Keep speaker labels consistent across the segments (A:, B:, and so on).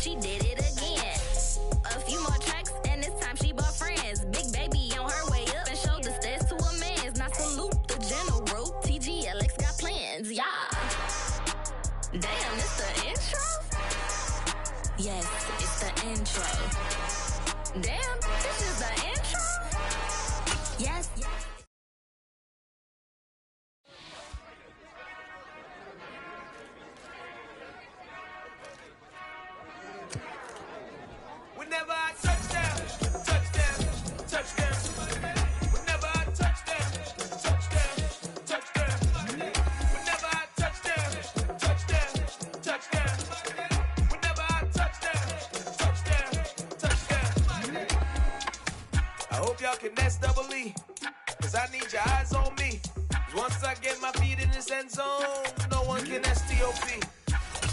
A: She did it again. A few more tracks, and this time she brought friends. Big baby on her way up and showed the stairs to a man's. Now salute the general. TGLX got plans, yeah. Damn, it's the intro? Yes, it's the intro. Damn, this is the intro? Yes, yes.
B: Whenever I touchdown, touchdown, touchdown. Whenever I touchdown, touchdown, touchdown. Whenever I touchdown, touchdown, touchdown. Whenever I touchdown, touchdown. I hope y'all can nest double E, cause I need your eyes on me. Cause once I get my feet in this end zone, no one can STOP.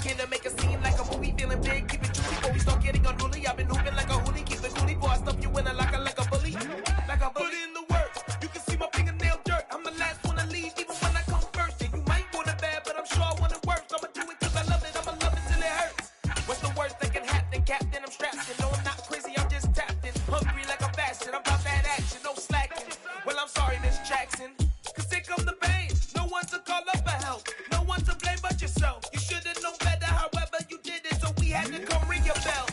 B: Can to make a scene like a movie, feeling big, keep it true before we start getting unruly. I've been hooping like a hoolie, keep it coolie, boy, I stuff you in a locker like a bully. Like a bully. Put in the work, you can see my fingernail dirt. I'm the last one to leave, even when I come first. And you might want it bad, but I'm sure I want it worse. I'ma do it cause I love it, I'ma love it till it hurts. What's the worst that can happen, Captain? I'm strapped in, no I'm not crazy, I'm just tapped in. Hungry like I'm fasting, I'm about that action, no slacking. Well, I'm sorry, Miss Jackson, cause here come the pain. No one to call up for help, no one to blame but yourself. You should've known better, however you did it, so we had to come ring your bell.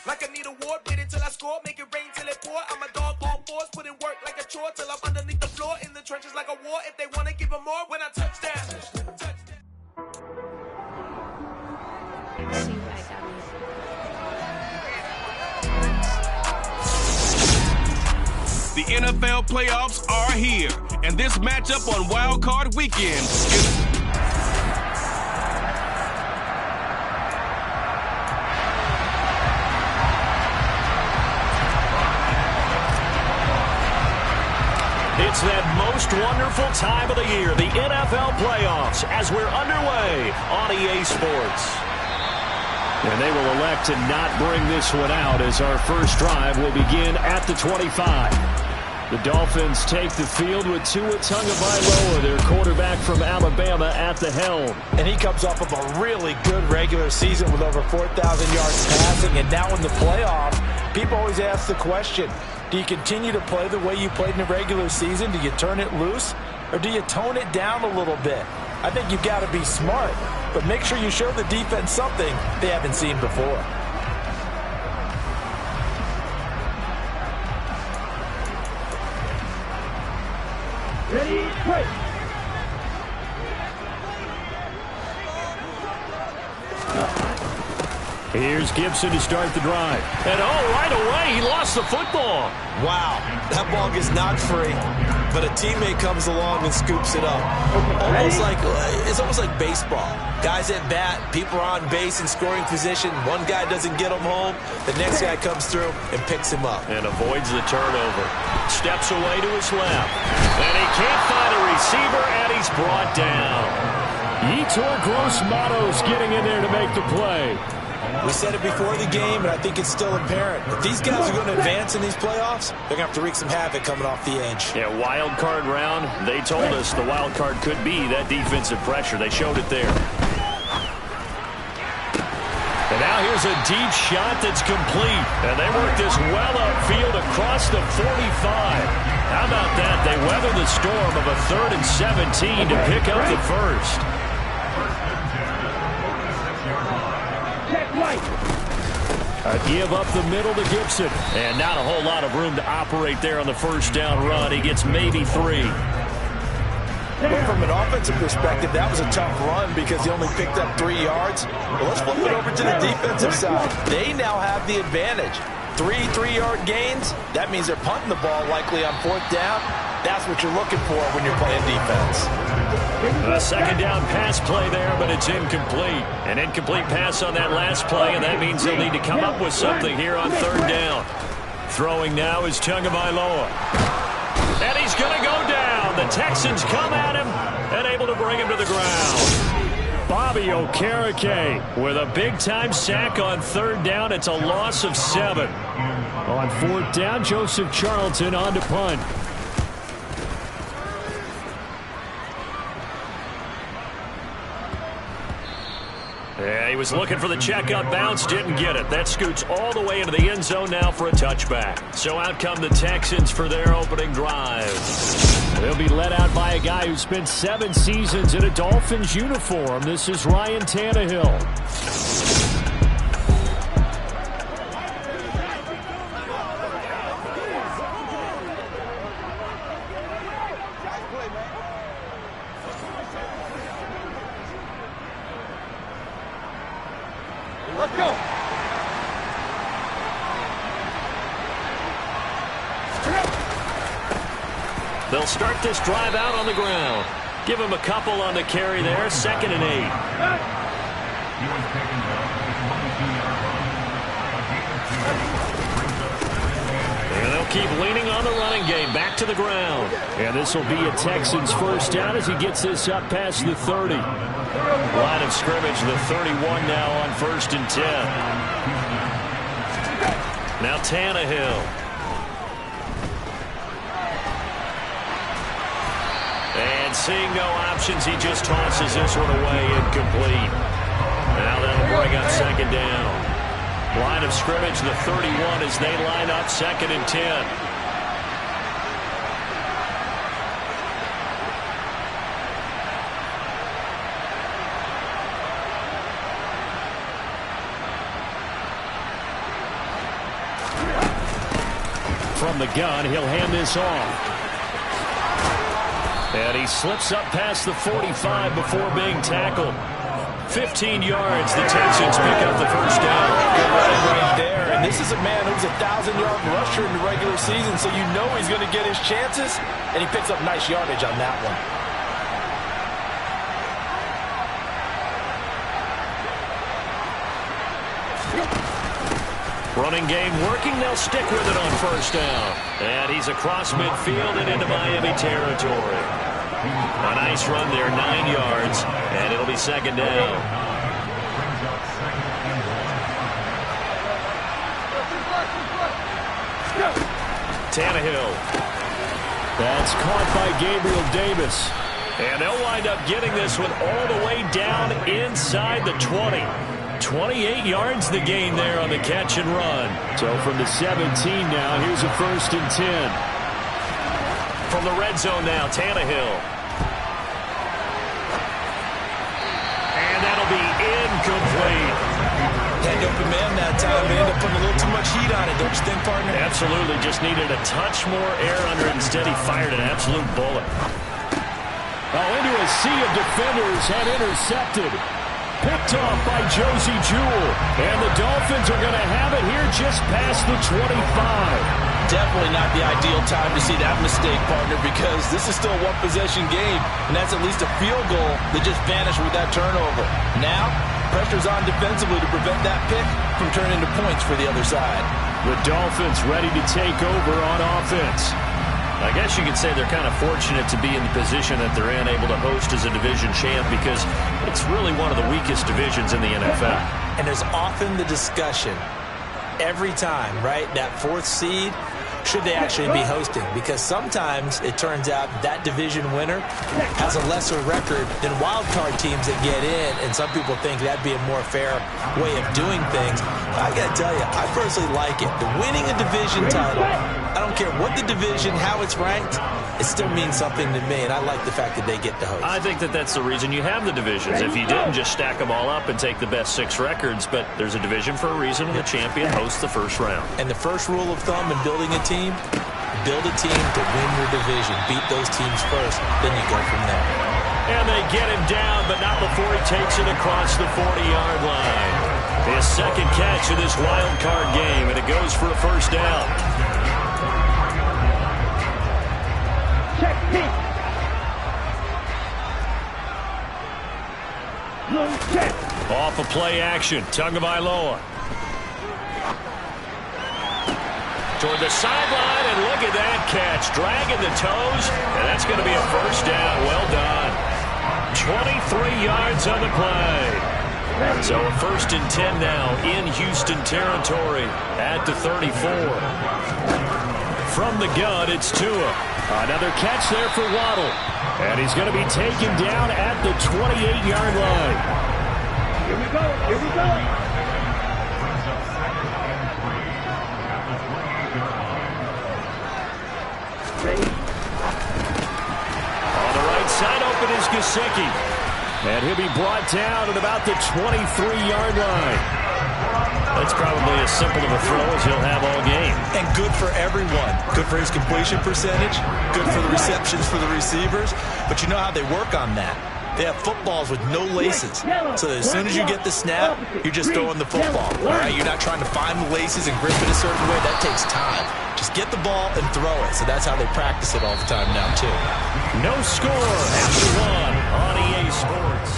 B: Like I need a award, wait until I score, make it rain till it pour. I'm a dog on force, put in work like a chore till I'm underneath the floor, in the trenches like a war. If they wanna give them more, when I touch down.
C: The NFL playoffs are here, and this matchup on Wild Card Weekend is...
D: It's that most wonderful time of the year, the NFL playoffs, as we're underway on EA Sports. And they will elect to not bring this one out as our first drive will begin at the 25. The Dolphins take the field with Tua Tagovailoa, their quarterback from Alabama, at the helm.
E: And he comes off of a really good regular season with over 4,000 yards passing. And now in the playoffs, people always ask the question, do you continue to play the way you played in the regular season? Do you turn it loose? Or do you tone it down a little bit? I think you've got to be smart, but make sure you show the defense something they haven't seen before.
F: Ready, break.
D: Here's Gibson to start the drive. And right away, he lost the football.
E: Wow, that ball gets knocked free, but a teammate comes along and scoops it up. It's almost like baseball. Guys at bat, people are on base in scoring position. One guy doesn't get him home, the next guy comes through and picks him up.
D: And avoids the turnover. Steps away to his left. And he can't find a receiver, and he's brought down. Yetur Gross-Matos getting in there to make the play.
E: We said it before the game, and I think it's still apparent. If these guys are going to advance in these playoffs, they're going to have to wreak some havoc coming off the edge.
D: Yeah, wild card round. They told us the wild card could be that defensive pressure. They showed it there. And now here's a deep shot that's complete. And they work this well upfield across the 45. How about that? They weather the storm of a 3rd and 17 to pick up the first. A give up the middle to Gibson. And not a whole lot of room to operate there on the first down run. He gets maybe 3.
E: But from an offensive perspective, that was a tough run because he only picked up 3 yards. Well, let's flip it over to the defensive side. They now have the advantage. 3 3-yard gains, that means they're punting the ball likely on 4th down. That's what you're looking for when you're playing defense.
D: A second down pass play there, but it's incomplete. An incomplete pass on that last play, and that means they'll need to come up with something here on 3rd down. Throwing now is Tagovailoa. And he's going to go down. The Texans come at him and able to bring him to the ground. Bobby Okereke with a big-time sack on 3rd down. It's a loss of 7. On 4th down, Joseph Charlton on to punt. Yeah, he was looking for the checkout bounce, didn't get it. That scoots all the way into the end zone now for a touchback. So out come the Texans for their opening drive.
G: They'll be led out by a guy who spent 7 seasons in a Dolphins uniform. This is Ryan Tannehill.
F: Let's go.
D: They'll start this drive out on the ground. Give him a couple on the carry there. 2nd and 8. And they'll keep leaning on the running game. Back to the ground.
G: And this will be a Texans first down as he gets this up past the 30.
D: Line of scrimmage, the 31 now on 1st and 10. Now Tannehill. And seeing no options, he just tosses this one away, incomplete. Now that'll bring up 2nd down. Line of scrimmage, the 31 as they line up 2nd and 10.
G: From the gun, he'll hand this off.
D: And he slips up past the 45 before being tackled. 15 yards, the Texans pick up the first down.
E: Right there. And this is a man who's a 1,000-yard rusher in the regular season, so you know he's going to get his chances, and he picks up nice yardage on that one.
D: Running game working. They'll stick with it on 1st down. And he's across midfield and into Miami territory. A nice run there, 9 yards, and it'll be 2nd down. Tannehill.
G: That's caught by Gabriel Davis.
D: And they'll wind up getting this one all the way down inside the 20. 28 yards the gain there on the catch and run.
G: So from the 17 now, here's a 1st and 10.
D: From the red zone now, Tannehill. And that'll be incomplete.
E: Had open man that time. They ended up putting a little too much heat on it, don't you think, partner?
D: Absolutely. Just needed a touch more air under it. Instead, he fired an absolute bullet.
G: Oh, into a sea of defenders and intercepted. Picked off by Josie Jewell. And the Dolphins are going to have it here just past the 25.
E: Definitely not the ideal time to see that mistake, partner, because this is still a one-possession game, and that's at least a field goal that just vanished with that turnover. Now, pressure's on defensively to prevent that pick from turning into points for the other side.
G: The Dolphins ready to take over on offense.
D: I guess you could say they're kind of fortunate to be in the position that they're in, able to host as a division champ, because it's really one of the weakest divisions in the NFL.
E: And there's often the discussion every time, right, that 4th seed, should they actually be hosting? Because sometimes it turns out that division winner has a lesser record than wildcard teams that get in, and some people think that'd be a more fair way of doing things. I got to tell you, I personally like it. The winning a division title, I don't care what the division, how it's ranked, it still means something to me, and I like the fact that they get to host.
D: I think that that's the reason you have the divisions. If you didn't, just stack them all up and take the best 6 records, but there's a division for a reason, and the champion hosts the first round.
E: And the first rule of thumb in building a team, build a team to win your division. Beat those teams first, then you go from there.
D: And they get him down, but not before he takes it across the 40-yard line. His 2nd catch of this wild card game, and it goes for a 1st down.
F: Check deep. Low check.
D: Off of play action, Tagovailoa. Toward the sideline, and look at that catch. Dragging the toes, and that's going to be a 1st down. Well done. 23 yards on the play. So a 1st and 10 now in Houston territory at the 34. From the gun, it's Tua.
G: Another catch there for Waddle. And he's going to be taken down at the 28-yard line.
F: Here we go. Here we go.
D: On the right side, open is Gesicki. And he'll be brought down at about the 23-yard line. That's probably as simple of a throw as he'll have all game.
E: And good for everyone. Good for his completion percentage. Good for the receptions for the receivers. But you know how they work on that. They have footballs with no laces. So that as soon as you get the snap, you're just throwing the football. All right? You're not trying to find the laces and grip it a certain way. That takes time. Just get the ball and throw it. So that's how they practice it all the time now, too.
D: No score after one on EA Sports.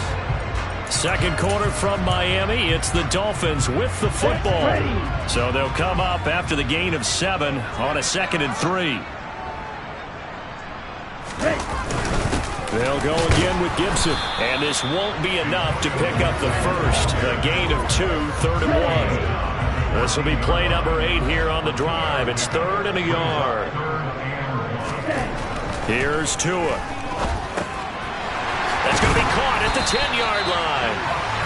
D: Second quarter from Miami. It's the Dolphins with the football. So they'll come up after the gain of 7 on a 2nd and 3. They'll go again with Gibson. And this won't be enough to pick up the first. A gain of 2, 3rd and 1. This will be play number 8 here on the drive. It's 3rd and a yard. Here's Tua. That's going to be caught at the 10-yard line.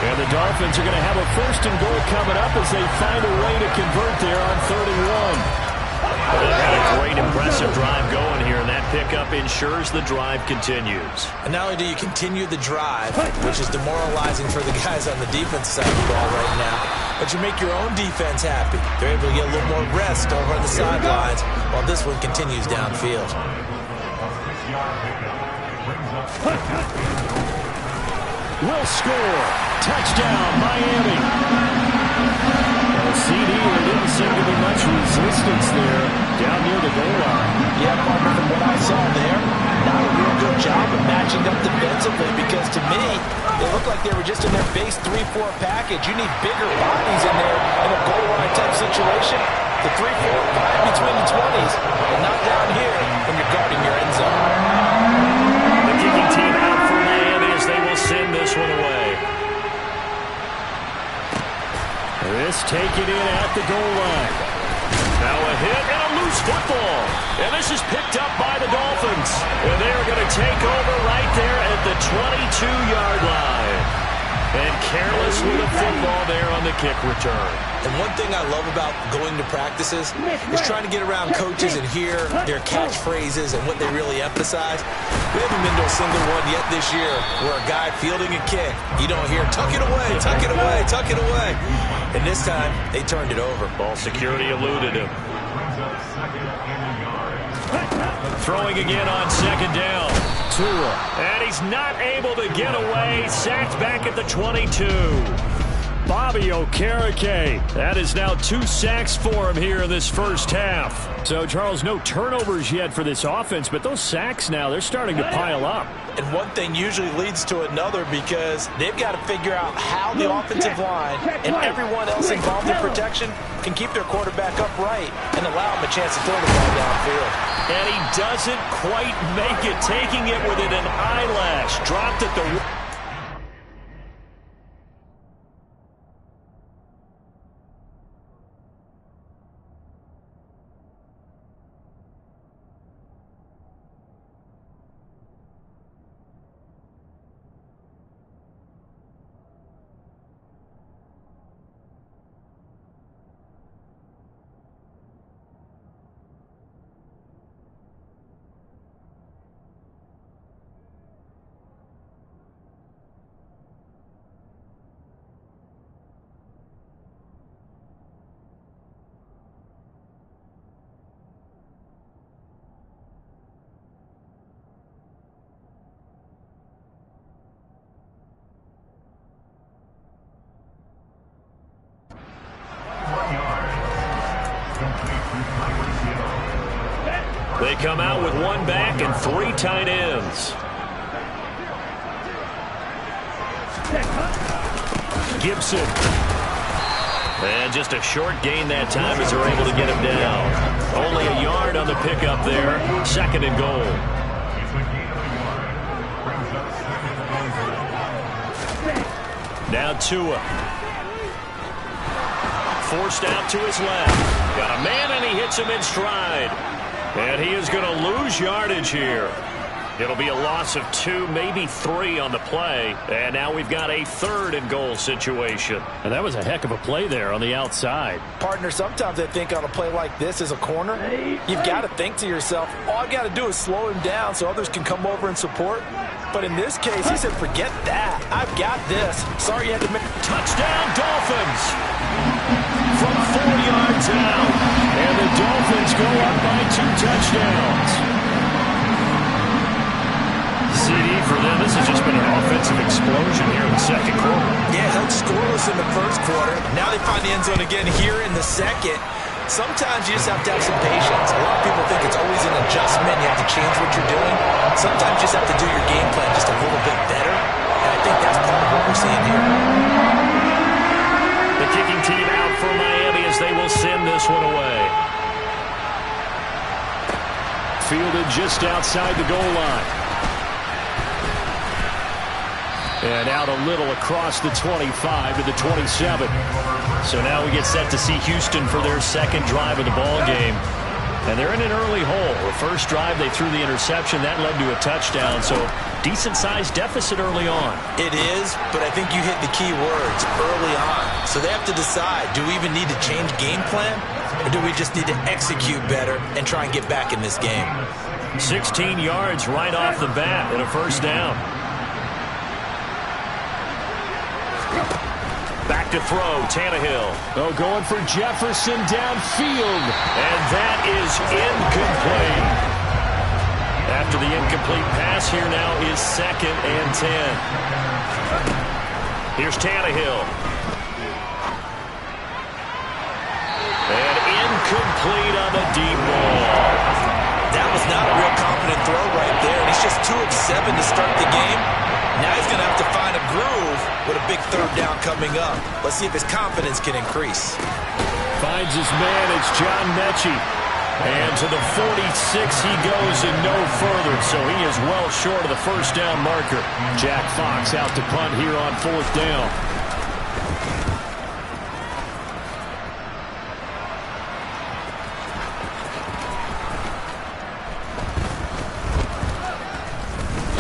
D: And the Dolphins are going to have a 1st and goal coming up as they find a way to convert there on 3rd and 1. They've had a great, impressive drive going here, and that pickup ensures the drive continues.
E: And not only do you continue the drive, which is demoralizing for the guys on the defense side of the ball right now, but you make your own defense happy. They're able to get a little more rest over on the sidelines while this one continues downfield.
D: Will score. Touchdown, Miami. CD, there didn't seem to be much resistance there down near the goal line.
E: Yeah, partner, from what I saw there, not a real good job of matching up defensively because to me, they look like they were just in their base 3-4 package. You need bigger bodies in there in a goal line type situation. The 3-4, 5 between the 20s, and not down here when you're guarding your end zone.
D: The kicking team out for Miami as they will send this one away. This taken in at the goal line. Now a hit and a loose football. And this is picked up by the Dolphins. And they're going to take over right there at the 22-yard line. And careless with the football there on the kick return.
E: And one thing I love about going to practices is trying to get around coaches and hear their catchphrases and what they really emphasize. We haven't been to a single one yet this year where a guy fielding a kick, you don't hear, tuck it away, tuck it away, tuck it away. And this time, they turned it over.
D: Ball security eluded him. Throwing again on 2nd down. Tua. And he's not able to get away. Sacked back at the 22. Bobby Okereke. That is now 2 sacks for him here in this first half. So, Charles, no turnovers yet for this offense, but those sacks now, they're starting to pile up.
E: And one thing usually leads to another because they've got to figure out how the offensive line and everyone else involved in protection can keep their quarterback upright and allow him a chance to throw the ball downfield.
D: And he doesn't quite make it, taking it within an eyelash. Dropped at the... They come out with 1 back and 3 tight ends. Gibson. And just a short gain that time as they're able to get him down. Only a yard on the pickup there. 2nd and goal. Now Tua. Forced out to his left. Got a man and he hits him in stride. And he is going to lose yardage here. It'll be a loss of 2, maybe 3 on the play. And now we've got a 3rd and goal situation.
G: And that was a heck of a play there on the outside.
E: Partner, sometimes I think on a play like this as a corner, you've got to think to yourself, all I've got to do is slow him down so others can come over and support. But in this case, he said, forget that. I've got this. Sorry you had to make...
D: Touchdown, Dolphins! From 4 yards out.
G: And the Dolphins go up by 2 touchdowns.
D: CD for them. This has just been an offensive explosion here in the second quarter.
E: Yeah, held scoreless in the first quarter. Now they find the end zone again here in the second. Sometimes you just have to have some patience. A lot of people think it's always an adjustment. You have to change what you're doing. Sometimes you just have to do your game plan just a little bit better. And I think that's part of what we're seeing here.
D: The kicking team out for Miami as they will send this one away.
G: Fielded just outside the goal line. And out a little across the 25 to the 27.
D: So now we get set to see Houston for their second drive of the ball game. And they're in an early hole. The first drive, they threw the interception. That led to a touchdown. So decent-sized deficit early on.
E: It is, but I think you hit the key words early on. So they have to decide, do we even need to change game plan? Or do we just need to execute better and try and get back in this game?
D: 16 yards right off the bat and a first down. Back to throw, Tannehill.
G: Oh, going for Jefferson downfield.
D: And that is incomplete. After the incomplete pass, here now is 2nd and 10. Here's Tannehill. And incomplete on the deep ball.
E: That was not a real confident throw right there. And he's just 2 of 7 to start the game. Now he's going to have to find a groove with a big 3rd down coming up. Let's see if his confidence can increase.
G: Finds his man. It's John Mechie.
D: And to the 46 he goes and no further. So he is well short of the first down marker.
G: Jack Fox out to punt here on 4th down.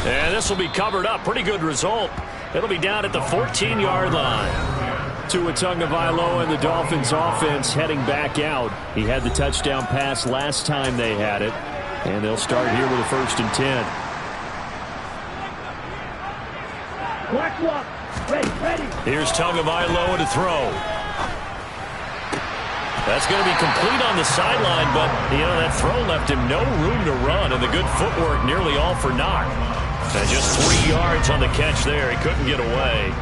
D: And this will be covered up. Pretty good result. It'll be down at the 14-yard line.
G: Tua Tagovailoa and the Dolphins offense heading back out. He had the touchdown pass last time they had it. And they'll start here with a 1st and 10.
D: Here's Tagovailoa to throw. That's going to be complete on the sideline, but, that throw left him no room to run, and the good footwork nearly all for naught. And just 3 yards on the catch there. He couldn't get away.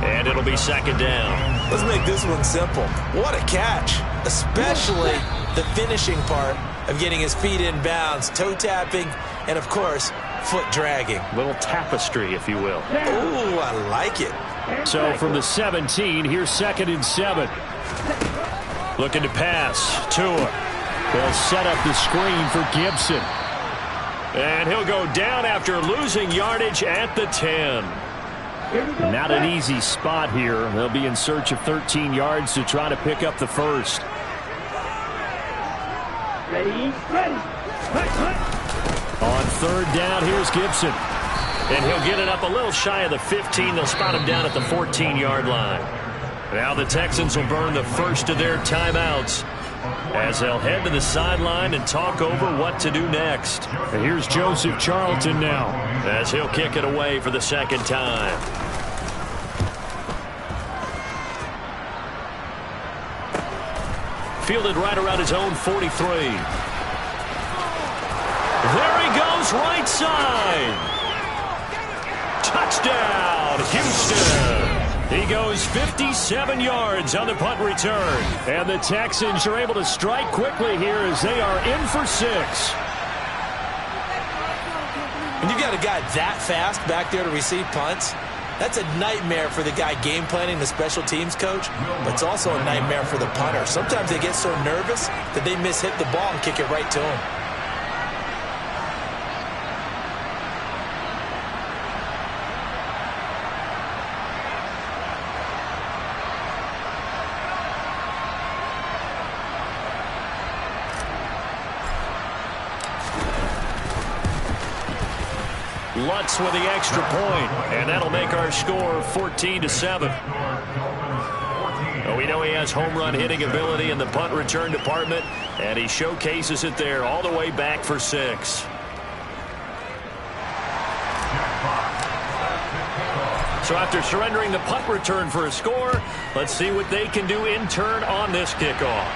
D: And it'll be 2nd down.
E: Let's make this one simple. What a catch, especially the finishing part of getting his feet in bounds, toe tapping, and, of course, foot dragging.
D: Little tapestry, if you will.
E: Ooh, I like it.
G: So from the 17, here's 2nd and 7.
D: Looking to pass. Tua.
G: They'll set up the screen for Gibson.
D: And he'll go down after losing yardage at the 10.
G: Not an easy spot here. They'll be in search of 13 yards to try to pick up the first. On 3rd down, here's Gibson.
D: And he'll get it up a little shy of the 15. They'll spot him down at the 14-yard line. Now the Texans will burn the first of their timeouts as they'll head to the sideline and talk over what to do next.
G: And here's Joseph Charlton now,
D: as he'll kick it away for the 2nd time. Fielded right around his own 43. There he goes, right side. Touchdown, Houston. He goes 57 yards on the punt return.
G: And the Texans are able to strike quickly here as they are in for 6.
E: When you got a guy that fast back there to receive punts, that's a nightmare for the guy game planning, the special teams coach, but it's also a nightmare for the punter. Sometimes they get so nervous that they mishit the ball and kick it right to him.
D: Lutz with the extra point, and that'll make our score 14-7. Well, we know he has home run hitting ability in the punt return department, and he showcases it there all the way back for 6. So after surrendering the punt return for a score, let's see what they can do in turn on this kickoff.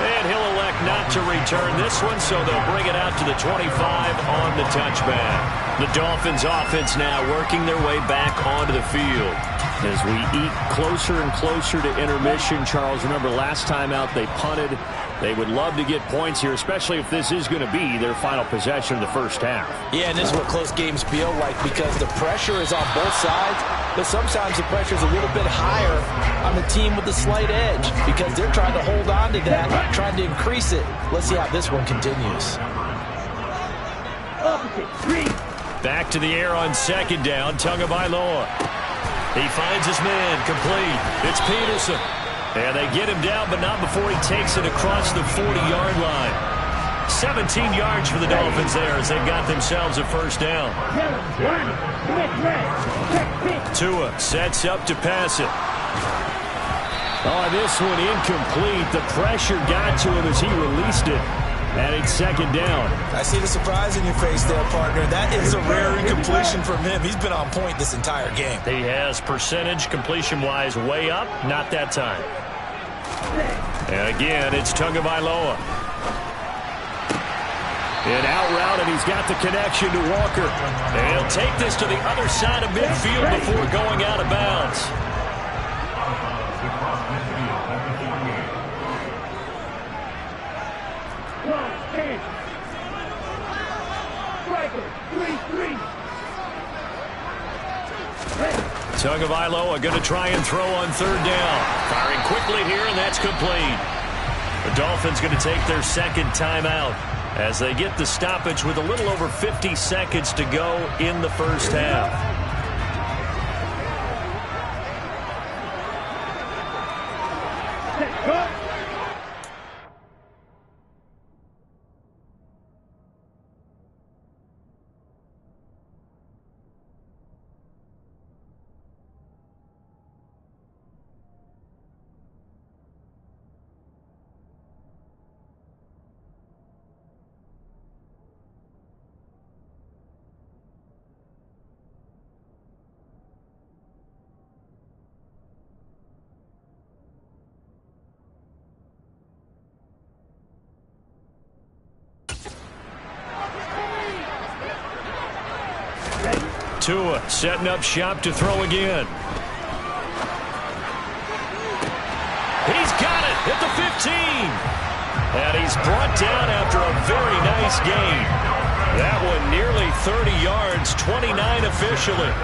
D: And he'll elect not to return this one, so they'll bring it out to the 25 on the touchback. The Dolphins offense now working their way back onto the field. As we eat closer and closer to intermission, Charles, remember last time out they punted. They would love to get points here, especially if this is going to be their final possession of the first half.
E: Yeah, and this is what close games feel like because the pressure is on both sides, but sometimes the pressure is a little bit higher on the team with the slight edge because they're trying to hold on to that, trying to increase it. Let's see how this one continues.
D: Back to the air on second down, Tagovailoa. He finds his man, complete. It's Peterson. And they get him down, but not before he takes it across the 40-yard line. 17 yards for the Dolphins there as they've got themselves a first down. Tua sets up to pass it.
G: Oh, this one incomplete. The pressure got to him as he released it. And it's second down.
E: I see the surprise in your face there, partner. That is a rare incompletion from him. He's been on point this entire game.
D: He has percentage completion-wise way up. Not that time. And again, it's Tagovailoa.
G: An out route, and he's got the connection to Walker.
D: And he'll take this to the other side of midfield before going out of bounds. Tagovailoa going to try and throw on third down. Firing quickly here, and that's complete. The Dolphins going to take their second timeout as they get the stoppage with a little over 50 seconds to go in the first half. Tua setting up shop to throw again. He's got it at the 15. And he's brought down after a very nice gain. That one nearly 30 yards, 29 officially.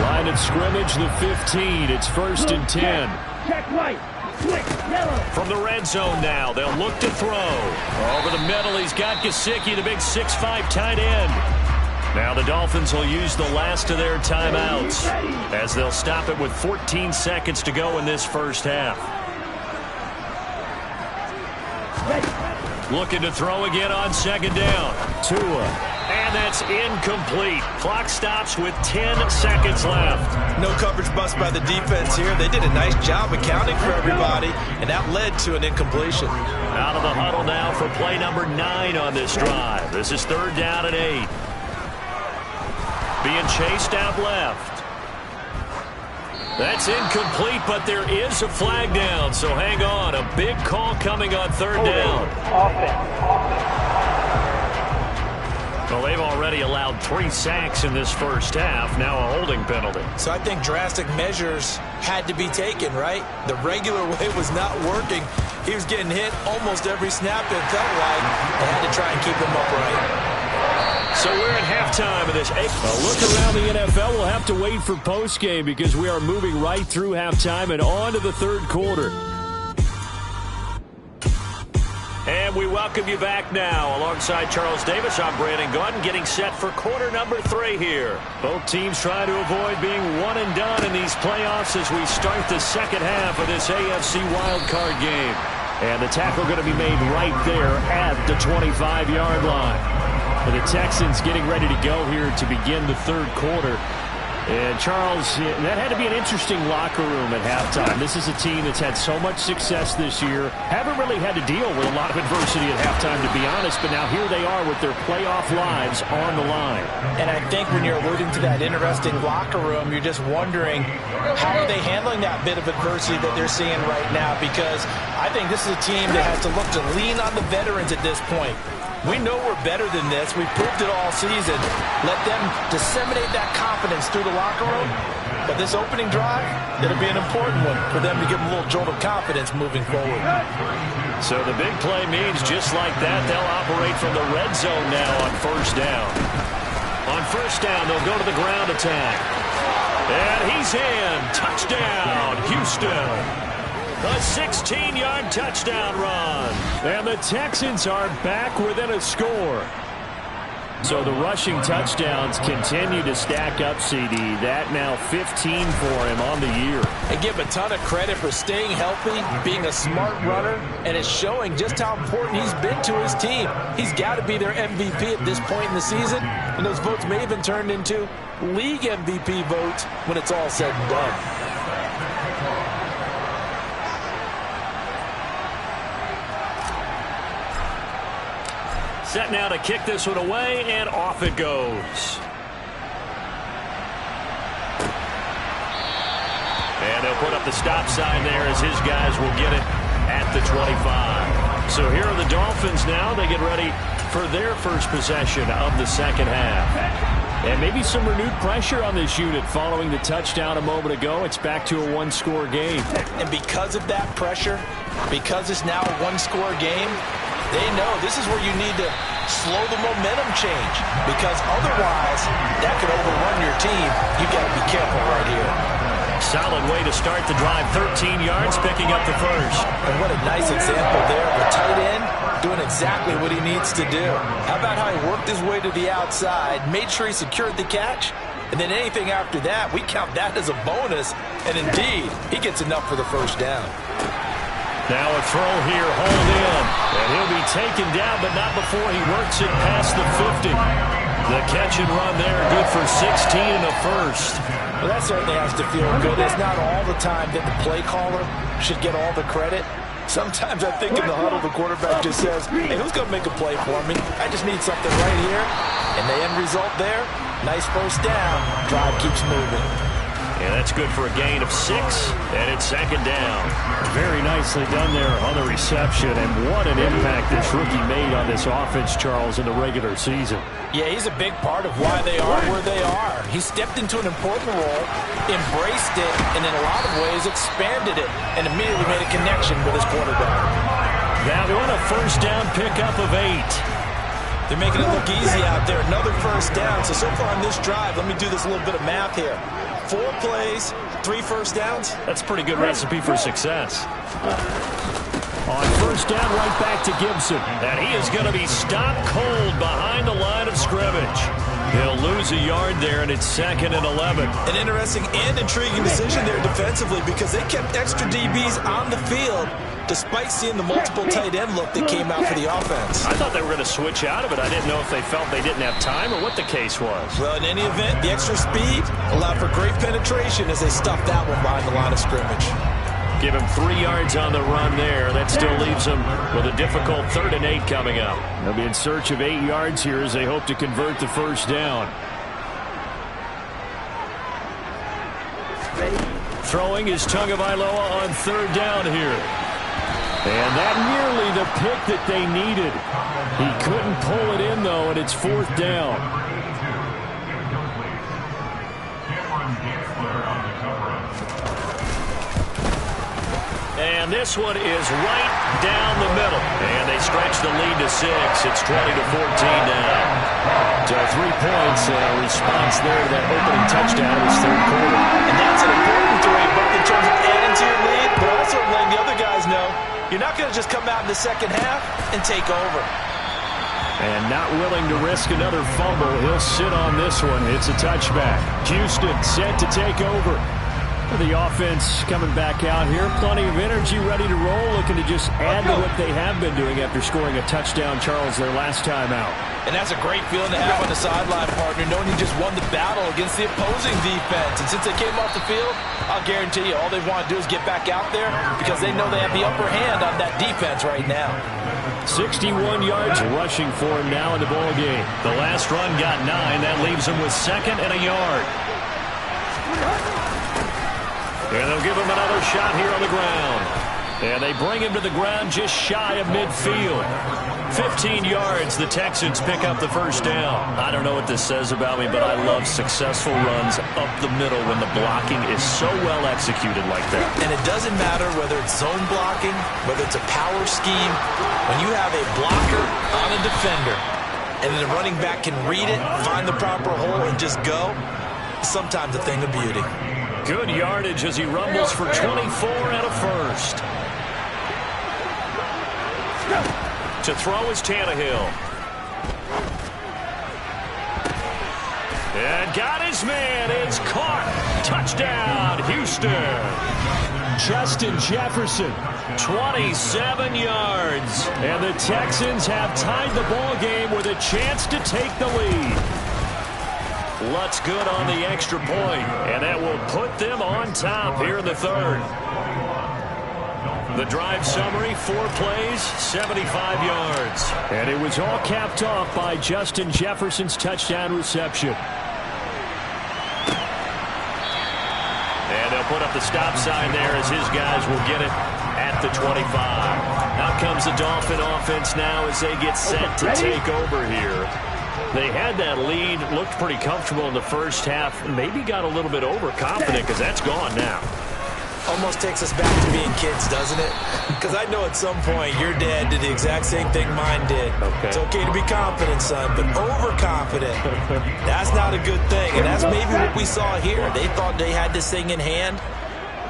G: Line of scrimmage, the 15. It's first and 10.
F: Check right. Switch. Yellow.
D: From the red zone now, they'll look to throw. Over the middle, he's got Gesicki, the big 6'5" tight end. Now the Dolphins will use the last of their timeouts as they'll stop it with 14 seconds to go in this first half. Looking to throw again on second down.
G: Tua.
D: And that's incomplete. Clock stops with 10 seconds left.
E: No coverage bust by the defense here. They did a nice job accounting for everybody, and that led to an incompletion.
D: Out of the huddle now for play number 9 on this drive. This is third down and 8. Being chased out left. That's incomplete, but there is a flag down, so hang on. A big call coming on third down. Well, they've already allowed 3 sacks in this first half, now a holding penalty.
E: So I think drastic measures had to be taken, right? The regular way was not working. He was getting hit almost every snap, it felt like. They had to try and keep him upright.
D: So we're at halftime of this.
G: A look around the NFL. We'll have to wait for postgame because we are moving right through halftime and on to the third quarter.
D: And we welcome you back now. Alongside Charles Davis, I'm Brandon Gaudin, getting set for quarter number 3 here. Both teams trying to avoid being one and done in these playoffs as we start the second half of this AFC wildcard game. And the tackle going to be made right there at the 25-yard line.
G: And the Texans getting ready to go here to begin the third quarter. And, Charles, that had to be an interesting locker room at halftime. This is a team that's had so much success this year. Haven't really had to deal with a lot of adversity at halftime, to be honest. But now here they are with their playoff lives on the line.
E: And I think when you're alluding to that interesting locker room, you're just wondering how are they handling that bit of adversity that they're seeing right now? Because I think this is a team that has to look to lean on the veterans at this point. We know we're better than this. We've proved it all season. Let them disseminate that confidence through the locker room. But this opening drive, it'll be an important one for them to give them a little jolt of confidence moving forward.
D: So the big play means just like that, they'll operate from the red zone now on first down. On first down, they'll go to the ground attack. And he's in. Touchdown, Houston. A 16-yard touchdown run.
G: And the Texans are back within a score. So the rushing touchdowns continue to stack up, CD. That now 15 for him on the year.
E: And give a ton of credit for staying healthy, being a smart runner, and it's showing just how important he's been to his team. He's got to be their MVP at this point in the season, and those votes may have been turned into league MVP votes when it's all said and done.
D: Set now to kick this one away, and off it goes. And they'll put up the stop sign there as his guys will get it at the 25. So here are the Dolphins now. They get ready for their first possession of the second half.
G: And maybe some renewed pressure on this unit following the touchdown a moment ago. It's back to a one-score game.
E: And because of that pressure, because it's now a one-score game, they know this is where you need to slow the momentum change, because otherwise that could overrun your team. You've got to be careful right here.
D: Solid way to start the drive. 13 yards, picking up the first.
E: And what a nice example there of a tight end doing exactly what he needs to do. How about how he worked his way to the outside, made sure he secured the catch, and then anything after that, we count that as a bonus. And indeed, he gets enough for the first down.
D: Now a throw here, hold in. And he'll be taken down, but not before he works it past the 50. The catch and run there, good for 16 and a first.
E: Well, that certainly has to feel good. It's not all the time that the play caller should get all the credit. Sometimes I think in the huddle, the quarterback just says, hey, who's going to make a play for me? I just need something right here. And the end result there, nice first down. Drive keeps moving.
D: And that's good for a gain of 6, and it's second down.
G: Very nicely done there on the reception, and what an impact this rookie made on this offense, Charles, in the regular season.
E: Yeah, he's a big part of why they are where they are. He stepped into an important role, embraced it, and in a lot of ways expanded it, and immediately made a connection with his quarterback.
D: That one a first down pickup of 8.
E: They're making it look easy out there. Another first down. So far on this drive, let me do this little bit of math here. 4 plays, 3 first downs.
D: That's a pretty good recipe for success.
G: On first down, right back to Gibson.
D: And he is going to be stopped cold behind the line of scrimmage. He'll lose a yard there, and it's 2nd and 11.
E: An interesting and intriguing decision there defensively, because they kept extra DBs on the field despite seeing the multiple tight end look that came out for the offense.
D: I thought they were going to switch out of it. I didn't know if they felt they didn't have time or what the case was.
E: Well, in any event, the extra speed allowed for great penetration as they stuffed that one behind the line of scrimmage.
D: Give him 3 yards on the run there. That still leaves him with a difficult 3rd and 8 coming up.
G: They'll be in search of 8 yards here as they hope to convert the first down. Throwing is Tagovailoa on 3rd down here. And that nearly the pick that they needed. He couldn't pull it in, though, and it's 4th down.
D: And this one is right down the middle. And they stretch the lead to 6. It's 20-14 now.
G: So 3 points, response there to that opening touchdown in this third quarter.
E: And that's an important 3, both in terms of adding to your lead, but also letting the other guys know you're not going to just come out in the second half and take over.
G: And not willing to risk another fumble. He'll sit on this one. It's a touchback. Houston set to take over. The offense coming back out here. Plenty of energy, ready to roll, looking to just add to what they have been doing after scoring a touchdown, Charles, their last time out.
E: And that's a great feeling to have on the sideline, partner, knowing you just won the battle against the opposing defense. And since they came off the field, I'll guarantee you all they want to do is get back out there because they know they have the upper hand on that defense right now.
G: 61 yards rushing for him now in the ball game.
D: The last run got 9. That leaves him with 2nd and a yard. And they'll give him another shot here on the ground. And they bring him to the ground just shy of midfield. 15 yards, the Texans pick up the first down. I don't know what this says about me, but I love successful runs up the middle when the blocking is so well executed like that.
E: And it doesn't matter whether it's zone blocking, whether it's a power scheme. When you have a blocker on a defender, and then the running back can read it, find the proper hole, and just go, sometimes a thing of beauty.
D: Good yardage as he rumbles for 24 and a first. To throw is Tannehill. And got his man. It's caught. Touchdown, Houston.
G: Justin Jefferson.
D: 27 yards.
G: And the Texans have tied the ball game with a chance to take the lead.
D: Lutz good on the extra point, and that will put them on top here in the third. The drive summary, 4 plays, 75 yards.
G: And it was all capped off by Justin Jefferson's touchdown reception.
D: And they'll put up the stop sign there as his guys will get it at the 25. Out comes the Dolphin offense now as they get set to take over here. They had that lead, looked pretty comfortable in the first half, maybe got a little bit overconfident because that's gone now.
E: Almost takes us back to being kids, doesn't it? Because I know at some point your dad did the exact same thing mine did.
D: Okay.
E: It's okay to be confident, son, but overconfident, that's not a good thing. And that's maybe what we saw here. They thought they had this thing in hand,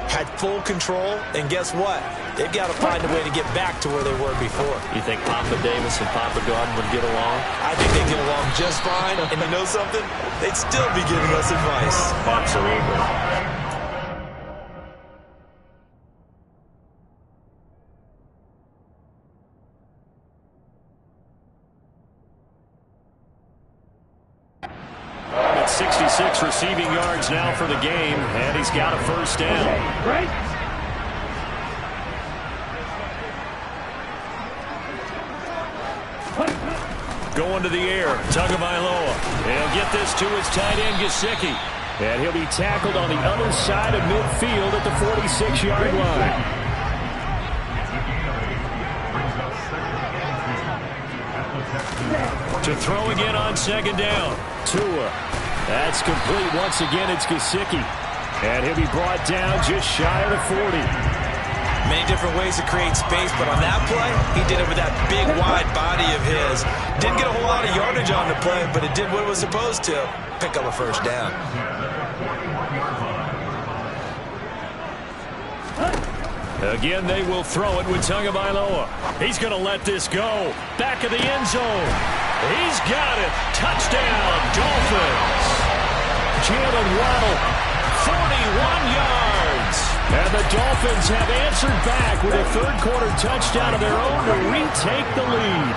E: had full control, and guess what? They've got to find a way to get back to where they were before.
D: You think Papa Davis and Papa Gordon would get along?
E: I think they get along just fine. And you know something? They'd still be giving us advice.
D: Absolutely. It's 66 receiving yards now for the game, and he's got a first down.
F: Right?
D: Going to the air, Tagovailoa. He'll get this to his tight end, Gesicki.
G: And he'll be tackled on the other side of midfield at the 46-yard line.
D: To throw again on second down.
G: Tua. That's complete once again. It's Gesicki. And he'll be brought down just shy of the 40.
E: Many different ways to create space, but on that play, he did it with that big, wide body of his. Didn't get a whole lot of yardage on the play, but it did what it was supposed to. Pick up a first down.
D: Again, they will throw it with Tagovailoa. He's going to let this go. Back of the end zone. He's got it. Touchdown, Dolphins.
G: Jalen Waddle,
D: 41 yards.
G: and the Dolphins have answered back with a third-quarter touchdown of their own to retake the lead.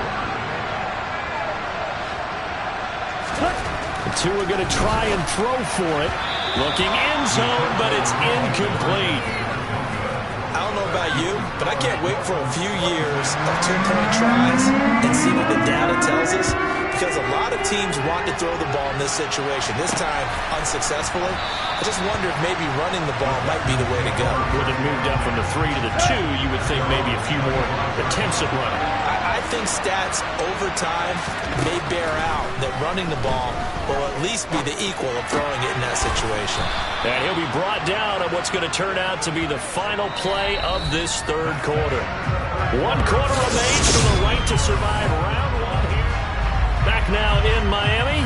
G: The two are going to try and throw for it.
D: Looking end zone, but it's incomplete.
E: I don't know about you, but I can't wait for a few years of two-point tries and see what the data tells us, because a lot of teams want to throw the ball in this situation, this time unsuccessfully. I just wonder if maybe running the ball might be the way to go.
D: With it moved up from the 3 to the 2, you would think maybe a few more attempts at running.
E: I think stats over time may bear out that running the ball will at least be the equal of throwing it in that situation.
D: And he'll be brought down on what's going to turn out to be the final play of this third quarter. 1 quarter remains for the right to survive round 1 here. Back now in Miami.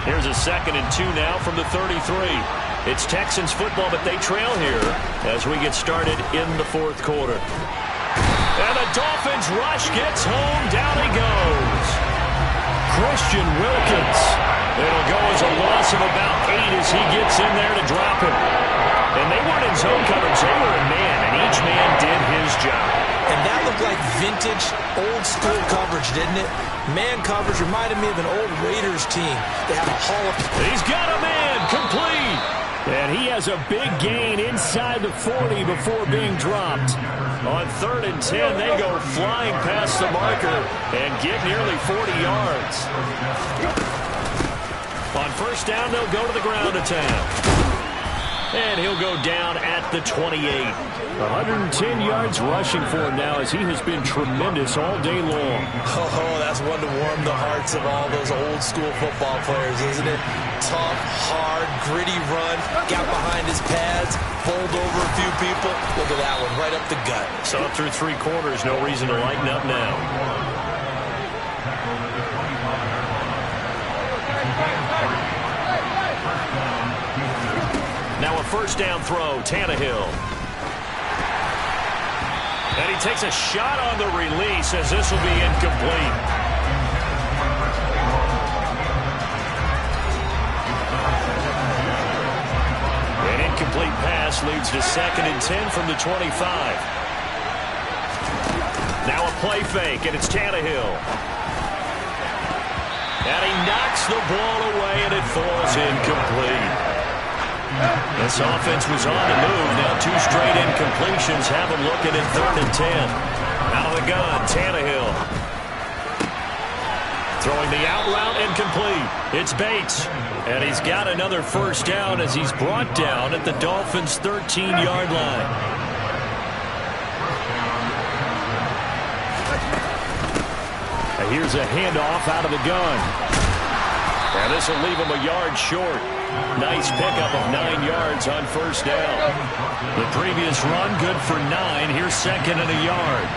D: Here's a 2nd and 2 now from the 33. It's Texans football, but they trail here as we get started in the fourth quarter. And the Dolphins rush gets home. Down he goes. Christian Wilkins. It'll go as a loss of about 8 as he gets in there to drop him. And they weren't in zone coverage. They were in man, and each man did his job.
E: And that looked like vintage, old-school coverage, didn't it? Man coverage reminded me of an old Raiders team. They have a Hall of...
D: He's got a man, complete.
G: And he has a big gain inside the 40 before being dropped.
D: On 3rd and 10, they go flying past the marker and get nearly 40 yards. On 1st down, they'll go to the ground to town. And he'll go down at the 28.
G: 110 yards rushing for him now as he has been tremendous all day long.
E: Oh, that's one to warm the hearts of all those old-school football players, isn't it? Tough, hard, gritty run, got behind his pads, bowled over a few people. Look at that one, right up the gut.
D: So through 3 quarters, no reason to lighten up now. Now a 1st down throw, Tannehill. And he takes a shot on the release as this will be incomplete. An incomplete pass leads to 2nd and 10 from the 25. Now a play fake, and it's Tannehill. And he knocks the ball away, and it falls incomplete. This offense was on the move. Now 2 straight incompletions have them looking at 3rd and 10. Out of the gun, Tannehill. Throwing the out route incomplete. It's Bates. And he's got another 1st down as he's brought down at the Dolphins' 13-yard line.
G: Here's a handoff out of the gun.
D: And this will leave him a yard short. Nice pickup of 9 yards on 1st down. The previous run good for 9. Here's 2nd and a yard.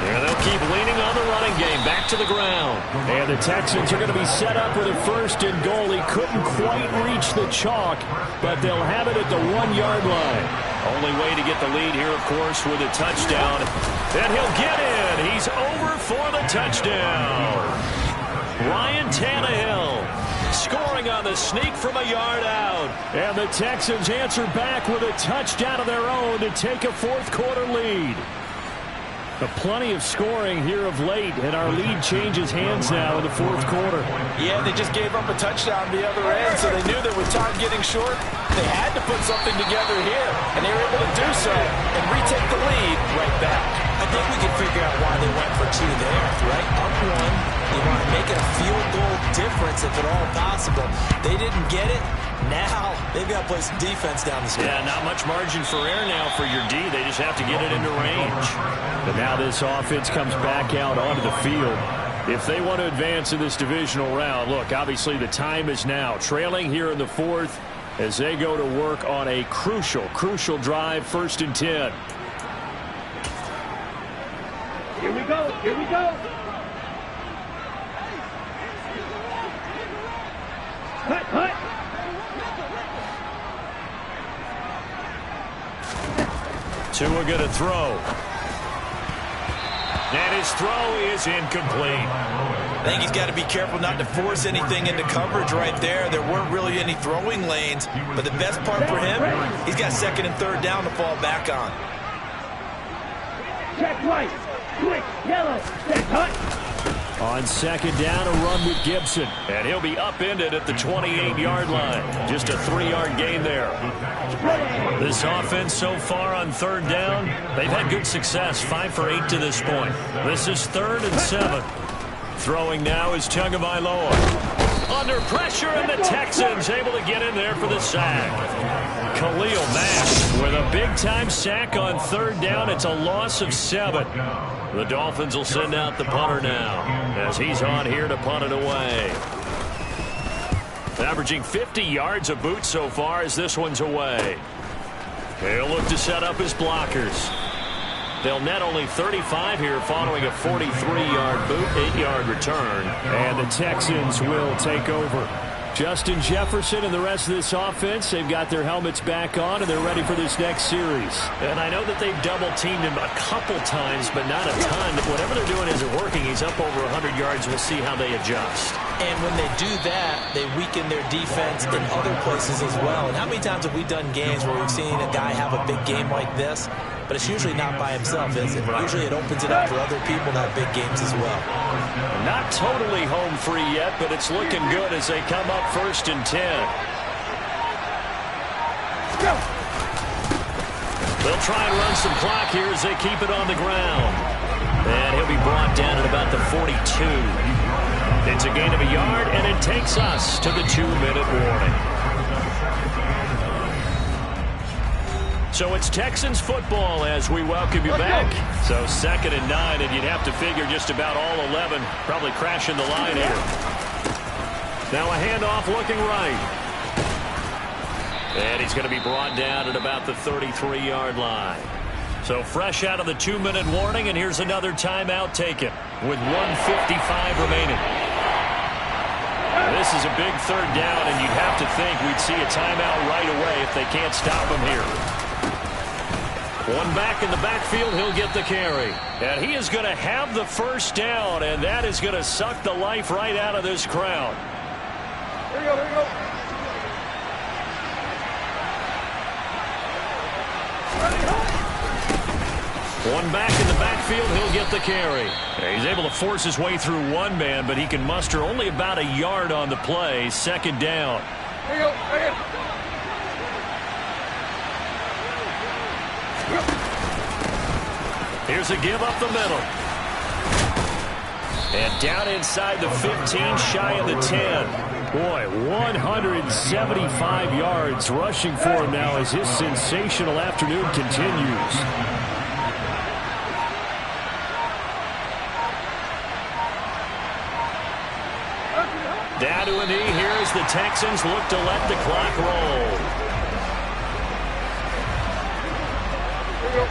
D: And they'll keep leaning on the running game. Back to the ground.
G: And the Texans are going to be set up with a 1st and goal. He couldn't quite reach the chalk, but they'll have it at the 1-yard line.
D: Only way to get the lead here, of course, with a touchdown. And he'll get in. He's over for the touchdown. Ryan Tannehill scoring on the sneak from a yard out.
G: And the Texans answer back with a touchdown of their own to take a 4th quarter lead. Plenty of scoring here of late, and our lead changes hands now in the 4th quarter.
E: Yeah, they just gave up a touchdown the other end, so they knew that with time getting short, they had to put something together here, and they were able to do so and retake the lead right back. I think we can figure out why they went for 2 there, right? Up 1. You want to make it a field goal difference if at all possible. They didn't get it. Now they've got to play some defense down the stretch.
D: Yeah, not much margin for error now for your D. They just have to get it into range.
G: But now this offense comes back out onto the field. If they want to advance in this divisional round, look, obviously the time is now. Trailing here in the 4th as they go to work on a crucial drive, 1st and 10.
F: Here we go. Here we go. Cut.
D: Tua going to throw. And his throw is incomplete.
E: I think he's got to be careful not to force anything into coverage right there. There weren't really any throwing lanes, but the best part for him, he's got 2nd and 3rd down to fall back on.
F: Check right. Quick. Yellow. Check hut.
G: On 2nd down, a run with Gibson.
D: And he'll be upended at the 28-yard line. Just a 3-yard gain there. This offense so far on 3rd down, they've had good success, 5 for 8 to this point. This is 3rd and 7. Throwing now is Tagovailoa. Under pressure, and the Texans able to get in there for the sack. Khalil Mack with a big-time sack on 3rd down. It's a loss of 7. The Dolphins will send out the punter now as he's on here to punt it away. Averaging 50 yards a boot so far as this one's away. He'll look to set up his blockers. They'll net only 35 here following a 43-yard boot, 8-yard return.
G: And the Texans will take over. Justin Jefferson and the rest of this offense, they've got their helmets back on, and they're ready for this next series.
D: And I know that they've double-teamed him a couple times, but not a ton. Whatever they're doing isn't working. He's up over 100 yards. We'll see how they adjust.
E: And when they do that, they weaken their defense in other places as well. And how many times have we done games where we've seen a guy have a big game like this, but it's usually not by himself, is it? Usually it opens it up for other people to have big games as well.
D: Not totally home free yet, but it's looking good as they come up 1st and 10. They'll try and run some clock here as they keep it on the ground. And he'll be brought down at about the 42. It's a gain of a yard, and it takes us to the 2-minute warning. So it's Texans football as we welcome you back. So 2nd and 9, and you'd have to figure just about all 11 probably crashing the line here. Now a handoff looking right. And he's going to be brought down at about the 33-yard line. So fresh out of the 2-minute warning, and here's another timeout taken with 1:55 remaining. This is a big 3rd down, and you'd have to think we'd see a timeout right away if they can't stop him here. One back in the backfield, he'll get the carry. And he is going to have the 1st down, and that is going to suck the life right out of this crowd.
B: Here we go, here we go.
D: One back in the backfield, he'll get the carry. He's able to force his way through one man, but he can muster only about a yard on the play. 2nd down.
B: Here we go, right here.
D: Here's a give up the middle. And down inside the 15, shy of the 10. Boy, 175 yards rushing for him now as his sensational afternoon continues. Down to a knee here as the Texans look to let the clock roll.
B: Here we go.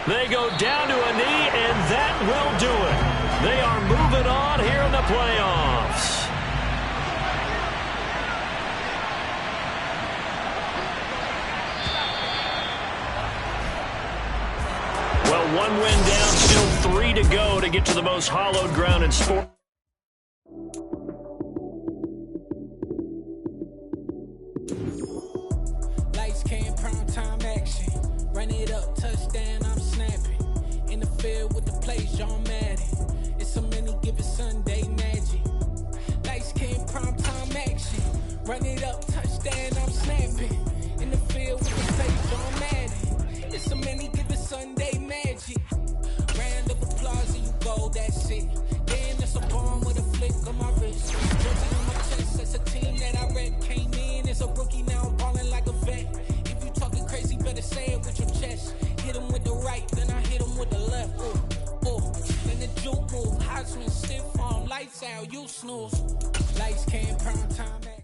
D: They go down to a knee, and that will do it. They are moving on here in the playoffs. Well, 1 win down, still 3 to go to get to the most hallowed ground in sport.
H: Lights came, prime time action. Run it up, touchdown, I'm snapping. In the field with the plays, John Madden. It's a many given Sunday magic. Lights came, prime time action. Run it up, touchdown, I'm snapping. In the field with the plays, John Madden. It's a many given Sunday magic. Round of applause and you go, that's it. Damn, that's a bomb with a flick on my wrist. Jumping on my chest, that's a team that I rep. Came in as a rookie, now I'm balling like a vet. If you talking crazy, better say it with your chest. Hit him with the right, then I hit him with the left. Then the juke move, high swing, stiff arm, lights out, you snooze. Lights came, prime time back.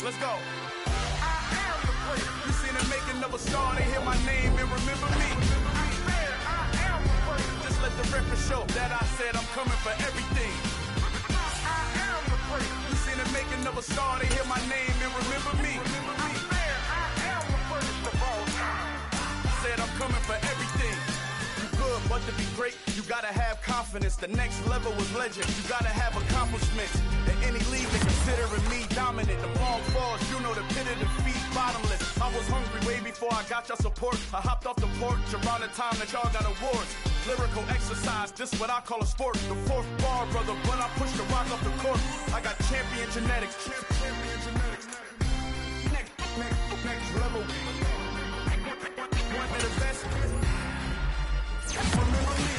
B: Let's go. I am the place. You seen the making of a star, they hear my name and remember me. I am the place. Just let the record show that I said I'm coming for everything. I am the place. You seen the making of a star, they hear my name and remember me. I am the first of all time. Said I'm coming for everything. You good, but to be great, you gotta have confidence. The next level was legend. You gotta have accomplishments. In any league, they considering me dominant. The long falls, you know the pit of defeat, bottomless. I was hungry way before I got your support. I hopped off the porch around the time that y'all got awards. Lyrical exercise, this what I call a sport. The 4th bar, brother, when I push the rock up the court. I got champion genetics. Champion genetics. Next level. One of the best. Remember me.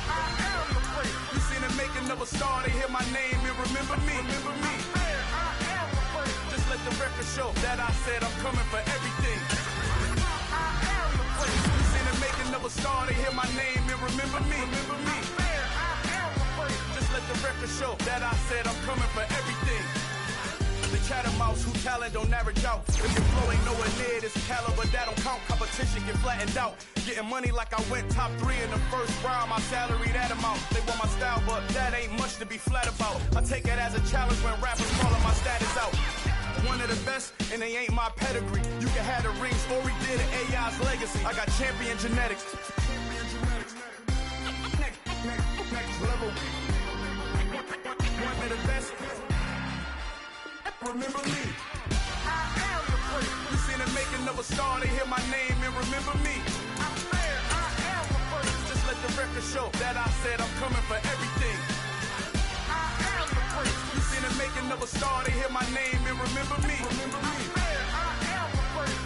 B: I am the place. You see show that I said I'm coming for everything. You seen the making of a star, they hear my name and remember me. Just let the record show that I said I'm coming for everything. The chattermouse who talent don't average out. If your flow ain't nowhere near this caliber, that don't count. Competition get flattened out. Getting money like I went top 3 in the first round. My salary that amount. They want my style, but that ain't much to be flat about. I take it as a challenge when rappers calling my status out. One of the best, and they ain't my pedigree. You can have the ring, story did it, AI's legacy. I got champion genetics. Next level. One of the best. Remember me. You seen the making of a star, they hear my name and remember me. Just let the record show that I said I'm coming for everything. You seen the making of a star, they hear my name and remember me.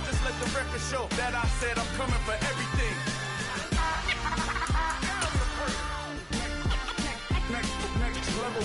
B: Just let the record show that I said I'm coming for everything. Next level.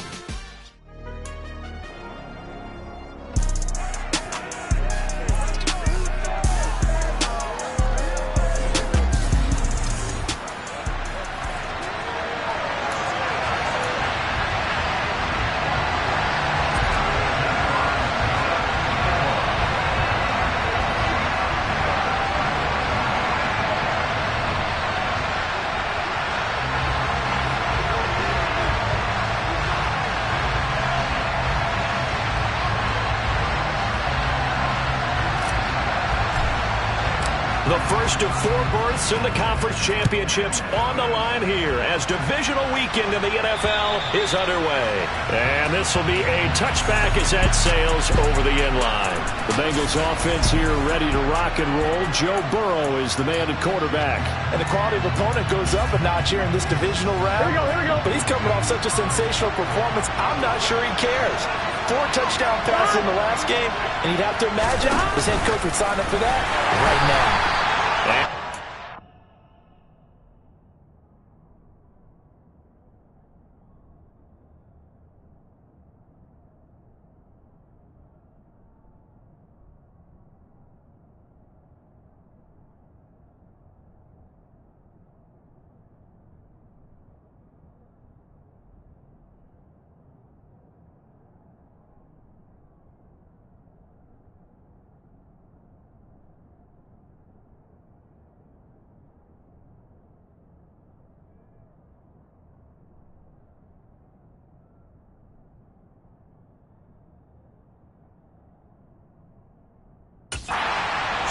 D: The first of 4 berths in the conference championships on the line here as divisional weekend in the NFL is underway. And this will be a touchback as that sails over the end line.
G: The Bengals offense here ready to rock and roll. Joe Burrow is the man at quarterback.
E: And the quality of opponent goes up a notch here in this divisional round.
F: Here we go.
E: But he's coming off such a sensational performance, I'm not sure he cares. 4 touchdown passes in the last game, and you'd have to imagine his head coach would sign up for that right now.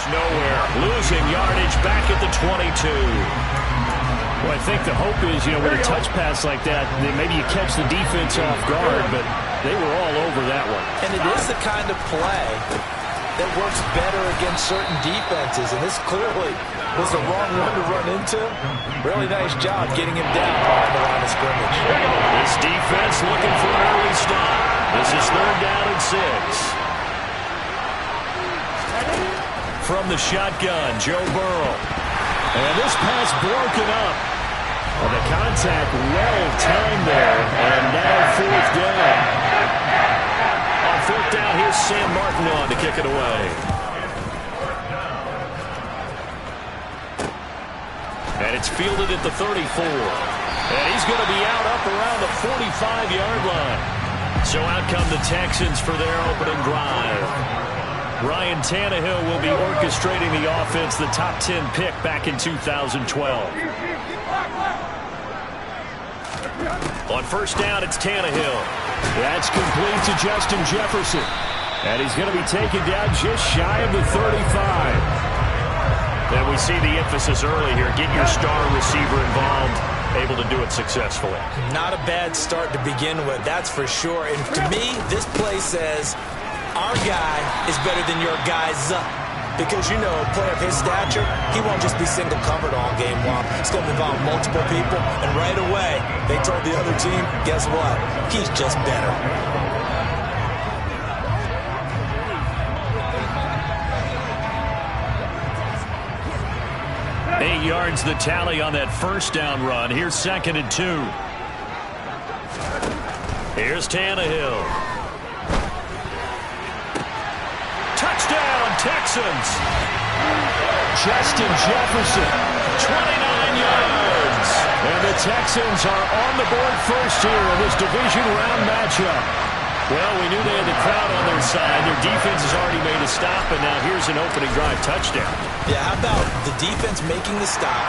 D: Nowhere. Losing yardage back at the 22.
G: Well, I think the hope is, with a touch pass like that, then maybe you catch the defense off guard, but they were all over that one.
E: And it is the kind of play that works better against certain defenses, and this clearly was the wrong one to run into. Really nice job getting him down behind the line of scrimmage.
D: This defense looking for an early stop. This is 3rd down and 6. From the shotgun, Joe Burrow.
G: And this pass broken up. Well, the contact well timed there, and now 4th down.
D: On 4th down, here's Sam Martin on to kick it away. And it's fielded at the 34. And he's going to be out up around the 45-yard line. So out come the Texans for their opening drive. Ryan Tannehill will be orchestrating the offense, the top 10 pick back in 2012. On 1st down, it's Tannehill.
G: That's complete to Justin Jefferson. And he's going to be taken down just shy of the 35.
D: And we see the emphasis early here. Get your star receiver involved, able to do it successfully.
E: Not a bad start to begin with, that's for sure. And to me, this play says our guy is better than your guy's. Because, a player of his stature, he won't just be single covered all game long. He's going to involve multiple people. And right away, they told the other team, guess what? He's just better.
D: 8 yards the tally on that 1st down run. Here's 2nd and 2. Here's Tannehill. Touchdown! Texans. Justin Jefferson, 29 yards. And the Texans are on the board first here in this division round matchup. Well, we knew they had the crowd on their side. Their defense has already made a stop, and now here's an opening drive touchdown.
E: Yeah, how about the defense making the stop,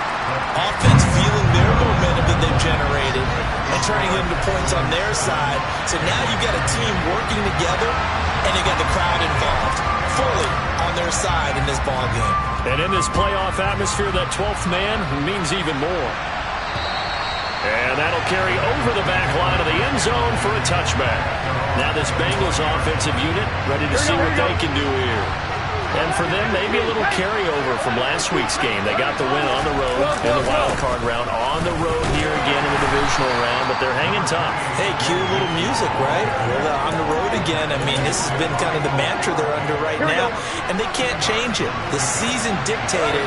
E: offense feeling their momentum that they've generated, and turning it into points on their side. So now you've got a team working together, and you got the crowd involved, fully on their side in this ball game.
D: And in this playoff atmosphere, that 12th man means even more. And that'll carry over the back line of the end zone for a touchback. Now this Bengals offensive unit ready to see what they can do here. And for them, maybe a little carryover from last week's game. They got the win on the road in the wild card round, on the road here again in the divisional round, but they're hanging tough.
E: Hey, cue a little music, right? Well, on the road again. I mean, this has been kind of the mantra they're under right now, and they can't change it. The season dictated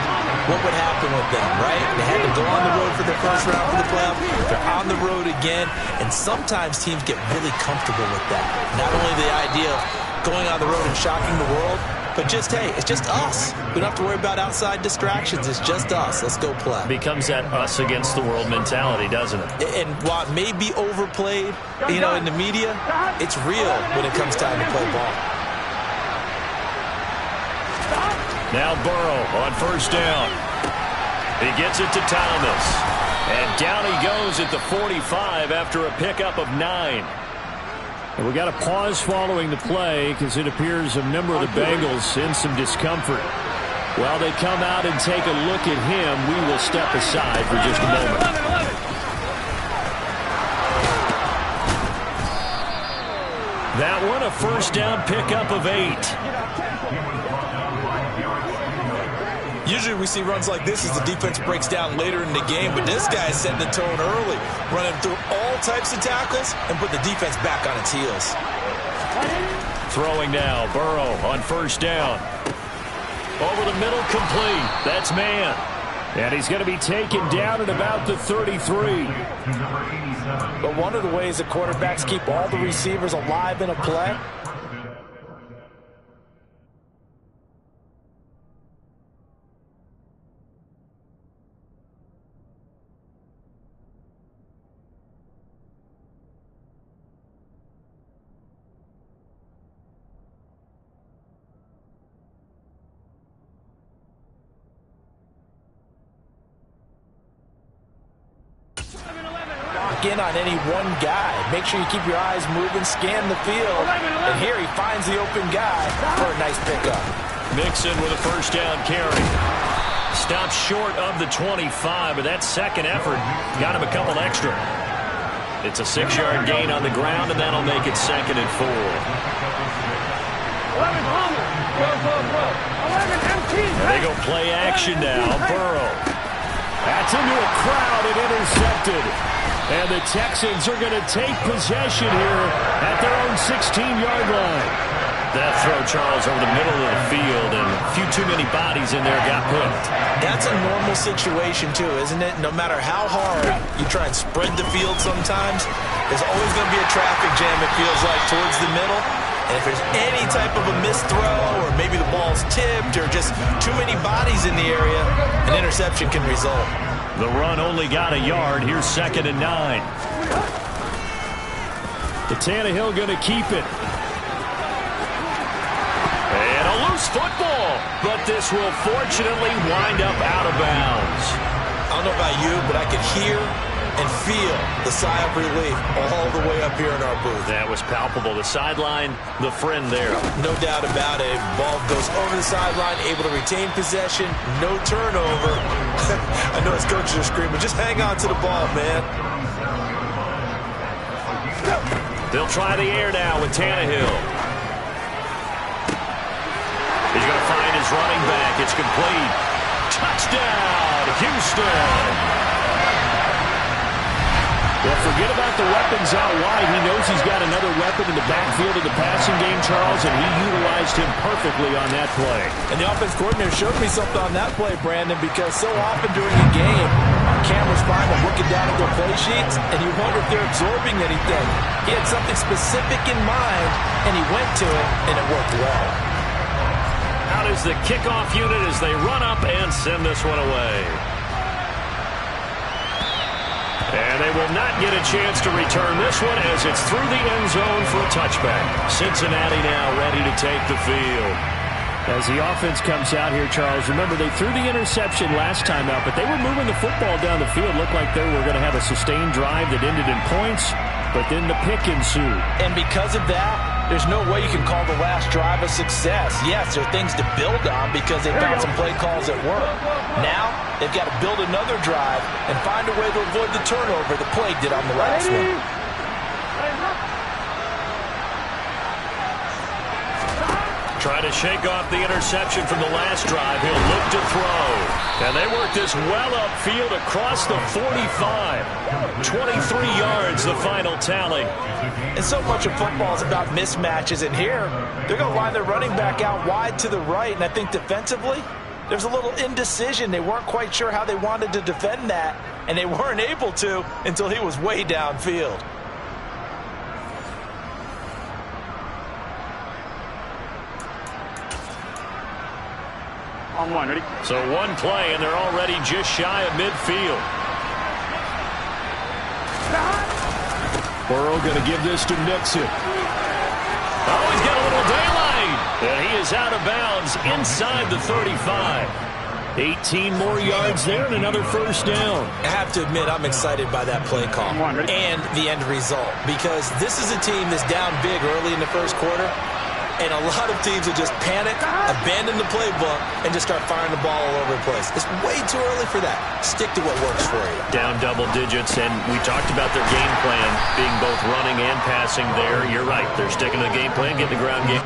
E: what would happen with them, right? They had to go on the road for the first round for the playoff. They're on the road again, and sometimes teams get really comfortable with that. Not only the idea of going on the road and shocking the world, but just, hey, it's just us. We don't have to worry about outside distractions. It's just us. Let's go play.
D: Becomes that us against the world mentality, doesn't it?
E: And while it may be overplayed, in the media, it's real when it comes time to play ball.
D: Now Burrow on first down. He gets it to Thomas. And down he goes at the 45 after a pickup of 9.
G: And we got a pause following the play because it appears a member of the Bengals in some discomfort. While they come out and take a look at him, we will step aside for just a moment.
D: That one a first down pickup of 8.
E: Usually we see runs like this as the defense breaks down later in the game, but this guy is setting the tone early, running through all types of tackles and put the defense back on its heels.
D: Throwing now, Burrow on first down. Over the middle, complete. That's man.
G: And he's going to be taken down at about the 33.
E: But one of the ways that quarterbacks keep all the receivers alive in a play, in on any one guy. Make sure you keep your eyes moving, scan the field, and here he finds the open guy for a nice pickup.
D: Mixon with a first down carry. Stops short of the 25, but that second effort got him a couple extra. It's a 6-yard gain on the ground, and that'll make it 2nd and 4. And they go play action now. Burrow.
G: That's into a crowd and intercepted. And the Texans are going to take possession here at their own 16-yard line.
D: That throw, Charles, over the middle of the field, and a few too many bodies in there got picked.
E: That's a normal situation, too, isn't it? No matter how hard you try and spread the field sometimes, there's always going to be a traffic jam, it feels like, towards the middle. And if there's any type of a missed throw, or maybe the ball's tipped, or just too many bodies in the area, an interception can result.
D: The run only got a yard. Here's 2nd and 9.
G: The Tannehill going to keep it.
D: And a loose football. But this will fortunately wind up out of bounds.
E: I don't know about you, but I could hear and feel the sigh of relief all the way up here in our booth.
D: That was palpable. The sideline, the friend there.
E: No doubt about it. Ball goes over the sideline, able to retain possession, no turnover. I know his coaches are screaming, just hang on to the ball, man.
D: They'll try the air now with Tannehill. He's going to find his running back. It's complete. Touchdown, Houston.
G: Well, forget about the weapons out wide. He knows he's got another weapon in the backfield of the passing game, Charles, and he utilized him perfectly on that play.
E: And the offense coordinator showed me something on that play, Brandon, because so often during a game, our cameras find them looking down at their play sheets, and you wonder if they're absorbing anything. He had something specific in mind, and he went to it, and it worked well.
D: Out is is the kickoff unit as they run up and send this one away. And they will not get a chance to return this one as it's through the end zone for a touchback. Cincinnati now ready to take the field.
G: As the offense comes out here, Charles, remember they threw the interception last time out, but they were moving the football down the field. Looked like they were going to have a sustained drive that ended in points, but then the pick ensued.
E: And because of that, there's no way you can call the last drive a success. Yes, there are things to build on because they found some play calls that work. Now, they've got to build another drive and find a way to avoid the turnover the play did on the last one.
D: Try to shake off the interception from the last drive. He'll look to throw. And they work this well upfield across the 45. 23 yards, the final tally.
E: And so much of football is about mismatches. And here, they're going to line their running back out wide to the right. And I think defensively, there's a little indecision. They weren't quite sure how they wanted to defend that. And they weren't able to until he was way downfield.
F: On one, ready?
D: So one play, and they're already just shy of midfield.
G: Burrow going to give this to Mixon.
D: Oh, he's got a little daylight. And he is out of bounds inside the 35.
G: 18 more yards there and another first down.
E: I have to admit, I'm excited by that play call and the end result because this is a team that's down big early in the first quarter. And a lot of teams will just panic, abandon the playbook, and just start firing the ball all over the place. It's way too early for that. Stick to what works for you.
D: Down double digits, and we talked about their game plan being both running and passing there. You're right. They're sticking to the game plan, getting the ground game.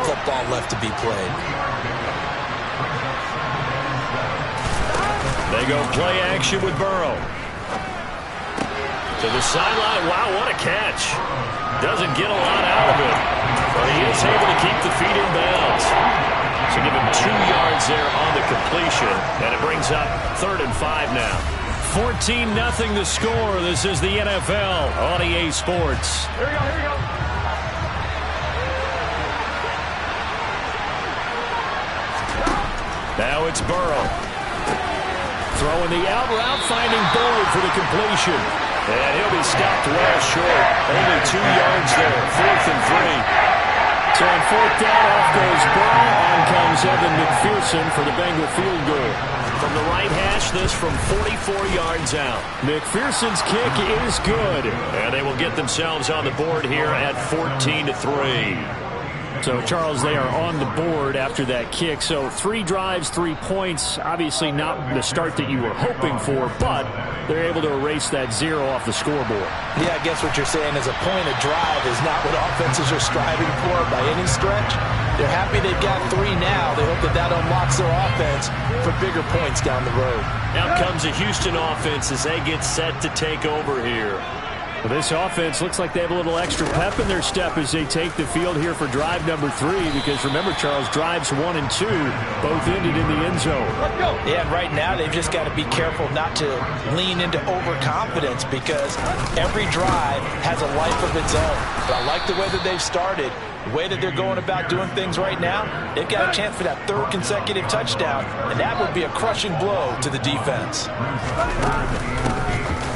E: Football left to be played.
D: They go play action with Burrow. To the sideline. Wow, what a catch. Doesn't get a lot out of it. But he is able to keep the feet in bounds. So give him 2 yards there on the completion. And it brings up 3rd and 5 now. 14-0 the score. This is the NFL on EA Sports.
F: Here we go, here we go.
D: Now it's Burrow.
G: Throwing the out route, finding Boyd for the completion.
D: And he'll be stopped well short. Only 2 yards there. 4th and 3.
G: So on 4th down, off goes Burrow. On comes Evan McPherson for the Bengal field goal.
D: From the right hash, this from 44 yards out.
G: McPherson's kick is good.
D: And they will get themselves on the board here at 14-3.
G: So, Charles, they are on the board after that kick. So 3 drives, 3 points. Obviously not the start that you were hoping for, but they're able to erase that 0 off the scoreboard.
E: Yeah, I guess what you're saying is a point of drive is not what offenses are striving for by any stretch. They're happy they've got 3 now. They hope that unlocks their offense for bigger points down the road.
D: Now comes a Houston offense as they get set to take over here.
G: Well, this offense looks like they have a little extra pep in their step as they take the field here for drive number 3, because remember, Charles, drives 1 and 2 both ended in the end zone.
F: Let's go.
E: Yeah, and right now they've just got to be careful not to lean into overconfidence, because every drive has a life of its own. But I like the way that they've started, the way that they're going about doing things right now. They've got a chance for that 3rd consecutive touchdown, and that would be a crushing blow to the defense.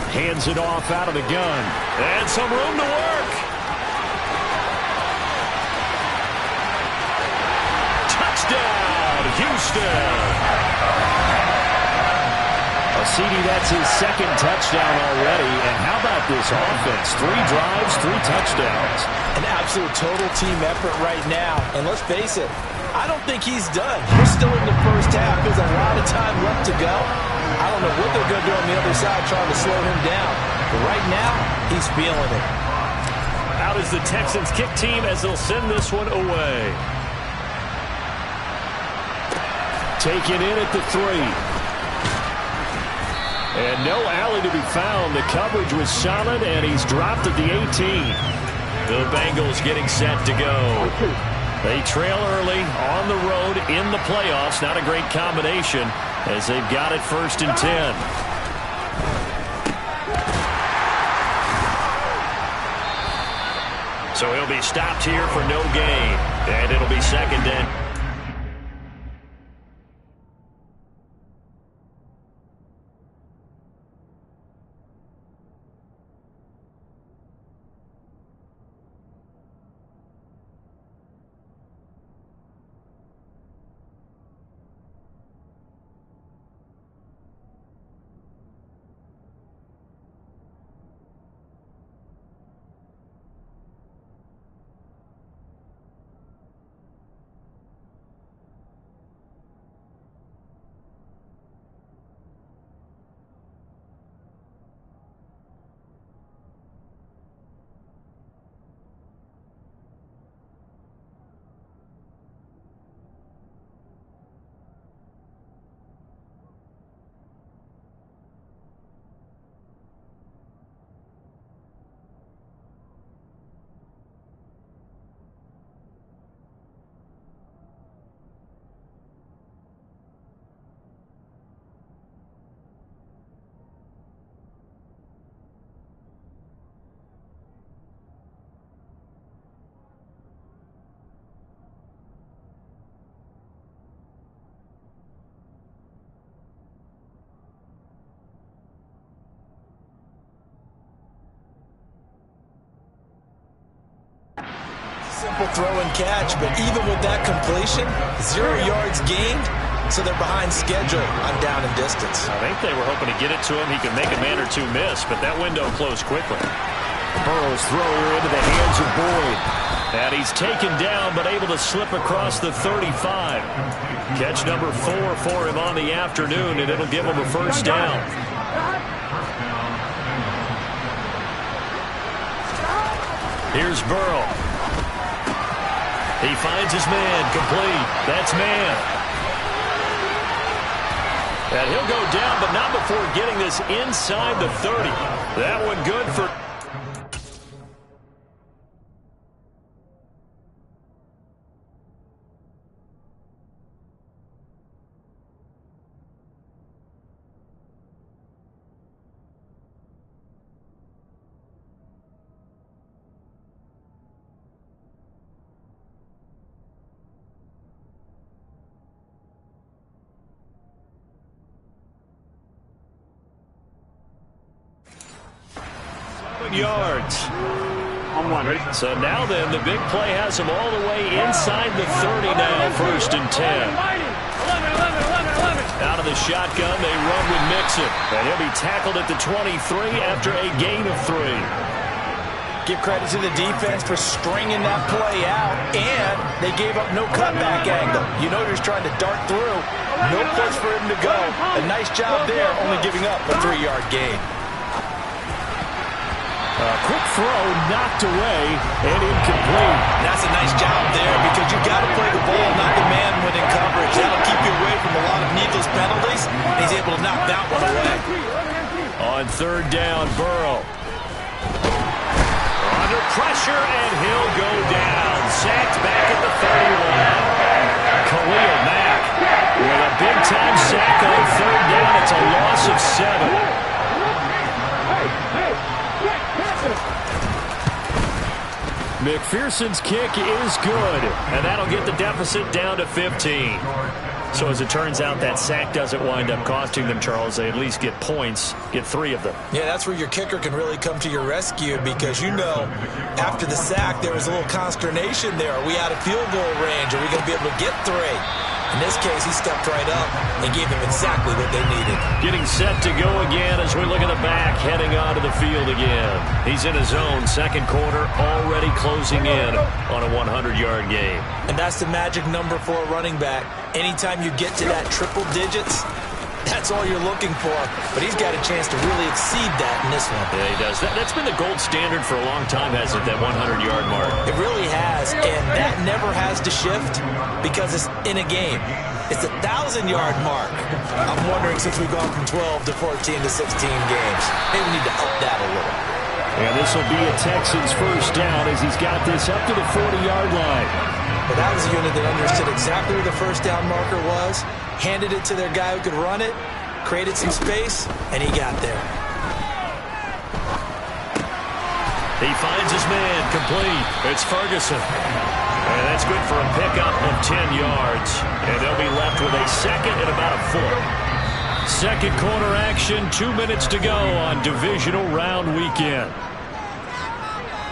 G: Hands it off out of the gun.
D: And some room to work. Touchdown, Houston.
G: CD, that's his 2nd touchdown already. And how about this offense? 3 drives, 3 touchdowns.
E: An absolute total team effort right now. And let's face it, I don't think he's done. We're still in the first half. There's a lot of time left to go. I don't know what they're going to do on the other side trying to slow him down. But right now, he's feeling it.
D: Out is the Texans kick team as they'll send this one away.
G: Taken in at the 3. And no alley to be found. The coverage was solid, and he's dropped at the 18.
D: The Bengals getting set to go. They trail early on the road in the playoffs. Not a great combination as they've got it 1st and 10. So he'll be stopped here for no gain. And it'll be 2nd and
E: Simple throw and catch, but even with that completion, 0 yards gained, so they're behind schedule on down and distance.
D: I think they were hoping to get it to him. He could make a man or 2 miss, but that window closed quickly.
G: Burrow's throw into the hands of Boyd.
D: And he's taken down, but able to slip across the 35. Catch number 4 for him on the afternoon, and it'll give him a 1st down. Here's Burrow. He finds his man, complete. That's man. And he'll go down, but not before getting this inside the 30. That one good for... yards. So now then, the big play has him all the way inside the 30 now, 1st and 10. Out of the shotgun, they run with Mixon. And he'll be tackled at the 23 after a gain of 3.
E: Give credit to the defense for stringing that play out, and they gave up no cutback angle. You know he's trying to dart through. No place for him to go. A nice job there, only giving up a 3-yard gain.
G: Quick throw, knocked away, and incomplete.
E: That's a nice job there because you got to play the ball, not the man when in coverage. That'll keep you away from a lot of needless penalties. He's able to knock that one away.
D: On third down, Burrow. Under pressure, and he'll go down. Sacked back at the 31. Khalil Mack with a big-time sack on third down. It's a loss of 7. McPherson's kick is good, and that'll get the deficit down to 15. So as it turns out, that sack doesn't wind up costing them, Charles. They at least get points, get 3 of them.
E: Yeah, that's where your kicker can really come to your rescue because, you know, after the sack, there was a little consternation there. Are we out of field goal range? Are we going to be able to get 3? In this case, he stepped right up and gave them exactly what they needed.
D: Getting set to go again as we look at the back, heading onto the field again. He's in his own second quarter, already closing in on a 100-yard game.
E: And that's the magic number for a running back. Anytime you get to that triple digits, that's all you're looking for. But he's got a chance to really exceed that in this one.
D: Yeah, he does. That's been the gold standard for a long time, hasn't it, that 100-yard mark?
E: It really has, and that never has to shift because it's in a game. It's a 1,000-yard mark. I'm wondering, since we've gone from 12 to 14 to 16 games, maybe we need to up that a little.
G: And this will be a Texans first down as he's got this up to the 40-yard line.
E: But that was a unit that understood exactly where the first down marker was, handed it to their guy who could run it, created some space, and he got there.
D: He finds his man, complete. It's Ferguson. And that's good for a pickup of 10 yards. And they'll be left with a second and about a foot. Second quarter action, 2 minutes to go on divisional round weekend.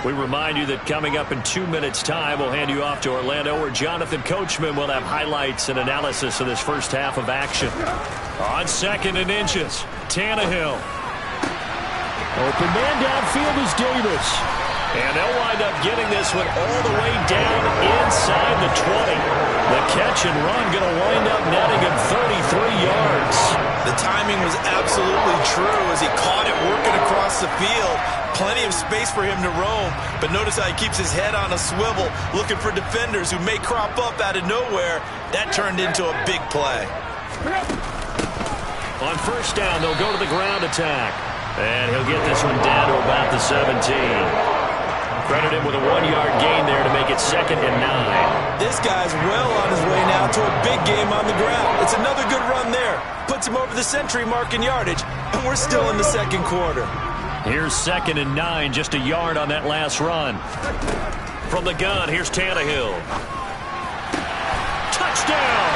D: We remind you that coming up in 2 minutes' time, we'll hand you off to Orlando, where Jonathan Coachman will have highlights and analysis of this first half of action. On second and inches, Tannehill.
G: Open man downfield is Davis.
D: And they'll wind up getting this one all the way down inside the 20. The catch and run going to wind up netting him 33 yards.
E: The timing was absolutely true as he caught it working across the field. Plenty of space for him to roam, but notice how he keeps his head on a swivel, looking for defenders who may crop up out of nowhere. That turned into a big play.
D: On first down, they'll go to the ground attack. And he'll get this one down to about the 17. Credit him with a 1-yard gain there to make it second and 9.
E: This guy's well on his way now to a big game on the ground. It's another good run there. Puts him over the century mark in yardage, and we're still in the second quarter.
D: Here's second and 9, just a yard on that last run. From the gun, here's Tannehill. Touchdown!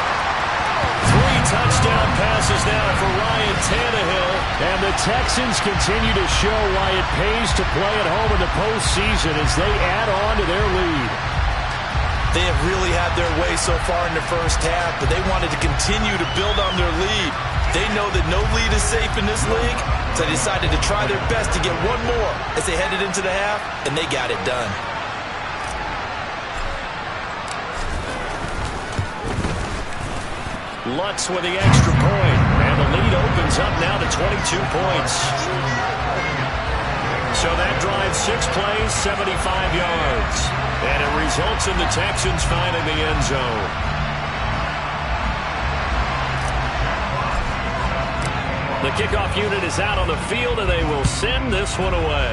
D: 3 touchdown passes now for Ryan Tannehill.
G: And the Texans continue to show why it pays to play at home in the postseason as they add on to their lead.
E: They have really had their way so far in the first half, but they wanted to continue to build on their lead. They know that no lead is safe in this league, so they decided to try their best to get one more as they headed into the half, and they got it done.
D: Lutz with the extra point, and the lead opens up now to 22 points. So that drives 6 plays, 75 yards. And it results in the Texans finding the end zone. The kickoff unit is out on the field, and they will send this one away.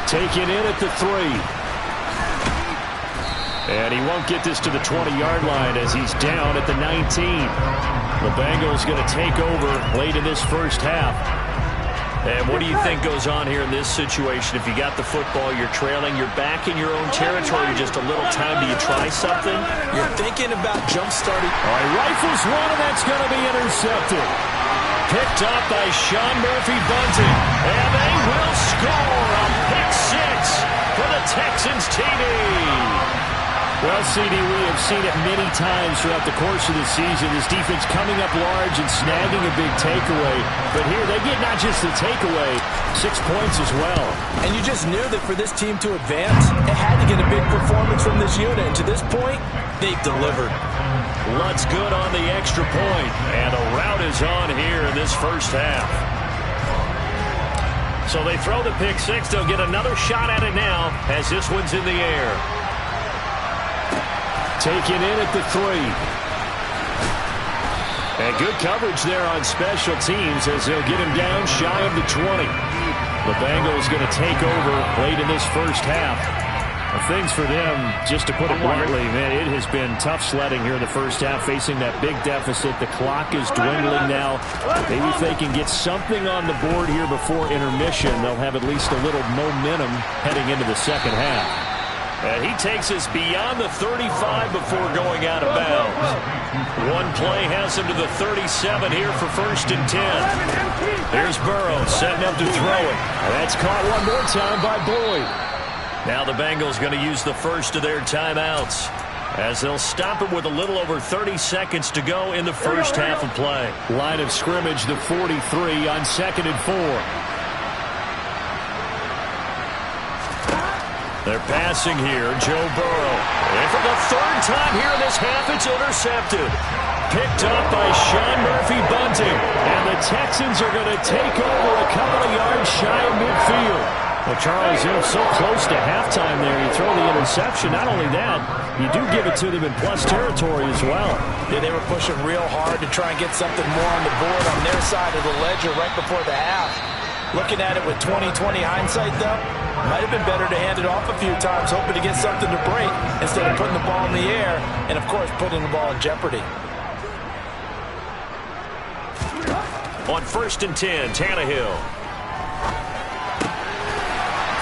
G: Taken in at the 3. And he won't get this to the 20-yard line as he's down at the 19. The Bengals going to take over late in this first half. And what do you think goes on here in this situation? If you got the football, you're trailing, you're back in your own territory, just a little time. Do you try something?
E: You're thinking about jump-starting.
G: All right, rifles one, and that's going to be intercepted.
D: Picked up by Sean Murphy-Bunting. And they will score a pick 6 for the Texans TV.
G: Well, CD, we have seen it many times throughout the course of the season. This defense coming up large and snagging a big takeaway. But here, they get not just the takeaway, 6 points as well.
E: And you just knew that for this team to advance, it had to get a big performance from this unit. And to this point, they've delivered.
D: Lutz good on the extra point. And a rout is on here in this first half. So they throw the pick six. They'll get another shot at it now as this one's in the air.
G: Taken in at the 3. And good coverage there on special teams as they'll get him down shy of the 20. The Bengals going to take over late in this first half. Things for them, just to put it bluntly, man, it has been tough sledding here in the first half, facing that big deficit. The clock is dwindling now. Maybe if they can get something on the board here before intermission, they'll have at least a little momentum heading into the second half.
D: And he takes us beyond the 35 before going out of bounds. One play has him to the 37 here for 1st and 10. Here's Burrow setting up to throw it.
G: That's caught one more time by Boyd.
D: Now the Bengals going to use the first of their timeouts as they'll stop it with a little over 30 seconds to go in the first half of play.
G: Line of scrimmage, the 43 on 2nd and 4.
D: They're passing here, Joe Burrow. And for the 3rd time here in this half, it's intercepted. Picked up by Sean Murphy-Bunting. And the Texans are going to take over a couple of yards shy of midfield.
G: Well, Charles, they're so close to halftime there. You throw the interception. Not only that, you do give it to them in plus territory as well.
E: Yeah, they were pushing real hard to try and get something more on the board on their side of the ledger right before the half. Looking at it with 20/20 hindsight, though, might have been better to hand it off a few times, hoping to get something to break instead of putting the ball in the air and, of course, putting the ball in jeopardy.
D: On 1st and 10, Tannehill.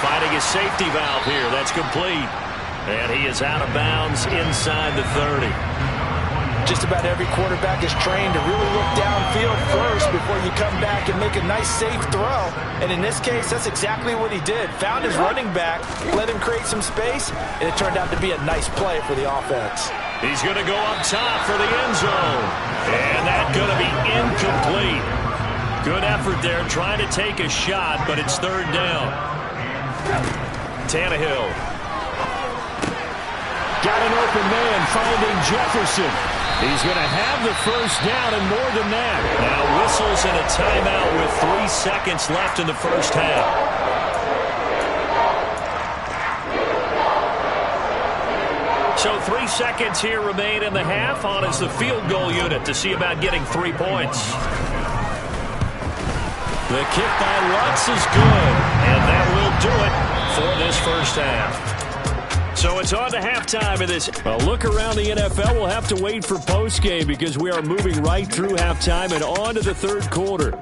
D: Finding his safety valve here. That's complete. And he is out of bounds inside the 30.
E: Just about every quarterback is trained to really look downfield first before you come back and make a nice, safe throw. And in this case, that's exactly what he did. Found his running back, let him create some space, and it turned out to be a nice play for the offense.
D: He's going to go up top for the end zone. And that's going to be incomplete. Good effort there trying to take a shot, but it's 3rd down. Tannehill.
G: Got an open man finding Jefferson. He's going to have the 1st down and more than that.
D: Now whistles and a timeout with 3 seconds left in the first half. So 3 seconds here remain in the half. On is the field goal unit to see about getting 3 points. The kick by Lutz is good, and that will do it for this first half. So it's on to halftime of this.
G: Well, look around the NFL. We'll have to wait for postgame because we are moving right through halftime and on to the 3rd quarter.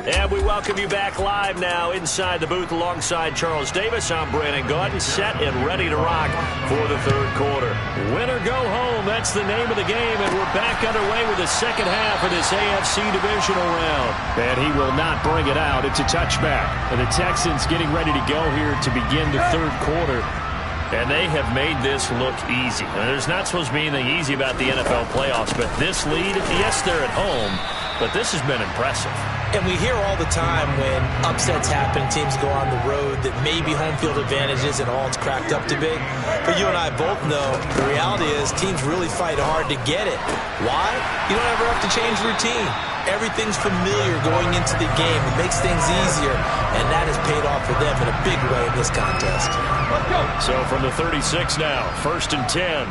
D: And we welcome you back live now inside the booth alongside Charles Davis. I'm Brandon Gaudin, set and ready to rock for the 3rd quarter. Win or go home, that's the name of the game, and we're back underway with the second half of this AFC divisional round.
G: And he will not bring it out. It's a touchback. And the Texans getting ready to go here to begin the 3rd quarter.
D: And they have made this look easy. And there's not supposed to be anything easy about the NFL playoffs, but this lead, yes, they're at home, but this has been impressive.
E: And we hear all the time when upsets happen, teams go on the road, that maybe home field advantage isn't all it's cracked up to be. But you and I both know the reality is teams really fight hard to get it. Why? You don't ever have to change routine. Everything's familiar going into the game. It makes things easier, and that has paid off for them in a big way in this contest.
D: Let's go. So from the 36 now, 1st and 10.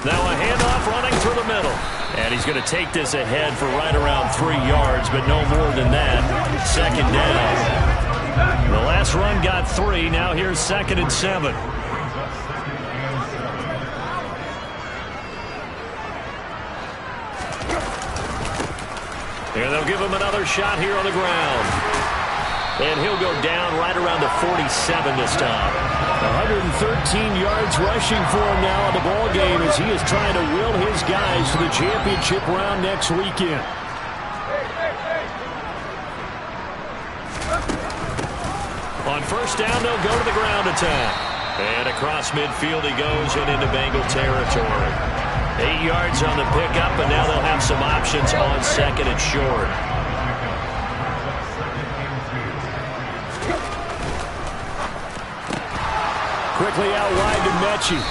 D: Now a handoff running through the middle. And he's going to take this ahead for right around 3 yards, but no more than that. 2nd down. The last run got 3. Now here's 2nd and 7. And they'll give him another shot here on the ground. And he'll go down right around the 47 this time.
G: 113 yards rushing for him now in the ball game as he is trying to will his guys to the championship round next weekend.
D: On first down, they'll go to the ground attack. And across midfield he goes and into Bengal territory. 8 yards on the pickup, and now they'll have some options on second and short.
G: Quickly out wide to Mechie.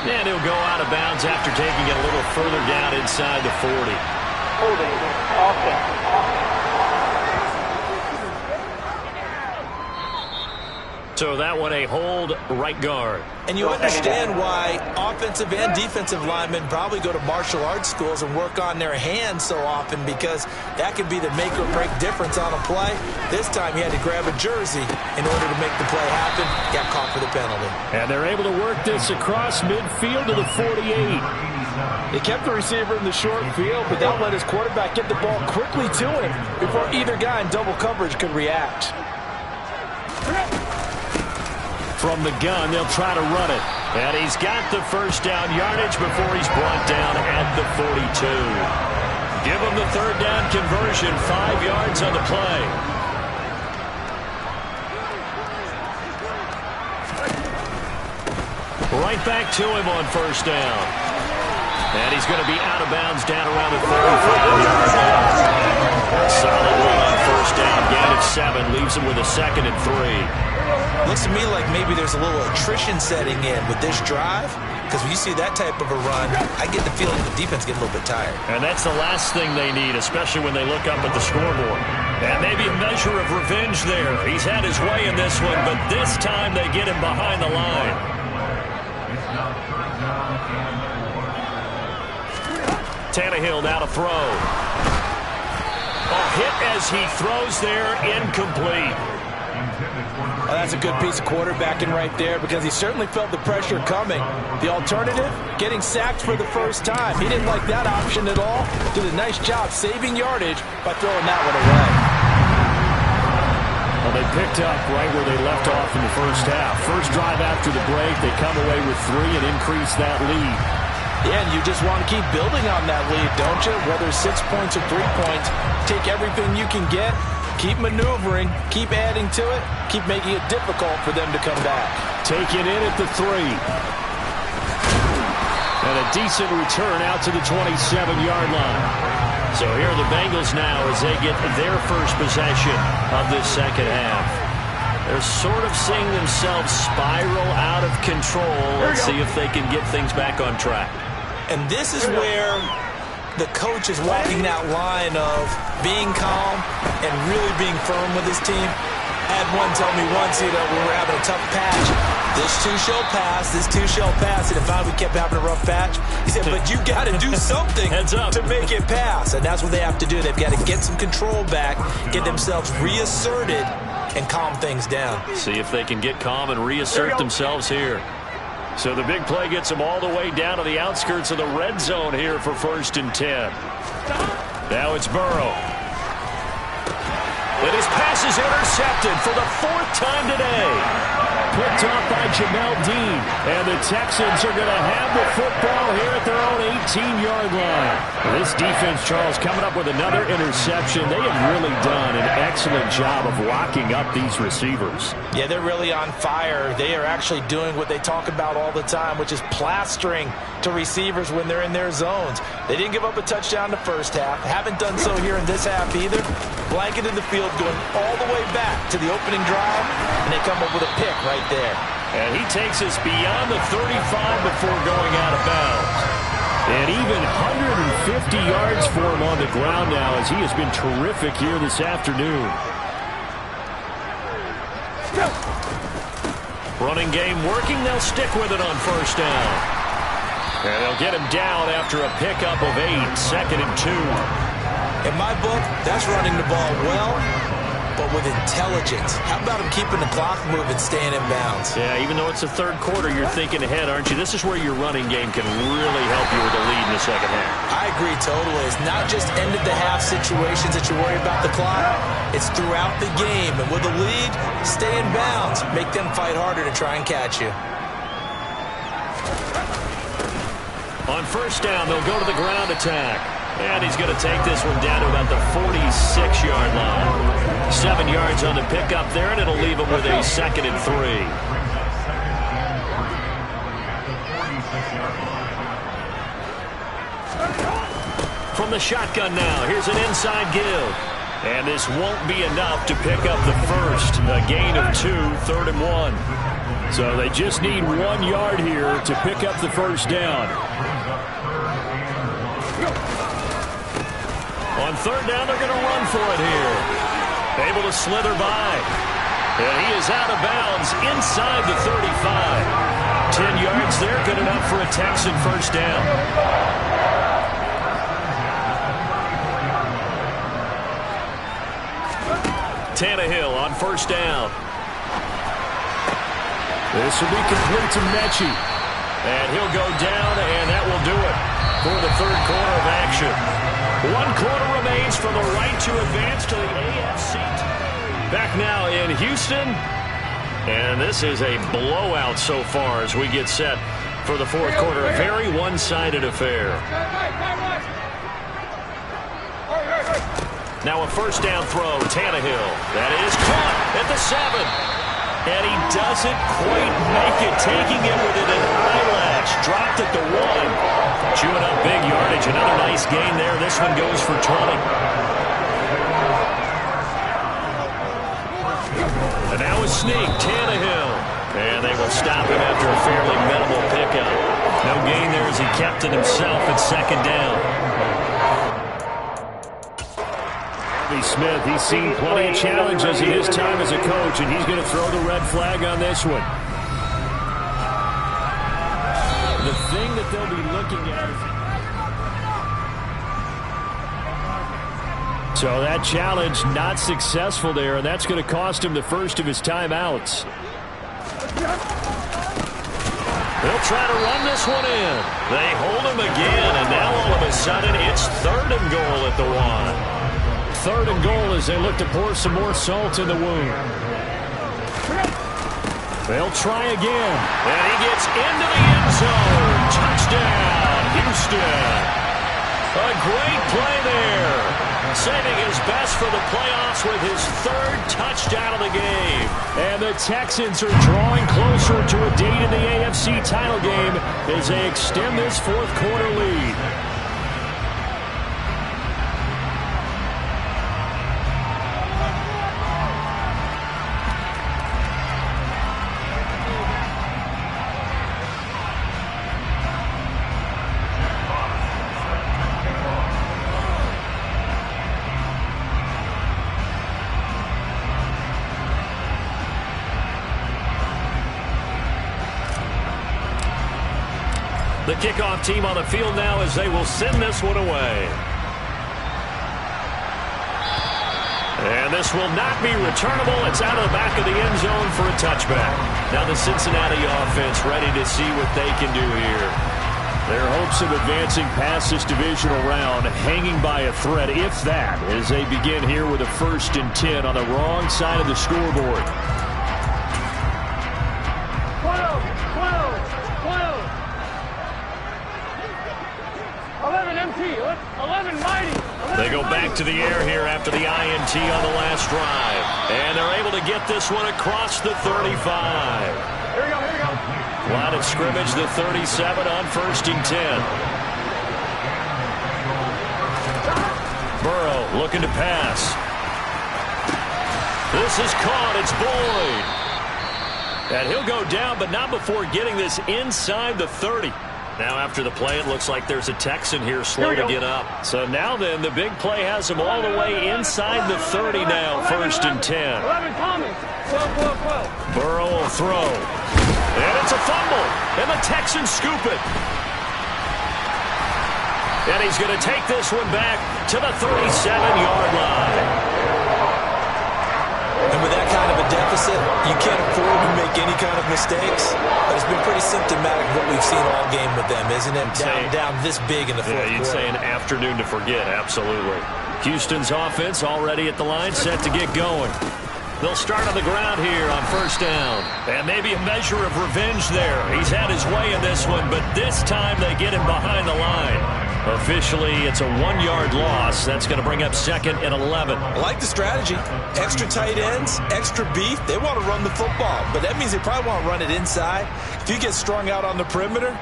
D: And he'll go out of bounds after taking it a little further down inside the 40.
F: Holding offense.
D: So that one a hold right guard.
E: And you understand why offensive and defensive linemen probably go to martial arts schools and work on their hands so often, because that could be the make or break difference on a play. This time he had to grab a jersey in order to make the play happen. Got caught for the penalty.
G: And they're able to work this across midfield to the 48.
E: They kept the receiver in the short field, but that let his quarterback get the ball quickly to him before either guy in double coverage could react.
D: From the gun, they'll try to run it. And he's got the first down yardage before he's brought down at the 42. Give him the third down conversion, 5 yards on the play. Right back to him on first down. And he's going to be out of bounds down around the 35-yard line. Solid win on first down. Gain of 7 leaves him with a 2nd and 3.
E: Looks to me like maybe there's a little attrition setting in with this drive, because when you see that type of a run, I get the feeling the defense gets a little bit tired.
D: And that's the last thing they need, especially when they look up at the scoreboard. And maybe a measure of revenge there. He's had his way in this one, but this time they get him behind the line. Tannehill now to throw. A hit as he throws there, incomplete.
E: Well, that's a good piece of quarterbacking right there, because he certainly felt the pressure coming. The alternative, getting sacked for the first time. He didn't like that option at all. Did a nice job saving yardage by throwing that one away.
G: Well, they picked up right where they left off in the first half. First drive after the break, they come away with 3 and increase that lead.
E: Yeah, and you just want to keep building on that lead, don't you? Whether 6 points or 3 points, take everything you can get. Keep maneuvering, keep adding to it, keep making it difficult for them to come back.
G: Taking in at the 3. And a decent return out to the 27-yard line.
D: So here are the Bengals now as they get their first possession of this second half. They're sort of seeing themselves spiral out of control. Let's see if they can get things back on track.
E: And this is where the coach is walking that line of being calm and really being firm with his team. I had one tell me once, when we were having a tough patch, this too shall pass, this too shall pass, and if we kept having a rough patch, he said, but you got to do something to make it pass, and that's what they have to do. They've got to get some control back, get themselves reasserted, and calm things down. See if they can get calm and reassert themselves here.
D: So the big play gets them all the way down to the outskirts of the red zone here for 1st and 10. Now it's Burrow. And his pass is intercepted for the 4th time today.
G: Picked off by Jamel Dean. And the Texans are going to have the football here at their own 18-yard line. This defense, Charles, coming up with another interception. They have really done an excellent job of locking up these receivers.
E: Yeah, they're really on fire. They are actually doing what they talk about all the time, which is plastering to receivers when they're in their zones. They didn't give up a touchdown the first half. Haven't done so here in this half either. Blanketed the field going all the way back to the opening drive, and they come up with a pick right there.
D: And he takes us beyond the 35 before going out of bounds.
G: And even 150 yards for him on the ground now, as he has been terrific here this afternoon.
D: Running game working. They'll stick with it on first down. And they'll get him down after a pickup of 8, 2nd and 2.
E: In my book, that's running the ball well, but with intelligence. How about him keeping the clock moving, staying in bounds?
D: Yeah, even though it's the 3rd quarter, you're thinking ahead, aren't you? This is where your running game can really help you with the lead in the second half.
E: I agree totally. It's not just end-of-the-half situations that you worry about the clock. It's throughout the game. And with the lead, stay in bounds. Make them fight harder to try and catch you.
D: On first down, they'll go to the ground attack. And he's going to take this one down to about the 46-yard line. 7 yards on the pickup there, and it'll leave him with a 2nd and 3. From the shotgun now, here's an inside give. And this won't be enough to pick up the first. A gain of 2, 3rd and 1.
G: So they just need 1 yard here to pick up the first down.
D: On 3rd down, they're going to run for it here. Able to slither by. And he is out of bounds inside the 35. 10 yards there, good enough for a Texan first down. Tannehill on 1st down.
G: This will be complete to Mechie.
D: And he'll go down, and that will do it for the 3rd quarter of action. 1 quarter remains for the right to advance to the AFC. Back now in Houston. And this is a blowout so far as we get set for the 4th quarter. A very one-sided affair. Now a 1st down throw, Tannehill. That is caught at the 7. And he doesn't quite make it, taking it within an eyelash. Dropped at the 1. Chewing up big yardage. Another nice gain there. This one goes for 20. And now a sneak, Tannehill. And they will stop him after a fairly minimal pickup. No gain there as he kept it himself at 2nd down.
G: Smith, he's seen plenty of challenges in his time as a coach, and he's going to throw the red flag on this one. The thing that they'll be looking at is... So that challenge not successful there, and that's going to cost him the first of his timeouts.
D: They'll try to run this one in. They hold him again, and now all of a sudden it's 3rd and goal at the 1.
G: 3rd and goal as they look to pour some more salt in the wound. They'll try again.
D: And he gets into the end zone. Touchdown, Houston. A great play there. Saving his best for the playoffs with his 3rd touchdown of the game.
G: And the Texans are drawing closer to a date in the AFC title game as they extend this 4th quarter lead.
D: The kickoff team on the field now as they will send this one away. And this will not be returnable. It's out of the back of the end zone for a touchback. Now the Cincinnati offense ready to see what they can do here.
G: Their hopes of advancing past this divisional round hanging by a thread, if that, as they begin here with a 1st and 10 on the wrong side of the scoreboard.
F: 11 mighty.
D: They go back to the air here after the INT on the last drive. And they're able to get this one across the 35.
F: Here we go, here we go.
D: Line of scrimmage, the 37 on 1st and 10. Burrow looking to pass. This is caught. It's Boyd. And he'll go down, but not before getting this inside the 30. Now after the play, it looks like there's a Texan here slow to get up. So now then, the big play has him all the way inside the 30 now, 1st and 10.
F: 11 coming. 12.
D: Burrow will throw. And it's a fumble. And the Texans scoop it. And he's going to take this one back to the 37-yard line.
E: And with that kind of a deficit, you can't afford to make any kind of mistakes. But it's been pretty symptomatic of what we've seen all game with them, isn't it? Down this big in the fourth quarter.
D: You'd say an afternoon to forget, absolutely. Houston's offense already at the line, set to get going. They'll start on the ground here on first down. And maybe a measure of revenge there. He's had his way in this one, but this time they get him behind the line. Officially, it's a 1-yard loss. That's going to bring up 2nd and 11.
E: I like the strategy. Extra tight ends, extra beef. They want to run the football, but that means they probably want to run it inside. If you get strung out on the perimeter,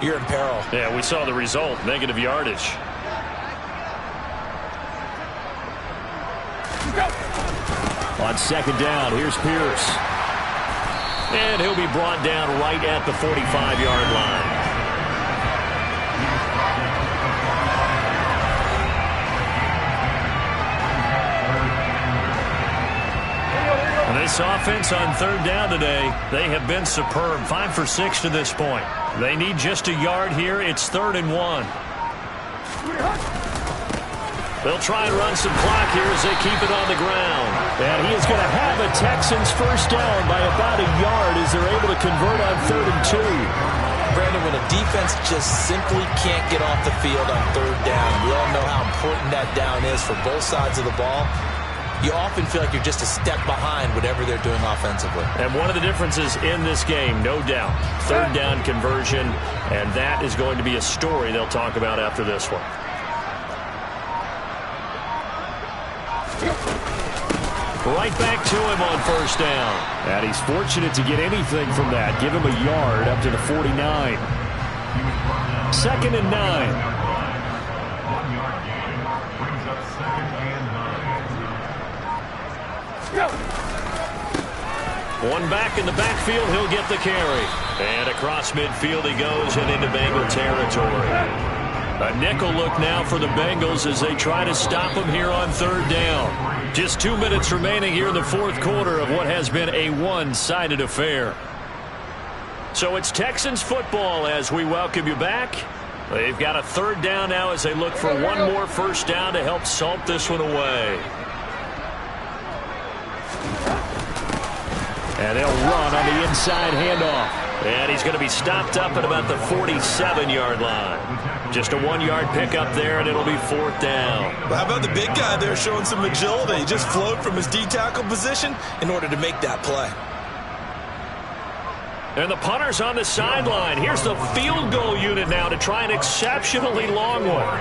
E: you're in peril.
D: Yeah, we saw the result. Negative yardage.
G: On 2nd down, here's Pierce.
D: And he'll be brought down right at the 45-yard line. This offense on 3rd down today, they have been superb. 5 for 6 to this point. They need just a yard here. It's 3rd and 1. They'll try and run some clock here as they keep it on the ground.
G: And he is going to have a Texans first down by about a yard as they're able to convert on 3rd and 2.
E: Brandon, when a defense just simply can't get off the field on 3rd down, we all know how important that down is for both sides of the ball. You often feel like you're just a step behind whatever they're doing offensively.
D: And one of the differences in this game, no doubt, 3rd down conversion, and that is going to be a story they'll talk about after this one. Right back to him on first down.
G: And he's fortunate to get anything from that. Give him a yard up to the 49. 2nd and 9. One back in the backfield, he'll get the carry. And across midfield he goes and into Bengal territory. A nickel look now for the Bengals as they try to stop him here on 3rd down. Just 2 minutes remaining here in the 4th quarter of what has been a one-sided affair. So it's Texans football as we welcome you back. They've got a 3rd down now as they look for one more first down to help salt this one away. And they'll run on the inside handoff.
D: And he's going to be stopped up at about the 47-yard line. Just a 1-yard pickup there, and it'll be 4th down.
E: Well, how about the big guy there showing some agility? He just flowed from his D-tackle position in order to make that play.
D: And the punter's on the sideline. Here's the field goal unit now to try an exceptionally long one.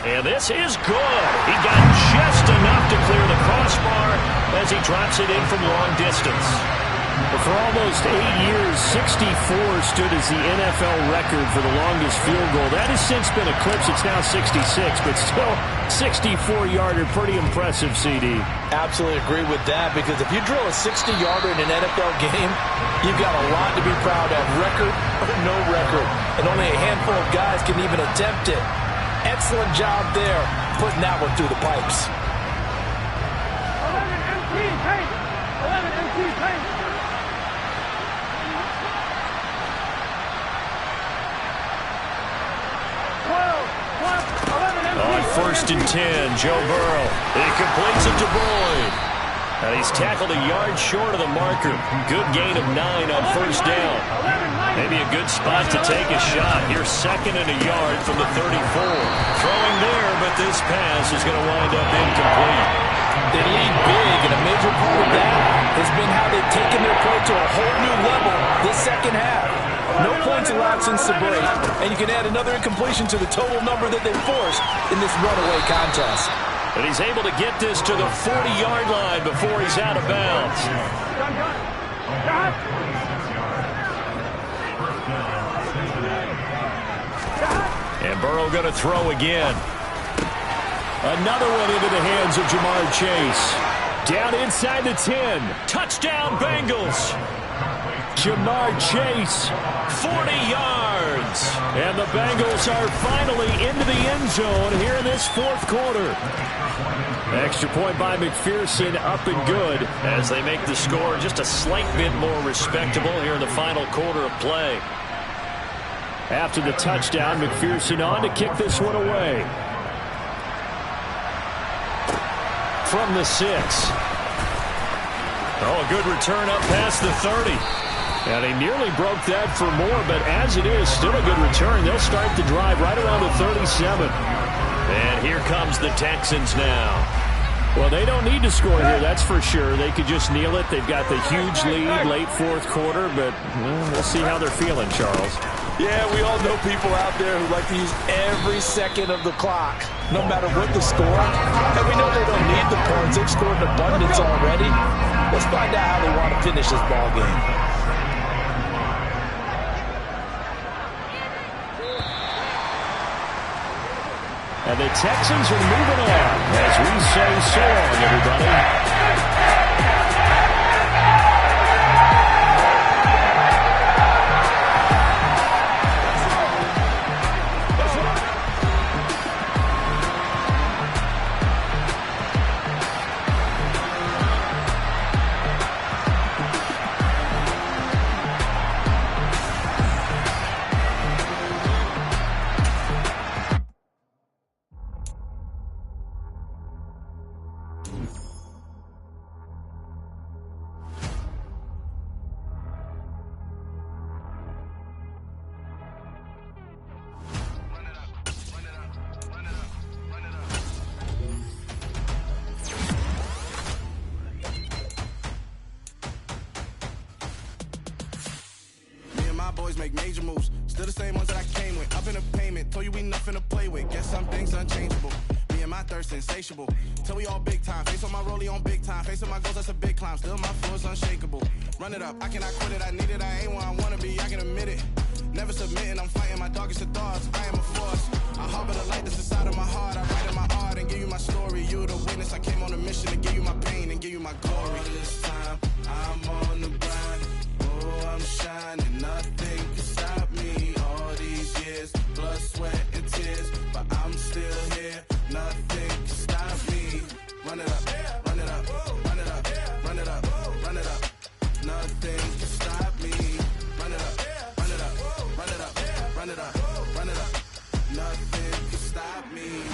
D: And this is good. He got just enough to clear the crossbar as he drops it in from long distance.
G: But for almost 8 years, 64 stood as the NFL record for the longest field goal. That has since been eclipsed. It's now 66, but still 64-yarder. Pretty impressive, CD.
E: Absolutely agree with that, because if you drill a 60-yarder in an NFL game, you've got a lot to be proud of, record or no record. And only a handful of guys can even attempt it. Excellent job there, putting that one through the pipes.
F: 11 MT paint. 11 MT paint.
D: On 1st and 10, Joe Burrow. He completes it to Boyd. And he's tackled a yard short of the marker. Good gain of 9 on first down. Maybe a good spot to take a shot. Here's 2nd and a yard from the 34. Throwing there, but this pass is going to wind up incomplete.
E: They lead big, and a major part of that has been how they've taken their play to a whole new level this second half. No points allowed since the break, and you can add another incompletion to the total number that they forced in this runaway contest.
D: And he's able to get this to the 40-yard line before he's out of bounds. And Burrow going to throw again.
G: Another one into the hands of Jamar Chase. Down inside the 10.
D: Touchdown, Bengals.
G: Jamar Chase.
D: 40 yards.
G: And the Bengals are finally into the end zone here in this 4th quarter. Extra point by McPherson, up and good.
D: As they make the score just a slight bit more respectable here in the final quarter of play.
G: After the touchdown, McPherson on to kick this one away.
D: from the 6. Oh, a good return up past the 30. And he nearly broke that for more, but as it is, still a good return. They'll start the drive right around the 37. And here comes the Texans now. Well, they don't need to score here, that's for sure. They could just kneel it. They've got the huge lead late fourth quarter, but we'll see how they're feeling, Charles.
E: Yeah, we all know people out there who like to use every second of the clock, no matter what the score. And we know they don't need the points. They've scored in abundance already. Let's find out how they want to finish this ball game.
G: And the Texans are moving on as we say so long, everybody.
I: Boys make major moves, still the same ones that I came with. Up in the payment, told you we nothing to play with. Guess some things unchangeable. Me and my thirst insatiable. Till we all big time. Face on my rollie on big time. Face on my goals, that's a big climb. Still my floor's unshakable. Run it up, I cannot quit it. I need it, I ain't where I wanna be. I can admit it. Never submitting, I'm fighting my darkest of thoughts. I am a force. I harbor the light that's inside of my heart. I write in my art and give you my story. You the witness. I came on a mission to give you my pain and give you my glory. All this time, I'm on the grind. Oh, I'm shining. Nothing can stop me. All these years, blood, sweat, and tears, but I'm still here. Nothing can stop me. Run it up, run it up, run it up, run it up, run it up. Nothing can stop me. Run it up, run it up, run it up, run it up, run it up. Nothing can stop me.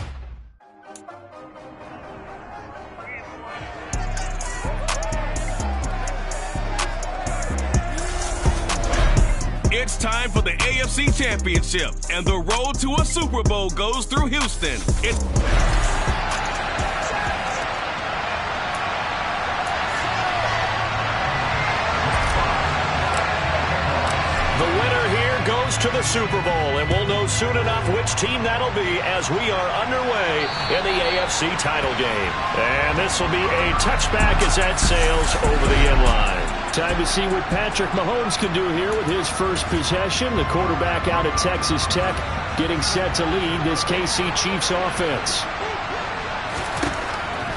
C: It's time for the AFC Championship, and the road to a Super Bowl goes through Houston.
D: The winner here goes to the Super Bowl, and we'll know soon enough which team that'll be as we are underway in the AFC title game. And this will be a touchback as that sails over the end line. Time to see what Patrick Mahomes can do here with his first possession. The quarterback out at Texas Tech getting set to lead this KC Chiefs offense.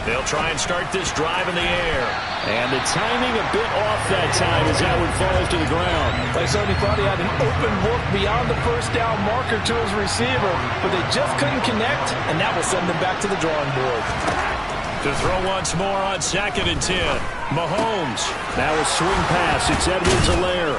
D: They'll try and start this drive in the air. And the timing a bit off that time as that one falls to the ground.
E: Like somebody thought he had an open look beyond the first down marker to his receiver, but they just couldn't connect, and that will send them back to the drawing board.
D: To throw once more on 2nd and 10. Mahomes. Now a swing pass. It's Edwards-Helaire.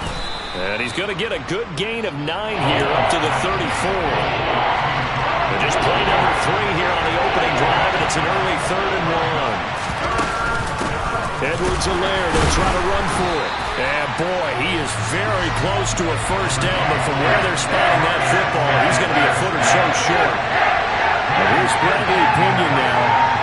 D: And he's going to get a good gain of 9 here up to the 34. They just play number 3 here on the opening drive, and it's an early 3rd and 1. Edwards-Helaire, they'll try to run for it. And boy, he is very close to a first down, but from where they're spotting that football, he's going to be a foot or so short. And here's Bradley Pinion now.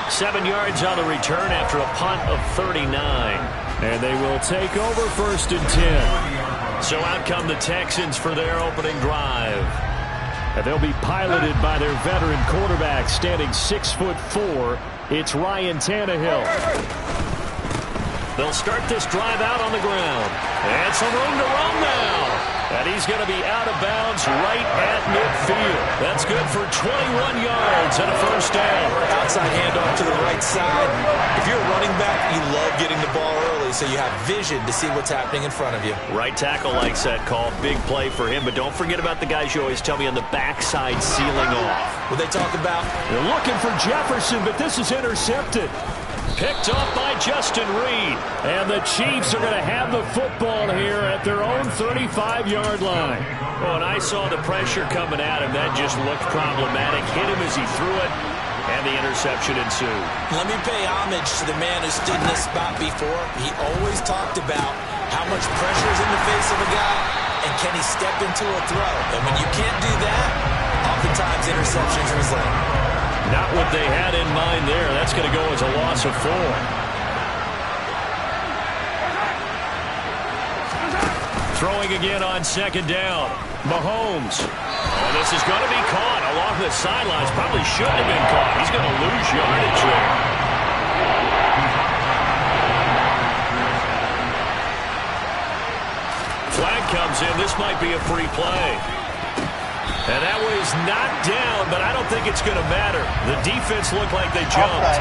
D: 7 yards on the return after a punt of 39. And they will take over 1st and 10. So out come the Texans for their opening drive. And they'll be piloted by their veteran quarterback, standing 6'4". It's Ryan Tannehill. They'll start this drive out on the ground. And some room to run now. And he's going to be out of bounds right at midfield. That's good for 21 yards and a first down.
E: Outside handoff to the right side. If you're a running back, you love getting the ball early so you have vision to see what's happening in front of you.
D: Right tackle likes that call. Big play for him. But don't forget about the guys you always tell me on the backside sealing off.
E: What they talk about?
G: They're looking for Jefferson, but this is intercepted.
D: picked off by Justin Reed.
G: And the Chiefs are going to have the football here at their own 35-yard line.
D: Well, and I saw the pressure coming at him. That just looked problematic. Hit him as he threw it, and the interception ensued.
E: Let me pay homage to the man who stood in this spot before. He always talked about how much pressure is in the face of a guy, and can he step into a throw. And when you can't do that, oftentimes interceptions result.
D: Not what they had in mind there. That's going to go as a loss of 4. Throwing again on second down. Mahomes. Oh, this is going to be caught along the sidelines. Probably shouldn't have been caught. He's going to lose yardage there. Flag comes in. This might be a free play. And that was knocked down, but I don't think it's going to matter. The defense looked like they jumped.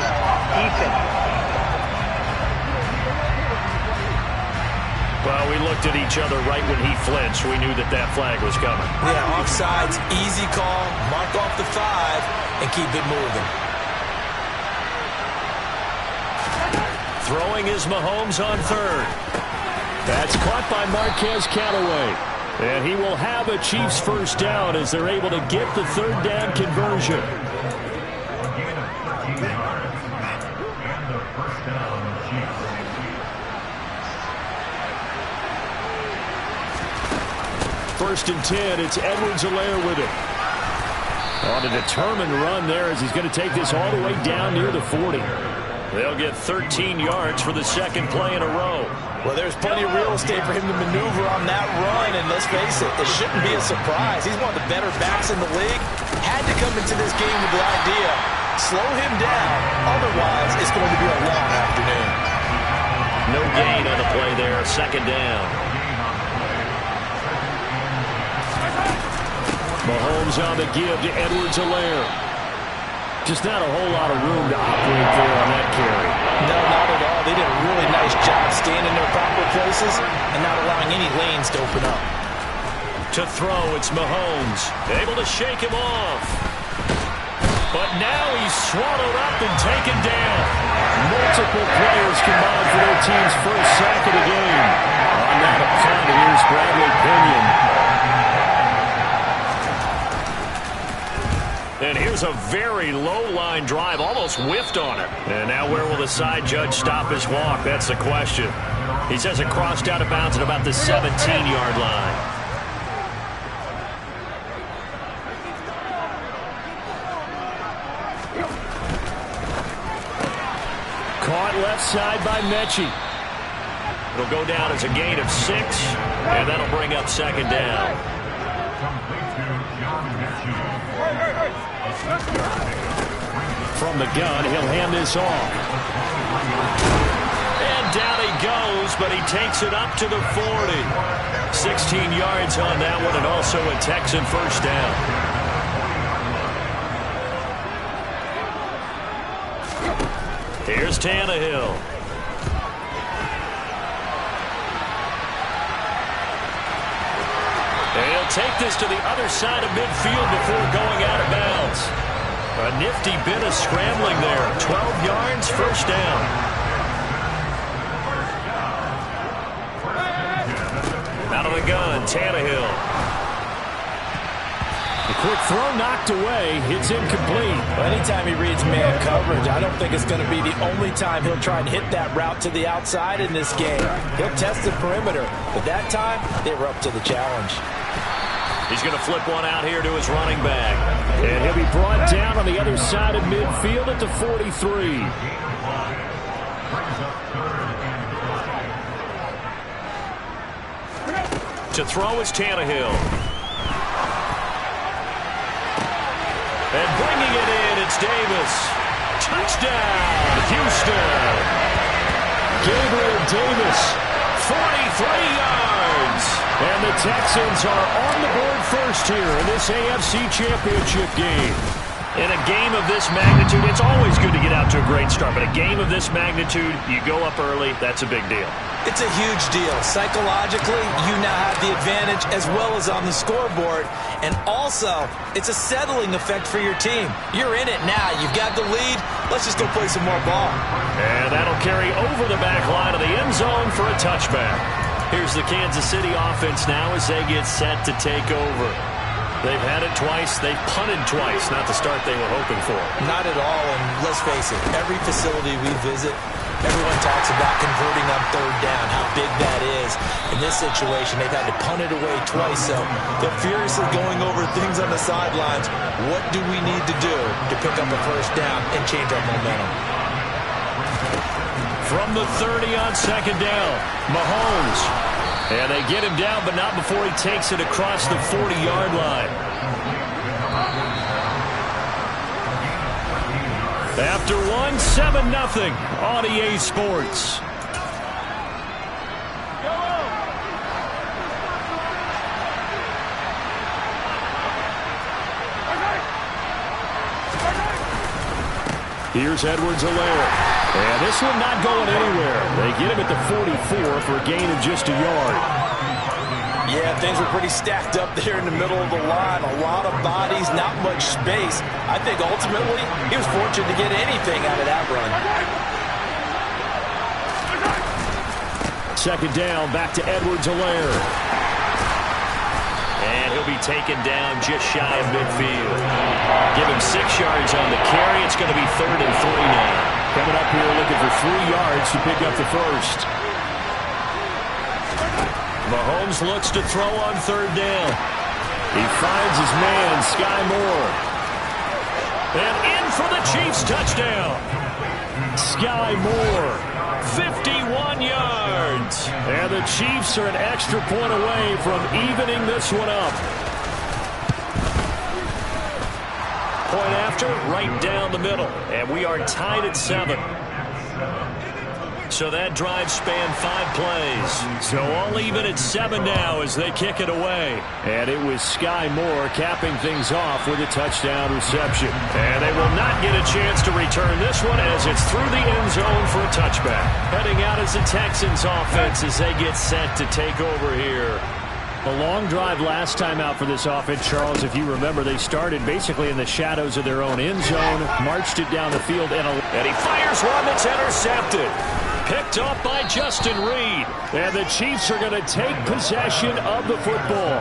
D: Well, we looked at each other right when he flinched. We knew that that flag was coming.
E: Yeah, offsides, easy call. Mark off the 5 and keep it moving.
D: Throwing is Mahomes on third.
G: That's caught by Marquez Callaway. And he will have a Chiefs first down as they're able to get the third down conversion. First and 10, it's Edwards-Helaire with it. On a determined run there as he's going to take this all the way down near the 40.
D: They'll get 13 yards for the second play in a row.
E: Well, there's plenty of real estate for him to maneuver on that run, and let's face it, it shouldn't be a surprise. He's one of the better backs in the league. Had to come into this game with the idea, slow him down, otherwise it's going to be a long afternoon.
D: No gain on the play there, second down.
G: Mahomes on the give to Edwards-Helaire. Just not a whole lot of room to operate there on that carry.
E: No, not at all. They did a really nice job staying in their proper places and not allowing any lanes to open up.
D: To throw, it's Mahomes. Able to shake him off. But now he's swallowed up and taken down.
G: Multiple players combined for their team's first sack of the game. On that punt, here's Bradley Pinion.
D: And here's a very low-line drive, almost whiffed on it. And now where will the side judge stop his walk? That's the question. He says it crossed out of bounds at about the 17-yard line.
G: Caught left side by Mechie.
D: It'll go down as a gain of 6, and that'll bring up second down.
G: From the gun, he'll hand this off.
D: And down he goes, but he takes it up to the 40. 16 yards on that one, and also a Texan first down. Here's Tannehill. He'll take this to the other side of midfield before going out of bounds. A nifty bit of scrambling there. 12 yards, first down. Out of the gun, Tannehill.
G: The quick throw knocked away. It's incomplete.
E: Well, anytime he reads man coverage, I don't think it's going to be the only time he'll try and hit that route to the outside in this game. He'll test the perimeter, but that time they were up to the challenge.
D: He's going to flip one out here to his running back.
G: And he'll be brought down on the other side of midfield at the 43.
D: To throw is Tannehill. And bringing it in, it's Davis. Touchdown, Houston.
G: Gabriel Davis,
D: 43 yards.
G: And the Texans are on the board first here in this AFC Championship game.
D: In a game of this magnitude, it's always good to get out to a great start, but a game of this magnitude, you go up early, that's a big deal.
E: It's a huge deal. Psychologically, you now have the advantage as well as on the scoreboard. And also, it's a settling effect for your team. You're in it now. You've got the lead. Let's just go play some more ball.
D: And that'll carry over the back line of the end zone for a touchback. Here's the Kansas City offense now as they get set to take over. They've had it twice. They've punted twice. Not the start they were hoping for.
E: Not at all, and let's face it, every facility we visit, everyone talks about converting on third down, how big that is. In this situation, they've had to punt it away twice, so they're furiously going over things on the sidelines. What do we need to do to pick up a first down and change our momentum?
D: From the 30 on second down, Mahomes. And they get him down, but not before he takes it across the 40-yard line. After one, 7-0 on EA Sports. Here's Edwards-Helaire. And this one not going anywhere. They get him at the 44 for a gain of just a yard.
E: Yeah, things were pretty stacked up there in the middle of the line. A lot of bodies, not much space. I think ultimately he was fortunate to get anything out of that run.
D: Second down, back to Edwards-Helaire. And he'll be taken down just shy of midfield. Give him 6 yards on the carry. It's going to be 3rd and 3 now. Coming up here looking for 3 yards to pick up the first. Mahomes looks to throw on third down. He finds his man, Sky Moore. And in for the Chiefs touchdown. Sky Moore, 51 yards. And the Chiefs are an extra point away from evening this one up. Point after, right down the middle. And we are tied at 7. So that drive spanned 5 plays. So all even at 7 now as they kick it away. And it was Sky Moore capping things off with a touchdown reception. And they will not get a chance to return this one as it's through the end zone for a touchback. Heading out as the Texans offense as they get set to take over here.
G: A long drive last time out for this offense, Charles. If you remember, they started basically in the shadows of their own end zone, marched it down the field, and
D: he fires one that's intercepted. Picked off by Justin Reed.
G: And the Chiefs are going to take possession of the football.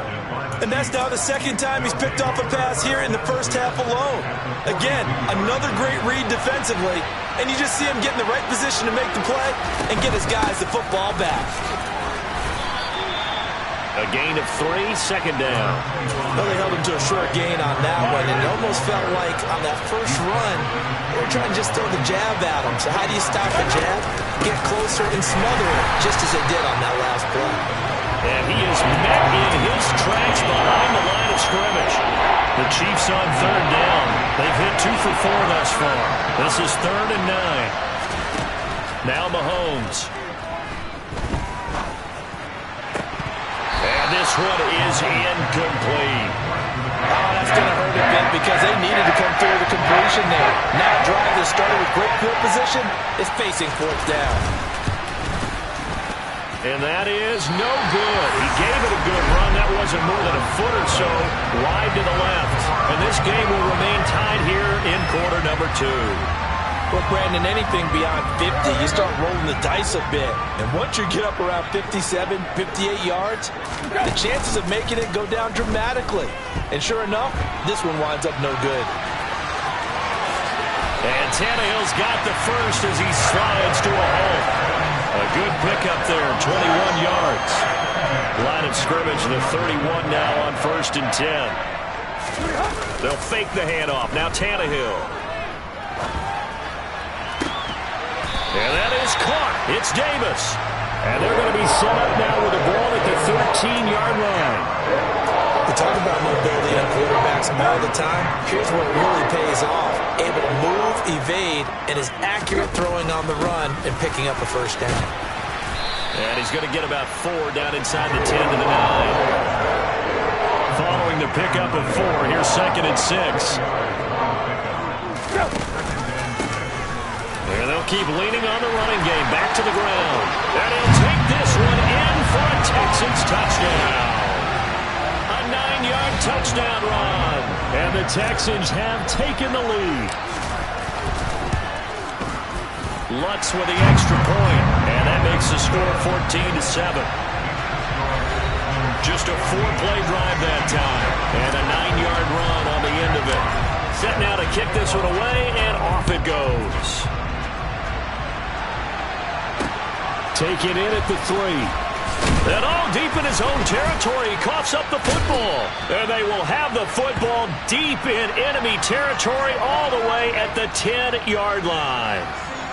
E: And that's now the second time he's picked off a pass here in the first half alone. Again, another great read defensively, and you just see him get in the right position to make the play and get his guys the football back.
D: A gain of 3, second down.
E: Well, they held him to a short gain on that one, and it almost felt like on that first run, they were trying to just throw the jab at him. So how do you stop a jab? Get closer and smother it, just as they did on that last play.
D: And he is met in his tracks behind the line of scrimmage. The Chiefs on third down. They've hit 2 for 4 thus far. This is 3rd and 9. Now Mahomes. And this one is incomplete.
E: Oh, that's going to hurt a bit because they needed to come through the completion there. Now a drive that started with great field position is facing 4th down.
D: And that is no good. He gave it a good run. That wasn't more than a foot or so wide to the left. And this game will remain tied here in quarter number 2.
E: Well, Brandon, anything beyond 50, you start rolling the dice a bit. And once you get up around 57, 58 yards, the chances of making it go down dramatically. And sure enough, this one winds up no good.
D: And Tannehill's got the first as he slides to a halt. A good pickup there, 21 yards. Line of scrimmage, the 31 now on 1st and 10. They'll fake the handoff. Now Tannehill. And that is caught. It's Davis.
G: And they're going to be set up now with the ball at the 13-yard line.
E: We talk about mobility on quarterbacks all the time. Here's where it really pays off. Able to move, evade, and is accurate throwing on the run and picking up a first down.
D: And he's going to get about 4 down inside the 10 to the 9. Following the pickup of 4, here's 2nd and 6. And they'll keep leaning on the running game. Back to the ground. And he'll take this one in for a Texans touchdown. A 9-yard touchdown run.
G: And the Texans have taken the lead.
D: Lutz with the extra point. And that makes the score 14-7. Just a 4-play drive that time. And a 9-yard run on the end of it. Set now to kick this one away, and off it goes.
G: Taken in at the 3.
D: And all deep in his own territory, he coughs up the football. And they will have the football deep in enemy territory all the way at the 10-yard line.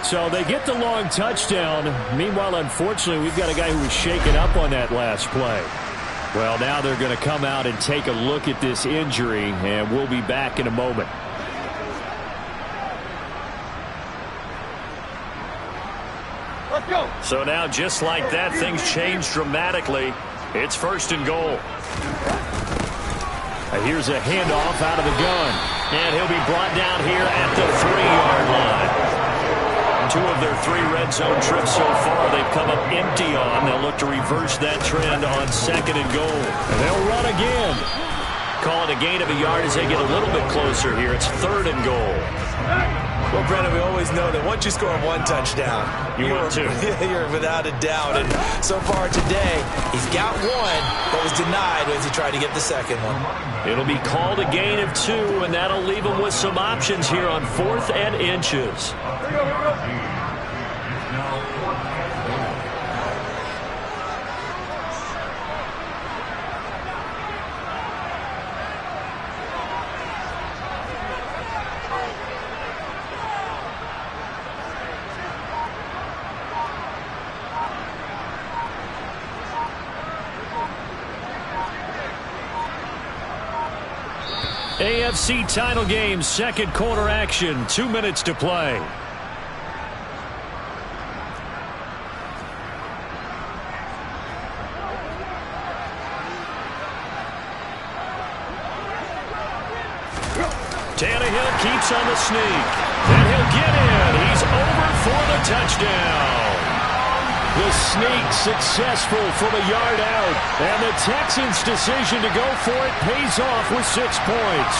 G: So they get the long touchdown. Meanwhile, unfortunately, we've got a guy who was shaken up on that last play. Well, now they're going to come out and take a look at this injury, and we'll be back in a moment.
F: Let's go.
D: So now, just like that, things change dramatically. It's 1st and goal.
G: Here's a handoff out of the gun.
D: And he'll be brought down here at the 3-yard line. 2 of their 3 red zone trips so far they've come up empty on. They'll look to reverse that trend on 2nd and goal.
G: And they'll run again.
D: Call it a gain of a yard as they get a little bit closer here. It's 3rd and goal.
E: Well, Brennan, we always know that once you score 1 touchdown,
D: you're
E: without a doubt. And so far today, he's got 1, but was denied as he tried to get the 2nd one.
D: It'll be called a gain of 2, and that'll leave him with some options here on 4th and inches. AFC title game, 2nd quarter action, 2 minutes to play. Tannehill keeps on the sneak. And he'll get in. He's over for the touchdown.
G: The sneak successful from a yard out. And the Texans' decision to go for it pays off with 6 points.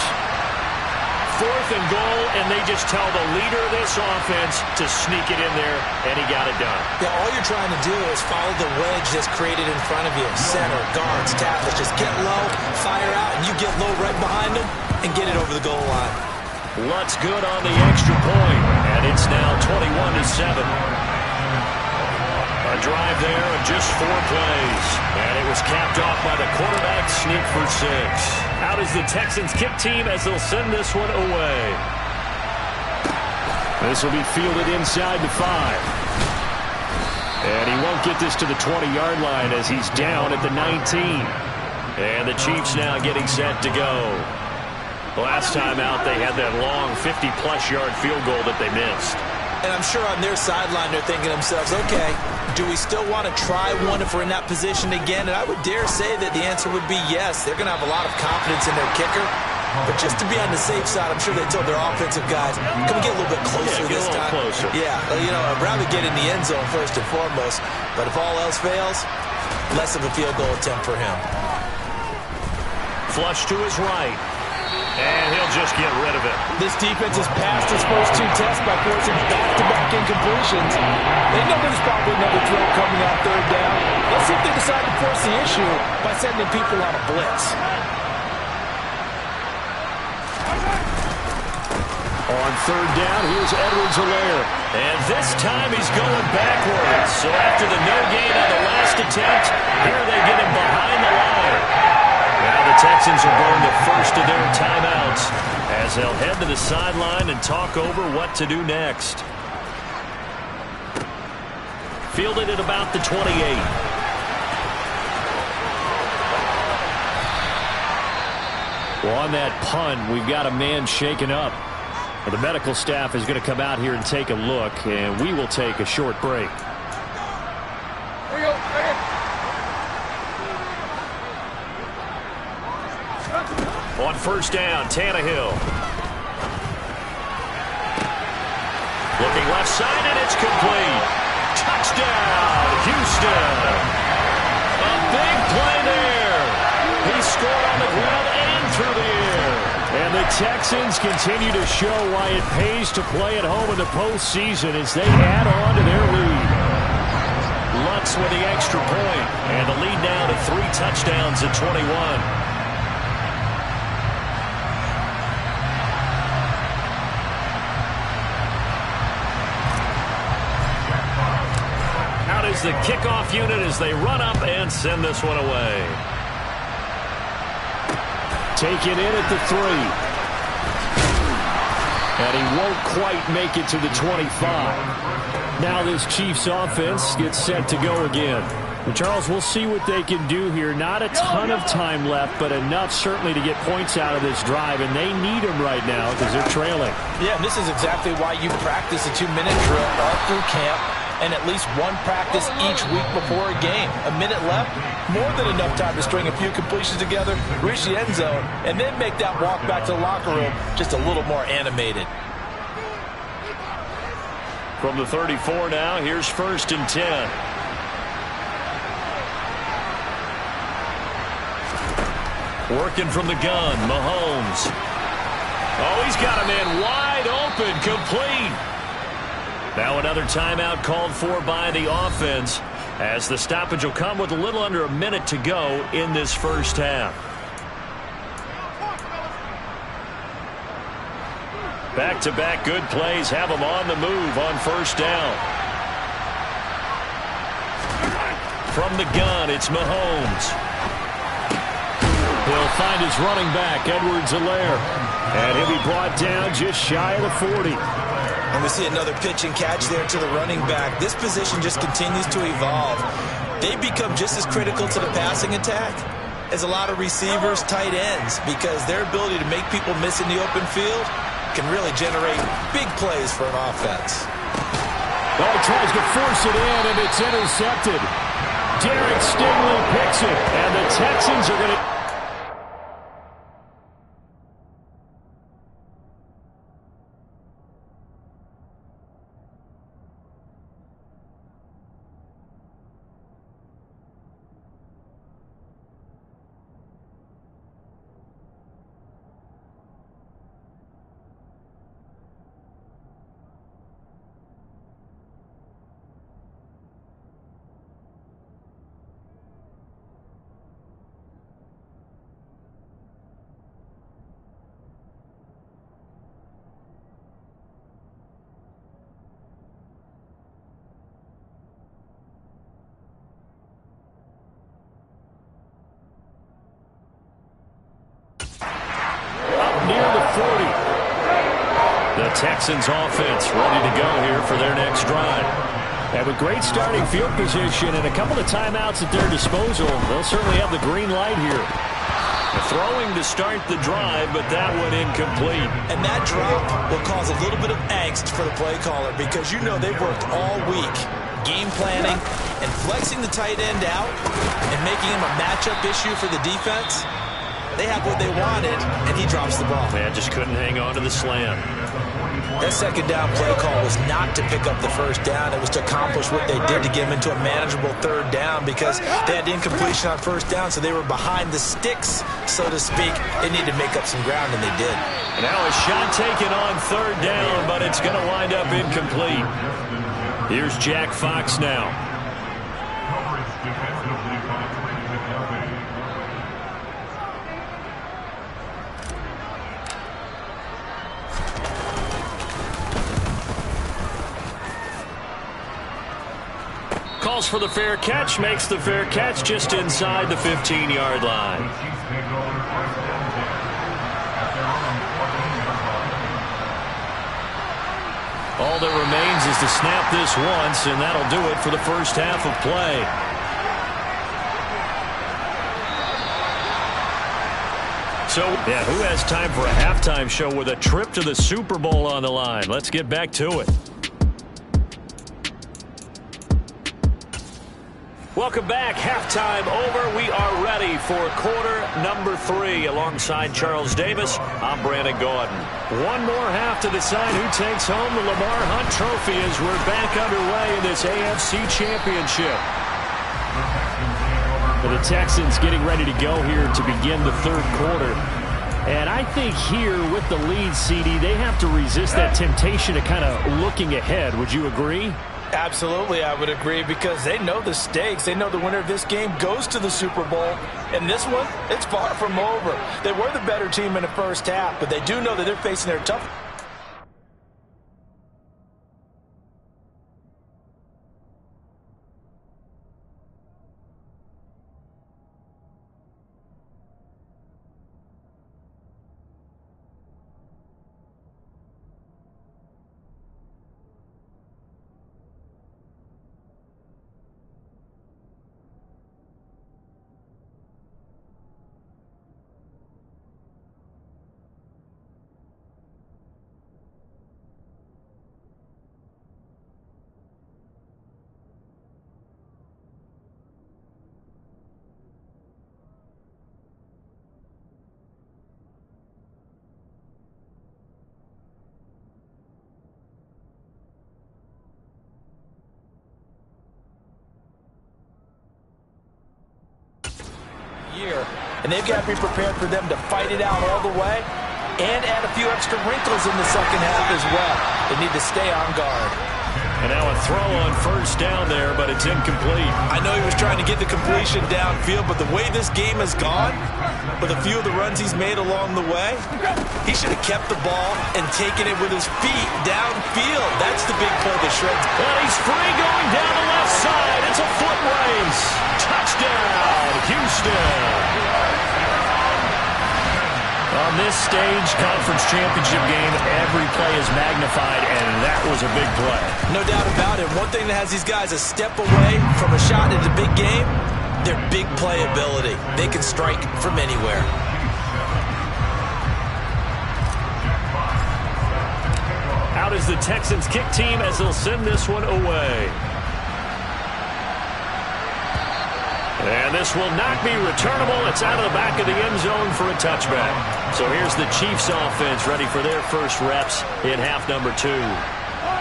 D: 4th and goal, and they just tell the leader of this offense to sneak it in there, and he got it done.
E: Yeah, all you're trying to do is follow the wedge that's created in front of you. Center, guards, tackles, just get low, fire out, and you get low right behind them and get it over the goal line.
D: Lutz good on the extra point, and it's now 21-7. A drive there of just 4 plays. And it was capped off by the quarterback sneak for 6. Out is the Texans kick team as they'll send this one away.
G: This will be fielded inside the 5. And he won't get this to the 20-yard line as he's down at the 19.
D: And the Chiefs now getting set to go. Last time out, they had that long 50-plus yard field goal that they missed.
E: And I'm sure on their sideline they're thinking to themselves, okay, do we still want to try one if we're in that position again? And I would dare say that the answer would be yes. They're going to have a lot of confidence in their kicker. But just to be on the safe side, I'm sure they told their offensive guys, can we get a little bit closer this time?
D: Closer.
E: Yeah, I'd rather get in the end zone first and foremost. But if all else fails, less of a field goal attempt for him.
D: Flush to his right. And he'll just get rid of it.
E: This defense has passed its first 2 tests by forcing back-to-back incompletions. They know there's probably another throw coming on 3rd down. Let's see if they decide to force the issue by sending people on a blitz.
G: On 3rd down, here's Edwards-Helaire.
D: And this time he's going backwards. So after the no gain on the last attempt, here they get him behind the line. Now the Texans will burn the first of their timeouts as they'll head to the sideline and talk over what to do next. Fielded at about the 28.
G: Well, on that punt, we've got a man shaken up. The medical staff is going to come out here and take a look, and we will take a short break.
F: Here you go. Right here.
D: On 1st down, Tannehill. Looking left side, and it's complete. Touchdown, Houston. A big play there. He scored on the ground and through the air. And the Texans continue to show why it pays to play at home in the postseason as they add on to their lead. Lutz with the extra point, and the lead now to 3 touchdowns at 21. Out is the kickoff unit as they run up and send this one away.
G: Taken in at the 3. And he won't quite make it to the 25. Now this Chiefs offense gets set to go again. And Charles, we'll see what they can do here. Not a ton of time left, but enough certainly to get points out of this drive, and they need them right now because they're trailing.
E: Yeah, and this is exactly why you practice a 2-minute drill all through camp and at least one practice each week before a game. A minute left, more than enough time to string a few completions together, reach the end zone, and then make that walk back to the locker room just a little more animated.
D: From the 34 now, here's 1st and 10. Working from the gun, Mahomes. Oh, he's got a man wide open, complete. Now another timeout called for by the offense as the stoppage will come with a little under a minute to go in this first half. Back-to-back good plays have them on the move on 1st down. From the gun, it's Mahomes. He'll find his running back, Edwards-Helaire. And he'll be brought down just shy of the 40.
E: And we see another pitch and catch there to the running back. This position just continues to evolve. They become just as critical to the passing attack as a lot of receivers, tight ends, because their ability to make people miss in the open field can really generate big plays for an offense.
G: Oh, he tries to force it in, and it's intercepted. Derek Stingley picks it, and the Texans are going to...
D: Texans offense ready to go here for their next drive.
G: And with great starting field position and a couple of timeouts at their disposal, they'll certainly have the green light here.
D: Throwing to start the drive, but that one incomplete.
E: And that drop will cause a little bit of angst for the play caller because you know they've worked all week game planning and flexing the tight end out and making him a matchup issue for the defense. They have what they wanted, and he drops the ball.
D: Man, just couldn't hang on to the slam.
E: That 2nd down play call was not to pick up the 1st down. It was to accomplish what they did to get him into a manageable 3rd down because they had incompletion on 1st down, so they were behind the sticks, so to speak. They needed to make up some ground, and they did.
D: Now a shot taken on 3rd down, but it's going to wind up incomplete. Here's Jack Fox now. Calls for the fair catch, makes the fair catch just inside the 15-yard line. All that remains is to snap this once, and that'll do it for the first half of play. So, yeah, who has time for a halftime show with a trip to the Super Bowl on the line? Let's get back to it. Welcome back. Halftime over. We are ready for quarter number 3. Alongside Charles Davis, I'm Brandon Gaudin. One more half to decide who takes home the Lamar Hunt Trophy as we're back underway in this AFC Championship.
G: The Texans getting ready to go here to begin the third quarter. And I think here with the lead, CD, they have to resist that temptation to kind of looking ahead. Would you agree?
E: Absolutely, I would agree, because they know the stakes. They know the winner of this game goes to the Super Bowl. And this one, it's far from over. They were the better team in the first half, but they do know that they're facing their tough. And they've got to be prepared for them to fight it out all the way and add a few extra wrinkles in the second half as well. They need to stay on guard.
D: And now a throw on first down there, but it's incomplete.
E: I know he was trying to get the completion downfield, but the way this game has gone, with a few of the runs he's made along the way, he should have kept the ball and taken it with his feet downfield. That's the big play that shreds.
D: And he's free going down the left side. It's a foot race. Touchdown, Houston. On this stage, conference championship game, every play is magnified, and that was a big play.
E: No doubt about it. One thing that has these guys a step away from a shot at the big game, their big playability. They can strike from anywhere.
D: Out is the Texans kick team as they'll send this one away. And this will not be returnable. It's out of the back of the end zone for a touchback. So here's the Chiefs offense ready for their first reps in half number 2.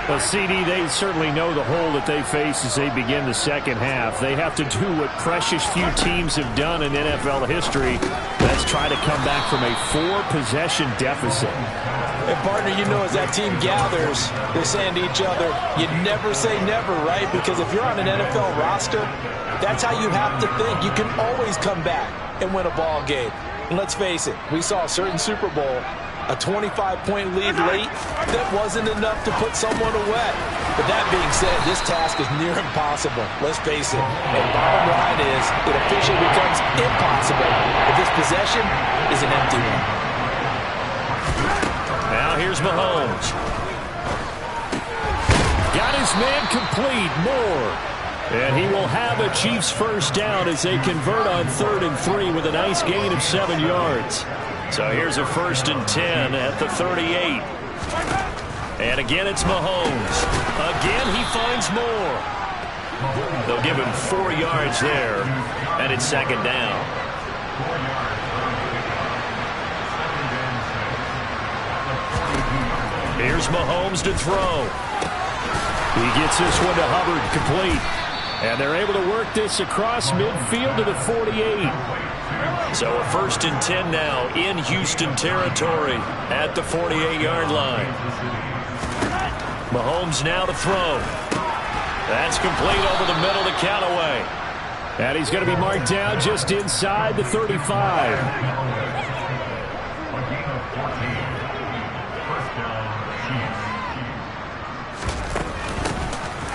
G: Well, CD, they certainly know the hole that they face as they begin the second half. They have to do what precious few teams have done in NFL history. That's try to come back from a 4-possession deficit.
E: And, partner, you know, as that team gathers, they're saying to each other, you never say never, right? Because if you're on an NFL roster, that's how you have to think. You can always come back and win a ball game. And let's face it, we saw a certain Super Bowl, a 25-point lead late, that wasn't enough to put someone away. But that being said, this task is near impossible. Let's face it. And bottom line is, it officially becomes impossible if this possession is an empty one.
D: Now here's Mahomes.
G: Got his man complete, Moore.
D: And he will have a Chiefs first down as they convert on 3rd and 3 with a nice gain of 7 yards. So here's a 1st and 10 at the 38. And again, it's Mahomes. Again, he finds more. They'll give him 4 yards there, and it's 2nd down. Here's Mahomes to throw.
G: He gets this one to Hubbard, complete. And they're able to work this across midfield to the 48.
D: So a 1st and 10 now in Houston territory at the 48-yard line. Mahomes now to throw. That's complete over the middle to Callaway.
G: And he's going to be marked down just inside the 35.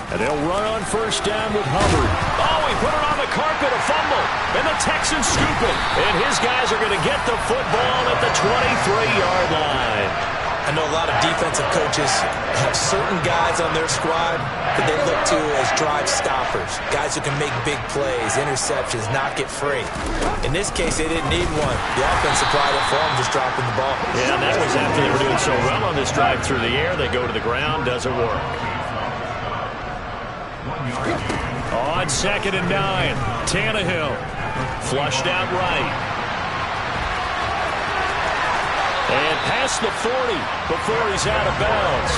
G: And they'll run on first down with Hubbard.
D: Oh, he put it on the carpet, a fumble. And the Texans scoop it. And his guys are going to get the football at the 23-yard line.
E: I know a lot of defensive coaches have certain guys on their squad that they look to as drive stoppers. Guys who can make big plays, interceptions, not get free. In this case, they didn't need one. The offense supplied it for them, just dropping the ball.
D: Yeah, and that was after they were doing so well on this drive through the air. They go to the ground, doesn't work. On 2nd and 9, Tannehill flushed out right. And past the 40 before he's out of bounds.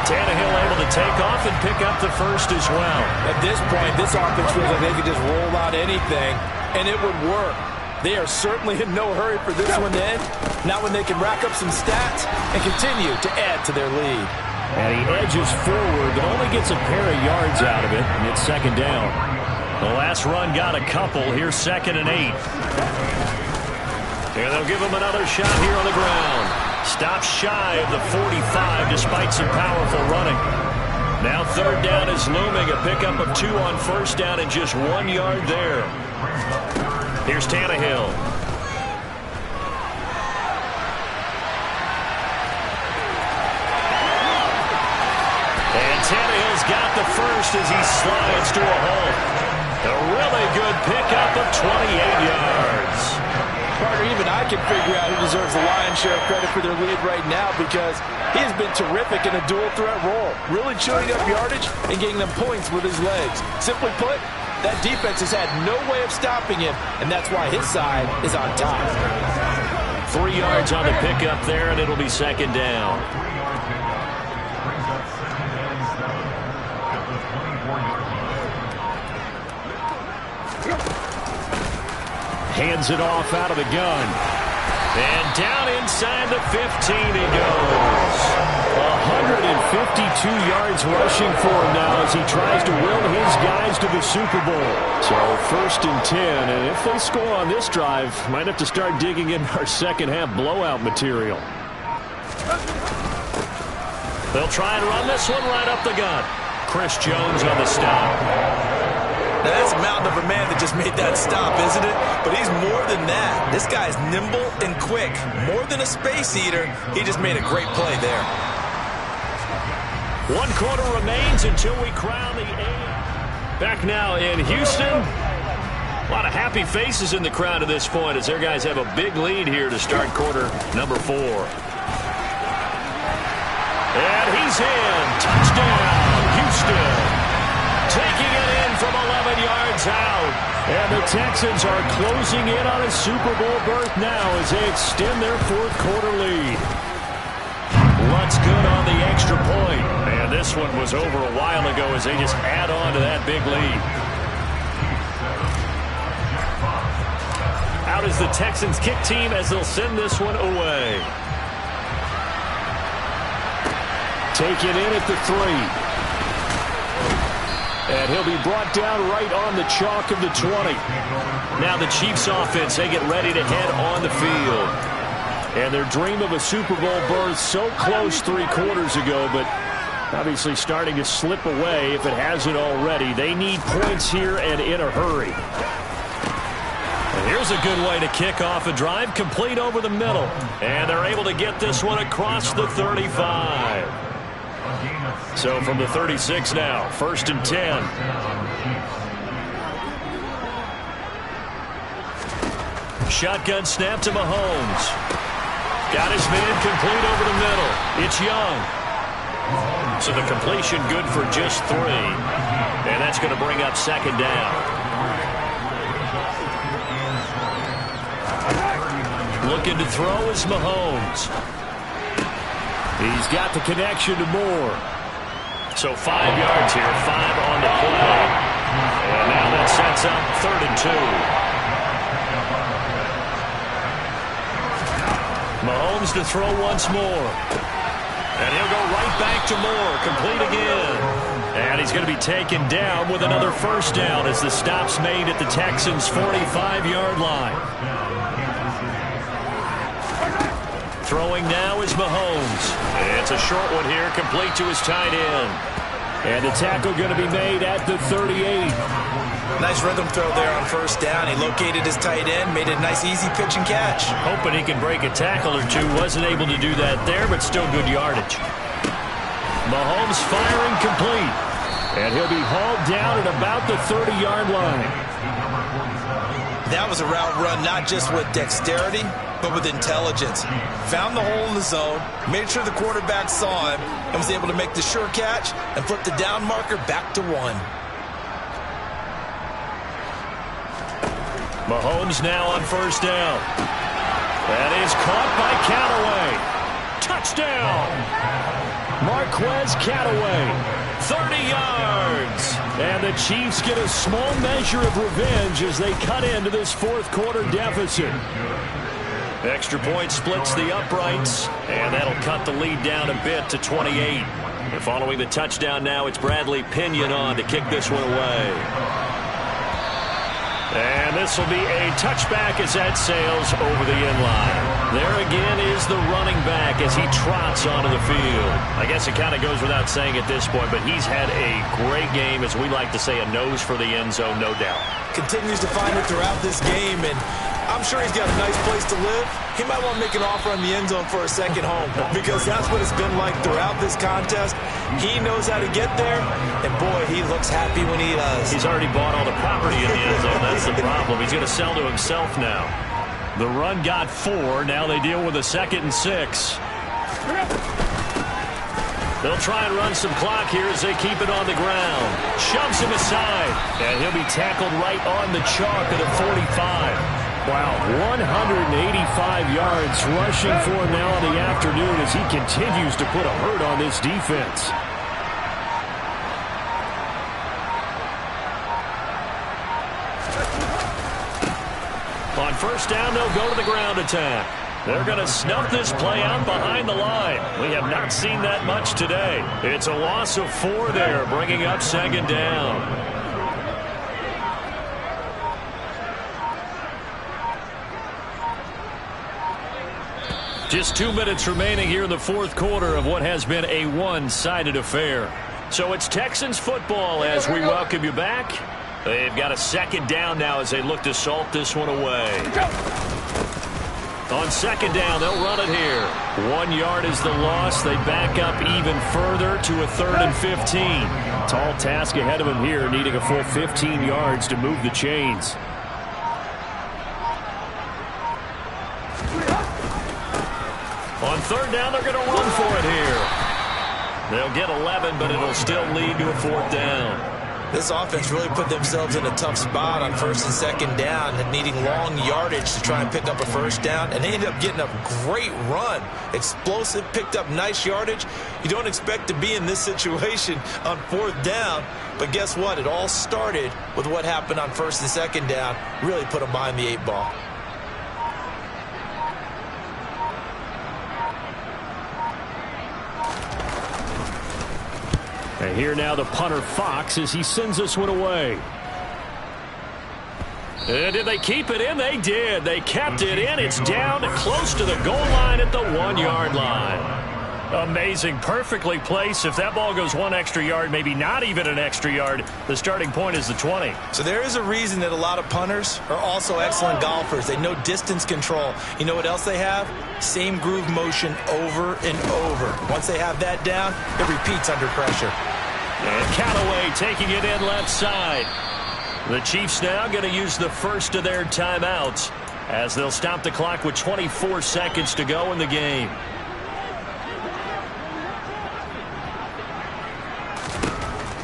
D: Tannehill able to take off and pick up the first as well.
E: At this point, this offense feels like they could just roll out anything, and it would work. They are certainly in no hurry for this one to end. Not when they can rack up some stats and continue to add to their lead.
G: And he edges forward, but only gets a pair of yards out of it, and it's 2nd down.
D: The last run got a couple. Here's 2nd and 8. And they'll give him another shot here on the ground. Stops shy of the 45 despite some powerful running. Now 3rd down is looming. A pickup of 2 on 1st down and just 1 yard there. Here's Tannehill. And Tannehill's got the first as he slides to a hole. A really good pickup of 28 yards.
E: Carter, even I can figure out who deserves the lion's share of credit for their lead right now because he has been terrific in a dual threat role, really chewing up yardage and getting them points with his legs. Simply put, that defense has had no way of stopping him, and that's why his side is on top.
D: 3 yards on the pickup there, and it'll be 2nd down.
G: Hands it off out of the gun.
D: And down inside the 15 he goes.
G: 152 yards rushing for him now as he tries to will his guys to the Super Bowl. So 1st and 10, and if they score on this drive, might have to start digging in our second half blowout material.
D: They'll try and run this one right up the gut. Chris Jones on the stop.
J: Now, that's a mountain of a man that just made that stop, isn't it? But he's more than that. This guy's nimble and quick. More than a space eater, he just made a great play there.
D: 1 quarter remains until we crown the Back now in Houston. A lot of happy faces in the crowd at this point as their guys have a big lead here to start quarter number 4. And he's in. Touchdown, Houston. Taking it in from 11 yards out.
G: And the Texans are closing in on a Super Bowl berth now as they extend their 4th quarter lead.
D: Lutz good on the extra point. And this one was over a while ago as they just add on to that big lead. Out is the Texans kick team as they'll send this one away.
G: Take it in at the 3. And he'll be brought down right on the chalk of the 20.
D: Now the Chiefs offense, they get ready to head on the field.
G: And their dream of a Super Bowl berth so close 3 quarters ago, but obviously starting to slip away if it hasn't already. They need points here and in a hurry.
D: And here's a good way to kick off a drive, complete over the middle. And they're able to get this one across the 35. So from the 36 now, 1st and 10. Shotgun snap to Mahomes. Got his man complete over the middle. It's Young. So the completion good for just 3. And that's going to bring up 2nd down. Looking to throw is Mahomes.
G: He's got the connection to Moore.
D: So 5 yards here, 5 on the play. And now that sets up 3rd and 2. Mahomes to throw once more. And he'll go right back to Moore, complete again. And he's going to be taken down with another 1st down as the stop's made at the Texans' 45-yard line. Throwing now is Mahomes. It's a short one here, complete to his tight end.
G: And the tackle going to be made at the 38.
J: Nice rhythm throw there on 1st down. He located his tight end, made a nice easy pitch and catch.
D: Hoping he can break a tackle or two. Wasn't able to do that there, but still good yardage. Mahomes firing complete.
G: And he'll be hauled down at about the 30-yard line.
J: That was a route run not just with dexterity, but with intelligence. Found the hole in the zone, made sure the quarterback saw him, and was able to make the sure catch and flip the down marker back to 1.
D: Mahomes now on first down. That is caught by Callaway. Touchdown! Marquez Callaway, 30 yards. And the Chiefs get a small measure of revenge as they cut into this fourth quarter deficit. Extra point splits the uprights, and that'll cut the lead down a bit to 28. And following the touchdown now, it's Bradley Pinion on to kick this one away. And this will be a touchback as that sails over the inline. There again is the running back as he trots onto the field. I guess it kind of goes without saying at this point, but he's had a great game, as we like to say, a nose for the end zone, no doubt.
J: Continues to find it throughout this game, and I'm sure he's got a nice place to live. He might want to make an offer on the end zone for a second home, because that's what it's been like throughout this contest. He knows how to get there, and boy, he looks happy when he does.
D: He's already bought all the property in the end zone. That's the problem. He's going to sell to himself now. The run got 4. Now they deal with a 2nd and 6. They'll try and run some clock here as they keep it on the ground. Shoves him aside, and he'll be tackled right on the chalk of the 45. Wow, 185 yards rushing for him now in the afternoon as he continues to put a hurt on this defense. On first down, they'll go to the ground attack. They're going to snuff this play out behind the line. We have not seen that much today. It's a loss of 4 there, bringing up 2nd down. Just 2 minutes remaining here in the fourth quarter of what has been a one-sided affair. So it's Texans football as we welcome you back. They've got a 2nd down now as they look to salt this one away. On 2nd down, they'll run it here. 1 yard is the loss. They back up even further to a 3rd and 15. Tall task ahead of them here, needing a full 15 yards to move the chains. On 3rd down, they're going to run for it here. They'll get 11, but it'll still lead to a 4th down.
J: This offense really put themselves in a tough spot on 1st and 2nd down, and needing long yardage to try and pick up a 1st down, and they ended up getting a great run. Explosive, picked up nice yardage. You don't expect to be in this situation on 4th down, but guess what? It all started with what happened on 1st and 2nd down. Really put them behind the 8 ball.
G: And here now the punter Fox as he sends this one away. And did they keep it in? They did. They kept it in. It's down close to the goal line at the 1 yard line. Amazing. Perfectly placed. If that ball goes 1 extra yard, maybe not even an extra yard, the starting point is the 20.
J: So there is a reason that a lot of punters are also excellent golfers. They know distance control. You know what else they have? Same groove motion over and over. Once they have that down, it repeats under pressure.
D: And Callaway taking it in left side. The Chiefs now going to use the first of their timeouts as they'll stop the clock with 24 seconds to go in the game.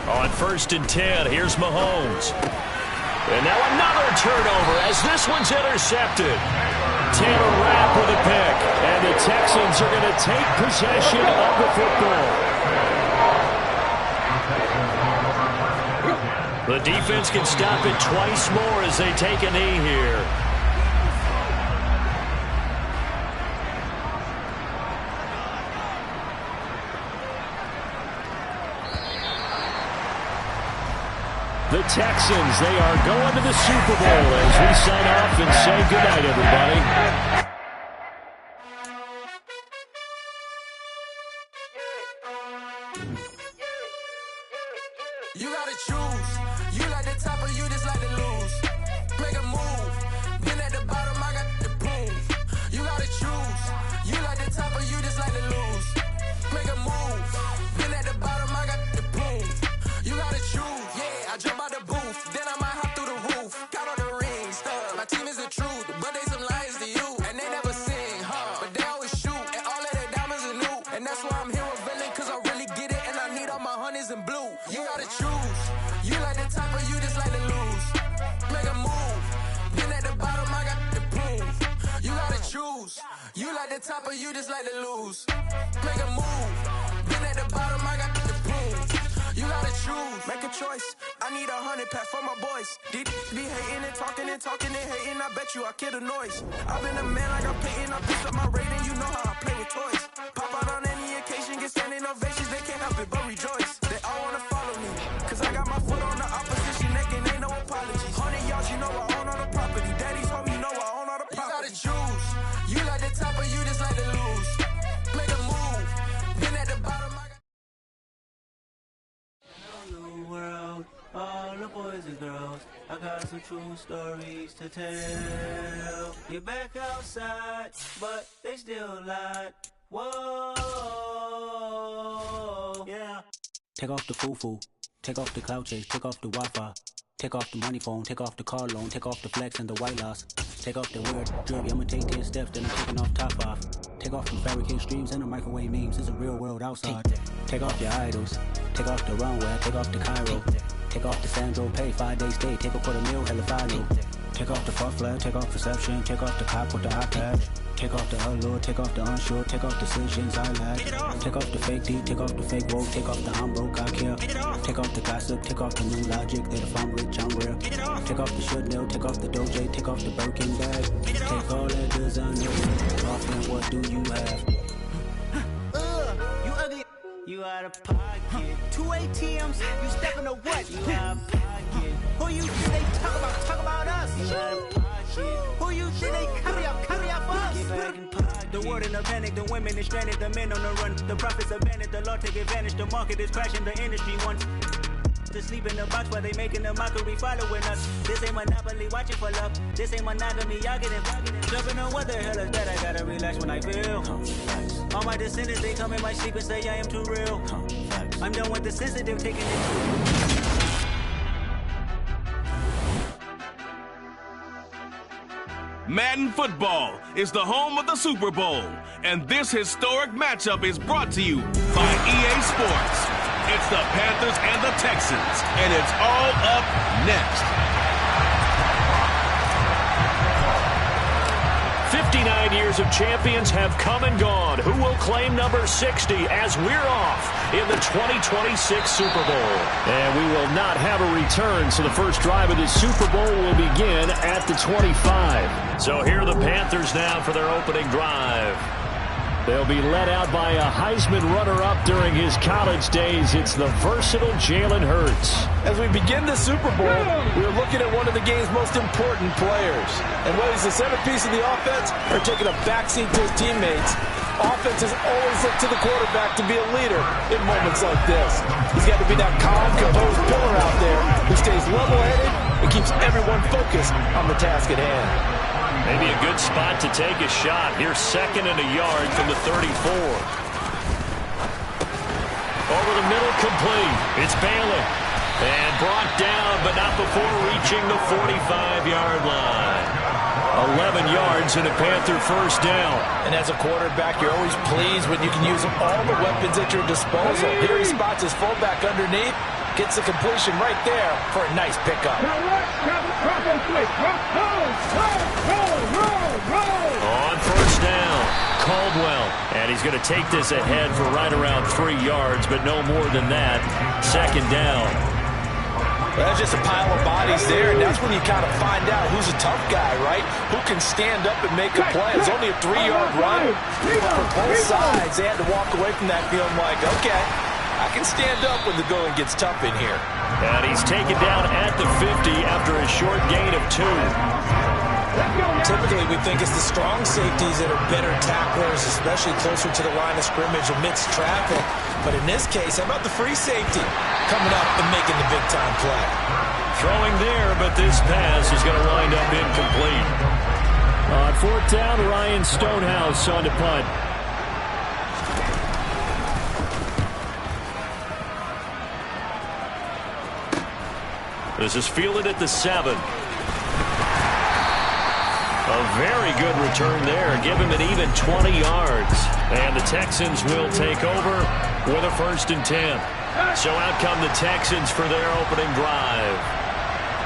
D: On 1st and 10, here's Mahomes. And now another turnover as this one's intercepted. Taylor Rapp with a pick. And the Texans are going to take possession of the football. The defense can stop it twice more as they take a knee here. The Texans, they are going to the Super Bowl as we sign off and say goodnight, everybody.
H: You gotta choose. You like the top or you just like to lose. Make a move. Been at the bottom, I got the proof. You gotta choose. You like the top or you just like to lose. Make a move. Been at the bottom, I got the proof. You gotta choose. Yeah, I jump out the booth. Then I might hop through the roof. Got all the rings, stuff. My team is the truth, but they some liars to you. And they never sing, but they always shoot. And all of their diamonds are new. And that's why I'm here revealing, cause I really get it. And I need all my honeys in blue. You gotta choose. You like top of you just like to lose. Make a move. Been at the bottom, I got the prove. You gotta choose. Make a choice. I need 100 pack for my boys. These be hating and talking and hating. I bet you I kill the noise. I've been a man like I'm paying. I picked up my rating. You know how I play with toys. Pop out on any occasion, get standing ovations. They can't help it but rejoice. They all wanna follow me. Cause I got my foot on the opposition neck and ain't no apologies. 100 yards, you know I own all the property. Daddy's home, you know I own all the property. You gotta choose. You like the top or you just like to lose. Make a move. Been at the bottom, I got
K: New world, all the boys and girls. I got some true stories to tell. You're back outside, but they still lied. Whoa, yeah.
L: Take off the foo-foo, take off the cloud chase, take off the Wi-Fi, take off the money phone, take off the car loan, take off the flex and the white loss, take off the weird drip, I'ma take 10 steps, then I'm taking off top off, take off the fabricated streams and the microwave memes, it's a real world outside, take off your idols, take off the runway, take off the Cairo, take off the Sandro pay, 5-day stay, take off for the meal, hella follow, take off the fuck flag, take off perception, take off the cop with the iPad. Take off the allure, take off the unsure, take off decisions I lack. Take off the fake deed, take off the fake woke, take off the I'm broke, I care. Take off the gossip, take off the new logic, that if I'm rich, I'm real. Take off the should know, take off the doje, take off the Birkin bag. Take all that designer off and what do you have?
K: You ugly. You out of pocket. 2 ATMs, you stepping to what? You out of pocket. Who you think they talk about us? You out of pocket. Who you think they carry up for us? The world in a panic, the women is stranded, the men on the run. The profits abandoned, the law take advantage, the market is crashing, the industry wants to sleep in the box while they making a mockery following us. This ain't monopoly, watching for love. This ain't monogamy, y'all getting jumping on what the hell is that? I gotta relax when I feel. All my descendants, they come in my sleep and say I am too real. I'm done with the sensitive, taking it.
C: Madden Football is the home of the Super Bowl, and this historic matchup is brought to you by EA Sports. It's the Panthers and the Texans, and it's all up next.
D: 59 years of champions have come and gone. Who will claim number 60 as we're off in the 2026 Super Bowl? And we will not have a return, so the first drive of this Super Bowl will begin at the 25. So here are the Panthers now for their opening drive. They'll be led out by a Heisman runner-up during his college days. It's the versatile Jalen Hurts.
E: As we begin the Super Bowl, we're looking at one of the game's most important players. And whether he's the centerpiece of the offense or taking a backseat to his teammates, offenses always look to the quarterback to be a leader in moments like this. He's got to be that calm, composed pillar out there who stays level-headed and keeps everyone focused on the task at hand.
D: Maybe a good spot to take a shot. Here's 2nd and a yard from the 34. Over the middle, complete. It's Bailey. And brought down, but not before reaching the 45-yard line. 11 yards and a Panther first down.
E: And as a quarterback, you're always pleased when you can use all the weapons at your disposal. Here he spots his fullback underneath. Gets the completion right there for a nice pickup.
D: On first down, Caldwell. And he's going to take this ahead for right around 3 yards, but no more than that. 2nd down.
E: Well, that's just a pile of bodies there, and that's when you kind of find out who's a tough guy, right? Who can stand up and make a play. It's only a 3-yard run. For both sides, they had to walk away from that feeling like, okay, I can stand up when the going gets tough in here.
D: And he's taken down at the 50 after a short gain of 2.
J: Typically, we think it's the strong safeties that are better tacklers, especially closer to the line of scrimmage amidst traffic. But in this case, how about the free safety coming up and making the big-time play?
D: Throwing there, but this pass is going to wind up incomplete. On 4th down, Ryan Stonehouse on to punt. This is fielded at the 7. A very good return there. Give him an even 20 yards. And the Texans will take over with a 1st and 10. So out come the Texans for their opening drive.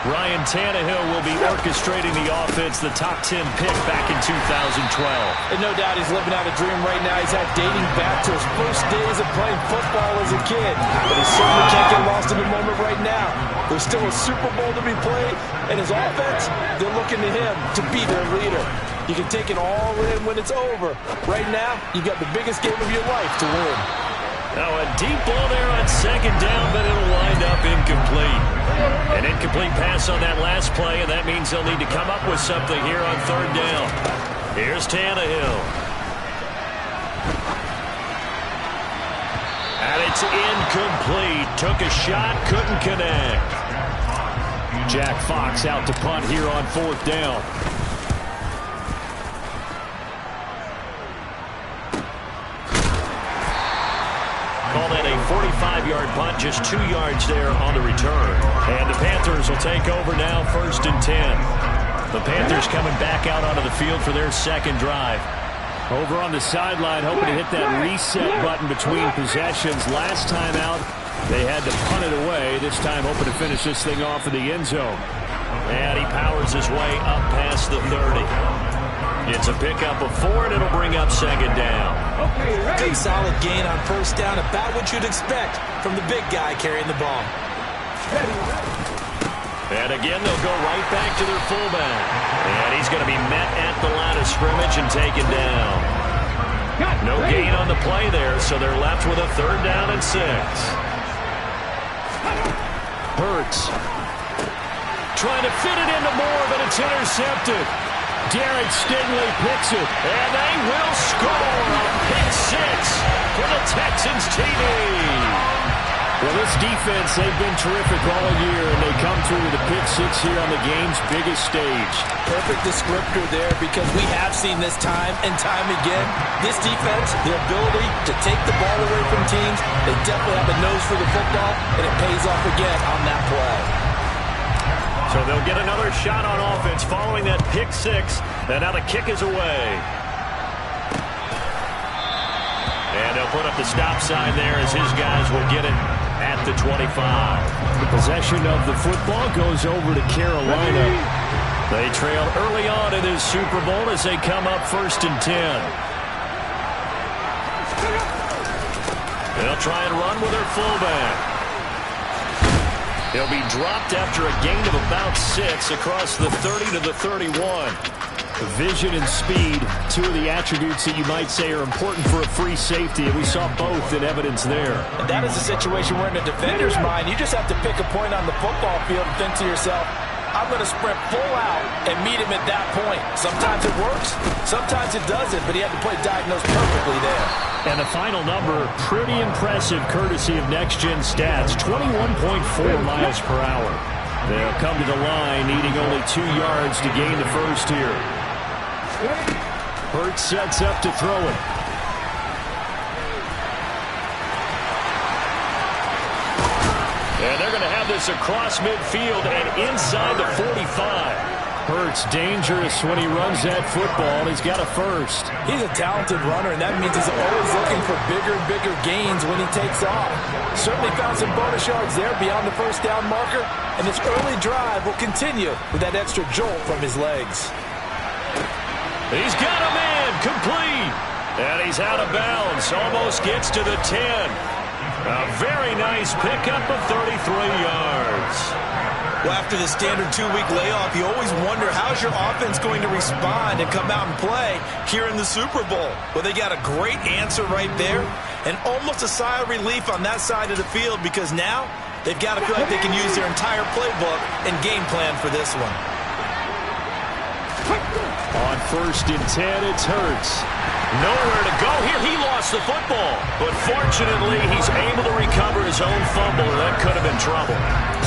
D: Ryan Tannehill will be orchestrating the offense, the top 10 pick back in 2012.
E: And no doubt he's living out a dream right now. He's had dating back to his first days of playing football as a kid. But he certainly can't get lost in the moment right now. There's still a Super Bowl to be played, and his offense, they're looking to him to be their leader. You can take it all in when it's over. Right now, you got the biggest game of your life to win.
D: Now a deep ball there on second down, but it'll wind up incomplete. An incomplete pass on that last play, and that means they'll need to come up with something here on third down. Here's Tannehill. And it's incomplete. Took a shot, couldn't connect.
G: Jack Fox out to punt here on fourth down.
D: Call that a 45-yard punt, just 2 yards there on the return. And the Panthers will take over now, 1st and 10. The Panthers coming back out onto the field for their second drive.
G: Over on the sideline, hoping to hit that reset button between possessions. Last time out, they had to punt it away. This time hoping to finish this thing off in the end zone.
D: And he powers his way up past the 30. It's a pickup of 4, and it'll bring up second down.
J: Good solid gain on first down, about what you'd expect from the big guy carrying the ball.
D: And again, they'll go right back to their fullback. And he's going to be met at the line of scrimmage and taken down. No gain on the play there, so they're left with a 3rd down and 6.
G: Hurts.
D: Trying to fit it into Moore, but it's intercepted.
G: Derek Stingley picks it.
D: And they will score a pick 6 for the Texans TD.
G: Well, this defense, they've been terrific all year, and they come through with a pick 6 here on the game's biggest stage.
E: Perfect descriptor there, because we have seen this time and time again. This defense, their ability to take the ball away from teams, they definitely have a nose for the football, and it pays off again on that play.
D: So they'll get another shot on offense following that pick 6, and now the kick is away. And they'll put up the stop sign there as his guys will get it at the 25.
G: The possession of the football goes over to Carolina.
D: They trailed early on in this Super Bowl as they come up 1st and 10. They'll try and run with their fullback. He'll be dropped after a gain of about 6 across the 30 to the 31.
G: Vision and speed, 2 of the attributes that you might say are important for a free safety, and we saw both in evidence there.
E: And that is a situation where in a defender's mind, you just have to pick a point on the football field and think to yourself, I'm going to sprint full out and meet him at that point. Sometimes it works, sometimes it doesn't, but he had to play diagnosed perfectly there.
G: And the final number, pretty impressive courtesy of Next Gen Stats, 21.4 miles per hour. They'll come to the line, needing only 2 yards to gain the first here. Hurts sets up to throw it.
D: And they're going to have this across midfield and inside the 45.
G: Hurts dangerous when he runs that football. He's got a first.
E: He's a talented runner, and that means he's always looking for bigger and bigger gains when he takes off. Certainly found some bonus yards there beyond the first down marker, and this early drive will continue with that extra jolt from his legs.
D: He's got a man, complete. And he's out of bounds, almost gets to the 10. A very nice pickup of 33 yards.
J: Well, after the standard 2-week layoff, you always wonder how's your offense going to respond and come out and play here in the Super Bowl. Well, they got a great answer right there, and almost a sigh of relief on that side of the field, because now they've got to feel like they can use their entire playbook and game plan for this one.
G: On 1st and 10, it's Hurts.
D: Nowhere to go here. He lost the football. But fortunately, he's able to recover his own fumble, and that could have been trouble.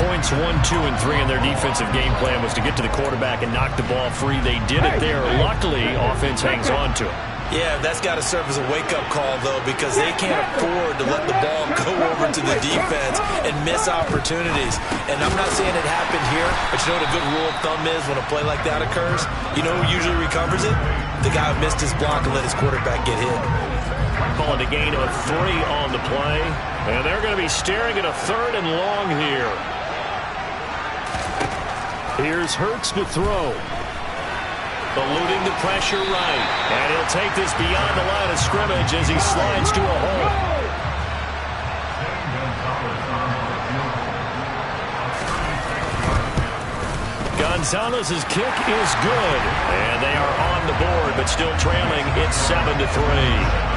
D: Points 1, 2, and 3 in their defensive game plan was to get to the quarterback and knock the ball free. They did it there. Luckily, offense hangs on to it.
J: Yeah, that's got to serve as a wake-up call, though, because they can't afford to let the ball go over to the defense and miss opportunities. And I'm not saying it happened here, but you know what a good rule of thumb is when a play like that occurs? You know who usually recovers it? The guy who missed his block and let his quarterback get hit.
D: Calling a gain of 3 on the play. And they're going to be staring at a 3rd and long here. Here's Hurts to throw. Eluding the pressure right. And he'll take this beyond the line of scrimmage as he slides to a hole. Gonzalez's kick is good. And they are on the board, but still trailing. It's 7-3.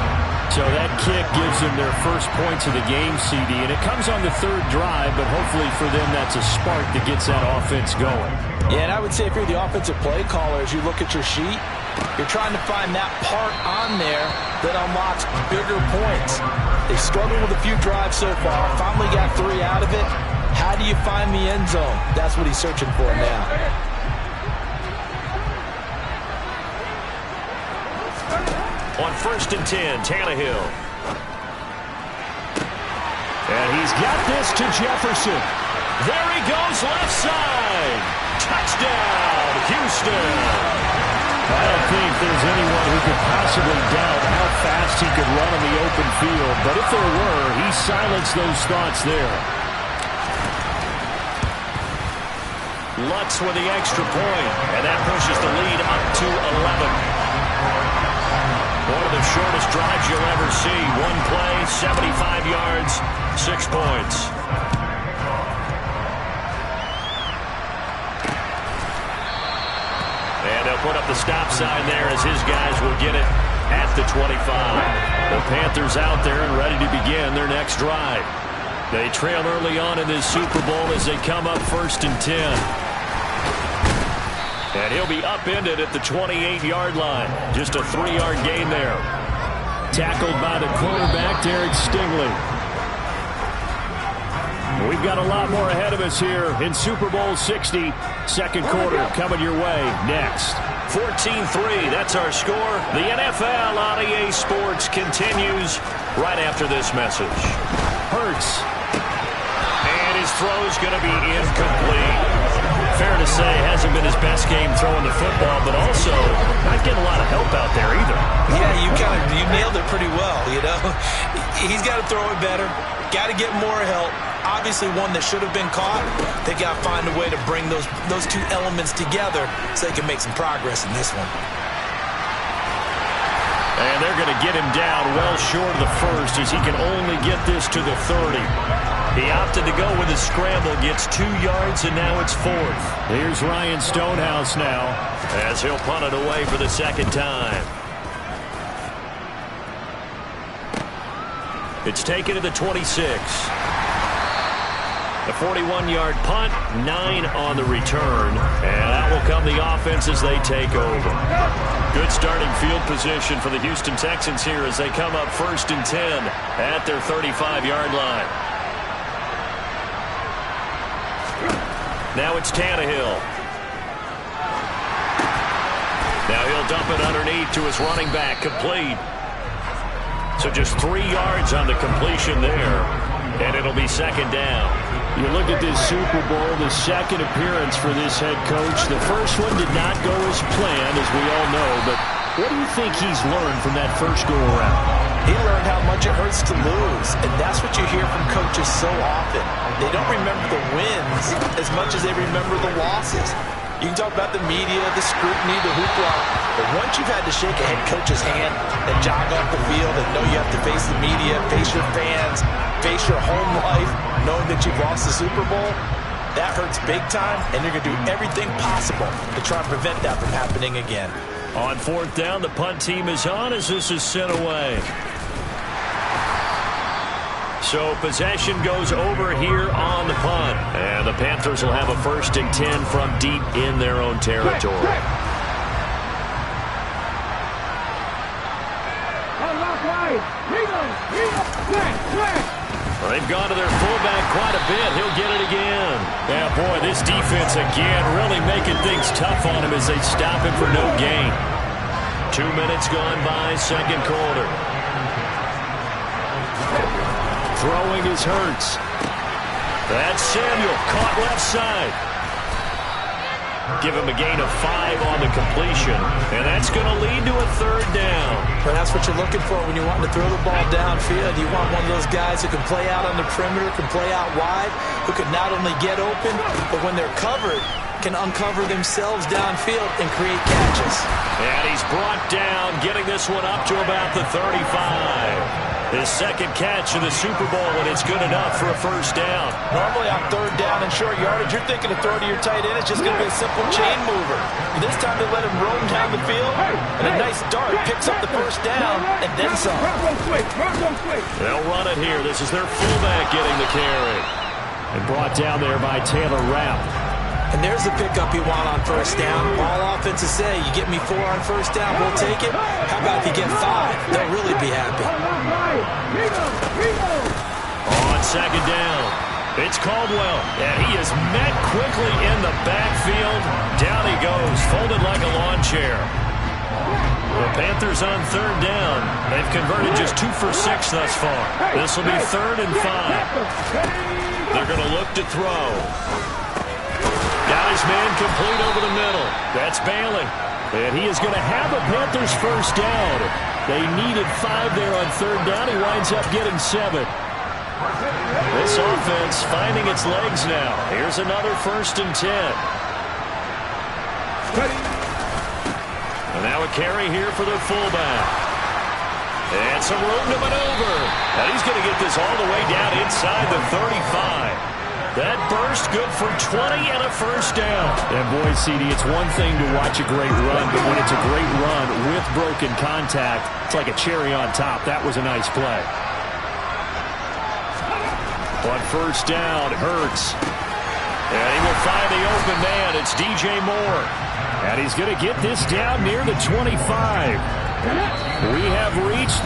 D: So that kick gives them their first points of the game, CD, and it comes on the third drive, but hopefully for them that's a spark that gets that offense going.
E: Yeah, and I would say if you're the offensive play caller, as you look at your sheet, you're trying to find that part on there that unlocks bigger points. They've struggled with a few drives so far, finally got 3 out of it. How do you find the end zone? That's what he's searching for now.
D: On 1st and 10, Tannehill. And he's got this to Jefferson. There he goes, left side. Touchdown, Houston.
G: I don't think there's anyone who could possibly doubt how fast he could run on the open field. But if there were, he silenced those thoughts there.
D: Lutz with the extra point, and that pushes the lead up to 11. One of the shortest drives you'll ever see. One play, 75 yards, 6 points. And they'll put up the stop sign there as his guys will get it at the 25. The Panthers out there and ready to begin their next drive. They trail early on in this Super Bowl as they come up 1st and 10. And he'll be upended at the 28-yard line. Just a 3-yard gain there.
G: Tackled by the quarterback, Derek Stingley. We've got a lot more ahead of us here in Super Bowl 60. Second quarter coming your way next.
D: 14-3, that's our score. The NFL on EA Sports continues right after this message.
G: Hurts.
D: And his throw's going to be incomplete. Fair to say, hasn't been his best game throwing the football, but also not getting a lot of help out there either.
J: Yeah, you nailed it pretty well, you know. He's got to throw it better, got to get more help. Obviously one that should have been caught. They got to find a way to bring those two elements together so they can make some progress in this one.
D: And they're going to get him down well short of the first as he can only get this to the 30. He opted to go with a scramble, gets 2 yards, and now it's 4th.
G: Here's Ryan Stonehouse now
D: as he'll punt it away for the second time. It's taken to the 26. The 41-yard punt, 9 on the return, and out will come the offense as they take over. Good starting field position for the Houston Texans here as they come up 1st and 10 at their 35-yard line. Now it's Tannehill. Now he'll dump it underneath to his running back, complete. So just 3 yards on the completion there, and it'll be second down.
G: You look at this Super Bowl, the second appearance for this head coach. The first one did not go as planned, as we all know, but what do you think he's learned from that first go-around?
E: He learned how much it hurts to lose, and that's what you hear from coaches so often. They don't remember the wins as much as they remember the losses. You can talk about the media, the scrutiny, the hoopla, but once you've had to shake a head coach's hand and jog off the field and know you have to face the media, face your fans, face your home life, knowing that you've lost the Super Bowl, that hurts big time, and you're going to do everything possible to try and prevent that from happening again.
D: On 4th down, the punt team is on as this is sent away. So possession goes over here on the punt. And the Panthers will have a 1st and 10 from deep in their own territory. They've gone to their fullback quite a bit. He'll get it again. Yeah, boy, this defense again really making things tough on him as they stop him for no gain. 2 minutes gone by, second quarter.
G: Throwing is Hurts.
D: That's Samuel, caught left side. Give him a gain of 5 on the completion. And that's going to lead to a third down.
J: But that's what you're looking for when you're wanting to throw the ball downfield. You want one of those guys who can play out on the perimeter, can play out wide, who can not only get open, but when they're covered, can uncover themselves downfield and create catches.
D: And he's brought down, getting this one up to about the 35. His second catch of the Super Bowl, and it's good enough for a first down.
E: Normally on third down and short yardage, you're thinking of throwing to your tight end. It's just going to be a simple chain mover. This time they let him roam down the field, and a nice dart picks up the first down, and then some.
D: They'll run it here. This is their fullback getting the carry. And brought down there by Taylor Rapp.
J: And there's the pickup you want on first down. All offenses say, you get me 4 on first down, we'll take it. How about if you get 5? They'll really be happy.
D: On second down, it's Caldwell. And he is met quickly in the backfield. Down he goes, folded like a lawn chair. The Panthers on third down. They've converted just 2 for 6 thus far. This will be 3rd and 5. They're going to look to throw. Got his man complete over the middle. That's Bailey. And he is going to have a Panthers first down. They needed 5 there on third down. He winds up getting 7. This offense finding its legs now. Here's another 1st and 10. And now a carry here for their fullback. And some room to maneuver. And he's going to get this all the way down inside the 35. That burst good for 20 and a first down.
G: And boy, CD, it's one thing to watch a great run, but when it's a great run with broken contact, it's like a cherry on top. That was a nice play.
D: On first down, Hurts. And he will find the open man. It's DJ Moore.
G: And he's going to get this down near the 25. We have reached...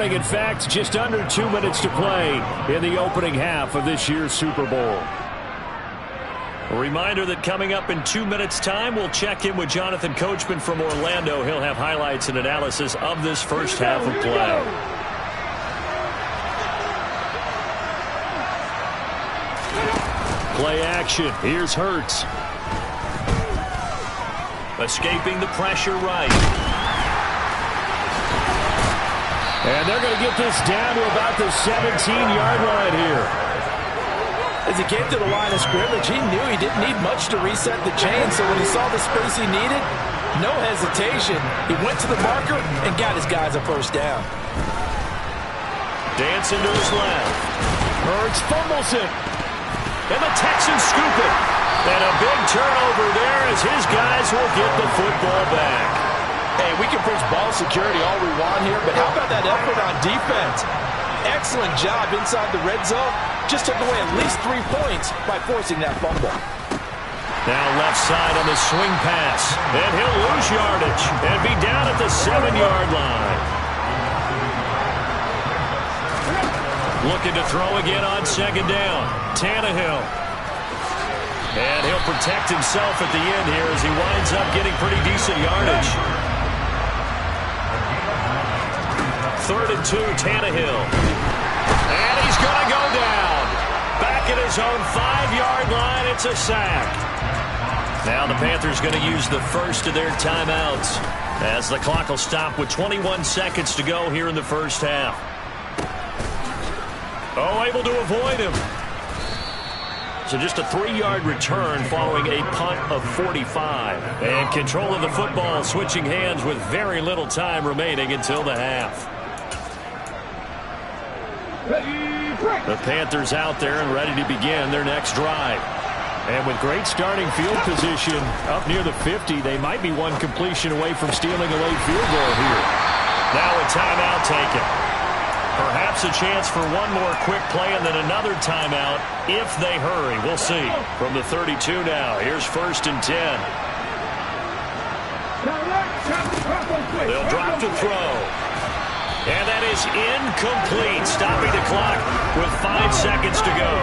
G: morning. In fact, just under 2 minutes to play in the opening half of this year's Super Bowl.
D: A reminder that coming up in 2 minutes' time, we'll check in with Jonathan Coachman from Orlando. He'll have highlights and analysis of this first half of play. Play action. Here's Hurts. Escaping the pressure right.
G: And they're going to get this down to about the 17-yard line here.
E: As he came to the line of scrimmage, he knew he didn't need much to reset the chain, so when he saw the space he needed, no hesitation. He went to the marker and got his guys a first down.
D: Dancing to his left.
G: Hurts fumbles it.
D: And the Texans scoop it. And a big turnover there as his guys will get the football back.
E: Hey, we can preach ball security all we want here, but how about that effort on defense? Excellent job inside the red zone. Just took away at least 3 points by forcing that fumble.
D: Now left side on the swing pass. And he'll lose yardage and be down at the 7-yard line. Looking to throw again on second down. Tannehill. And he'll protect himself at the end here as he winds up getting pretty decent yardage. 3rd and 2, Tannehill. And he's going to go down. Back at his own 5-yard line, it's a sack. Now the Panthers going to use the first of their timeouts as the clock will stop with 21 seconds to go here in the first half. Oh, able to avoid him. So just a 3-yard return following a punt of 45. And control of the football switching hands with very little time remaining until the half. The Panthers out there and ready to begin their next drive.
G: And with great starting field position up near the 50, they might be one completion away from stealing a late field goal here.
D: Now a timeout taken. Perhaps a chance for one more quick play and then another timeout if they hurry. We'll see. From the 32 now, here's 1st and 10. They'll drop to throw. And that is incomplete, stopping the clock with 5 seconds to go.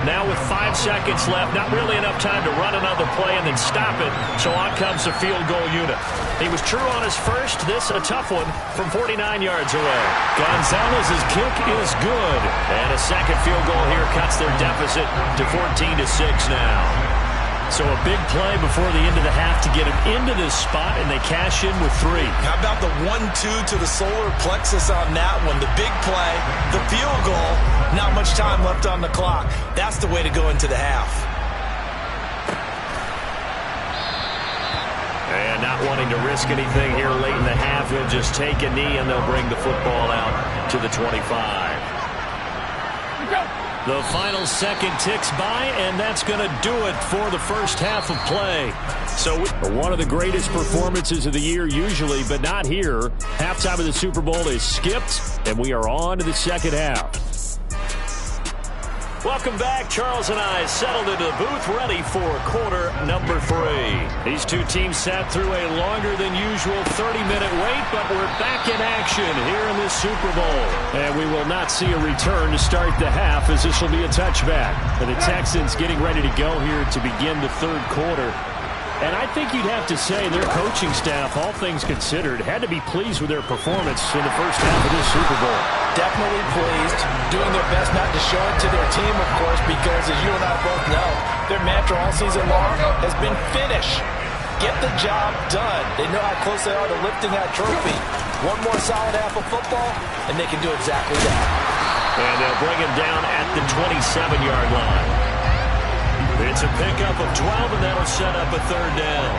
D: Now with 5 seconds left, not really enough time to run another play and then stop it, so on comes the field goal unit. He was true on his first, this a tough one from 49 yards away. Gonzalez's kick is good, and a second field goal here cuts their deficit to 14-6 now. So a big play before the end of the half to get him into this spot, and they cash in with 3.
J: How about the 1-2 to the solar plexus on that one? The big play, the field goal, not much time left on the clock. That's the way to go into the half.
D: And not wanting to risk anything here late in the half, he'll just take a knee, and they'll bring the football out to the 25. The final second ticks by, and that's going to do it for the first half of play.
G: So one of the greatest performances of the year usually, but not here. Halftime of the Super Bowl is skipped, and we are on to the second half.
D: Welcome back. Charles and I settled into the booth ready for quarter number 3. These two teams sat through a longer than usual 30-minute wait, but we're back in action here in this Super Bowl.
G: And we will not see a return to start the half, as this will be a touchback. And the Texans getting ready to go here to begin the third quarter. And I think you'd have to say their coaching staff, all things considered, had to be pleased with their performance in the first half of this Super Bowl.
E: Definitely pleased, doing their best not to show it to their team, of course, because as you and I both know, their mantra all season long has been finish. Get the job done. They know how close they are to lifting that trophy. One more solid half of football, and they can do exactly that.
D: And they'll bring him down at the 27-yard line. It's a pickup of 12, and that'll set up a third down.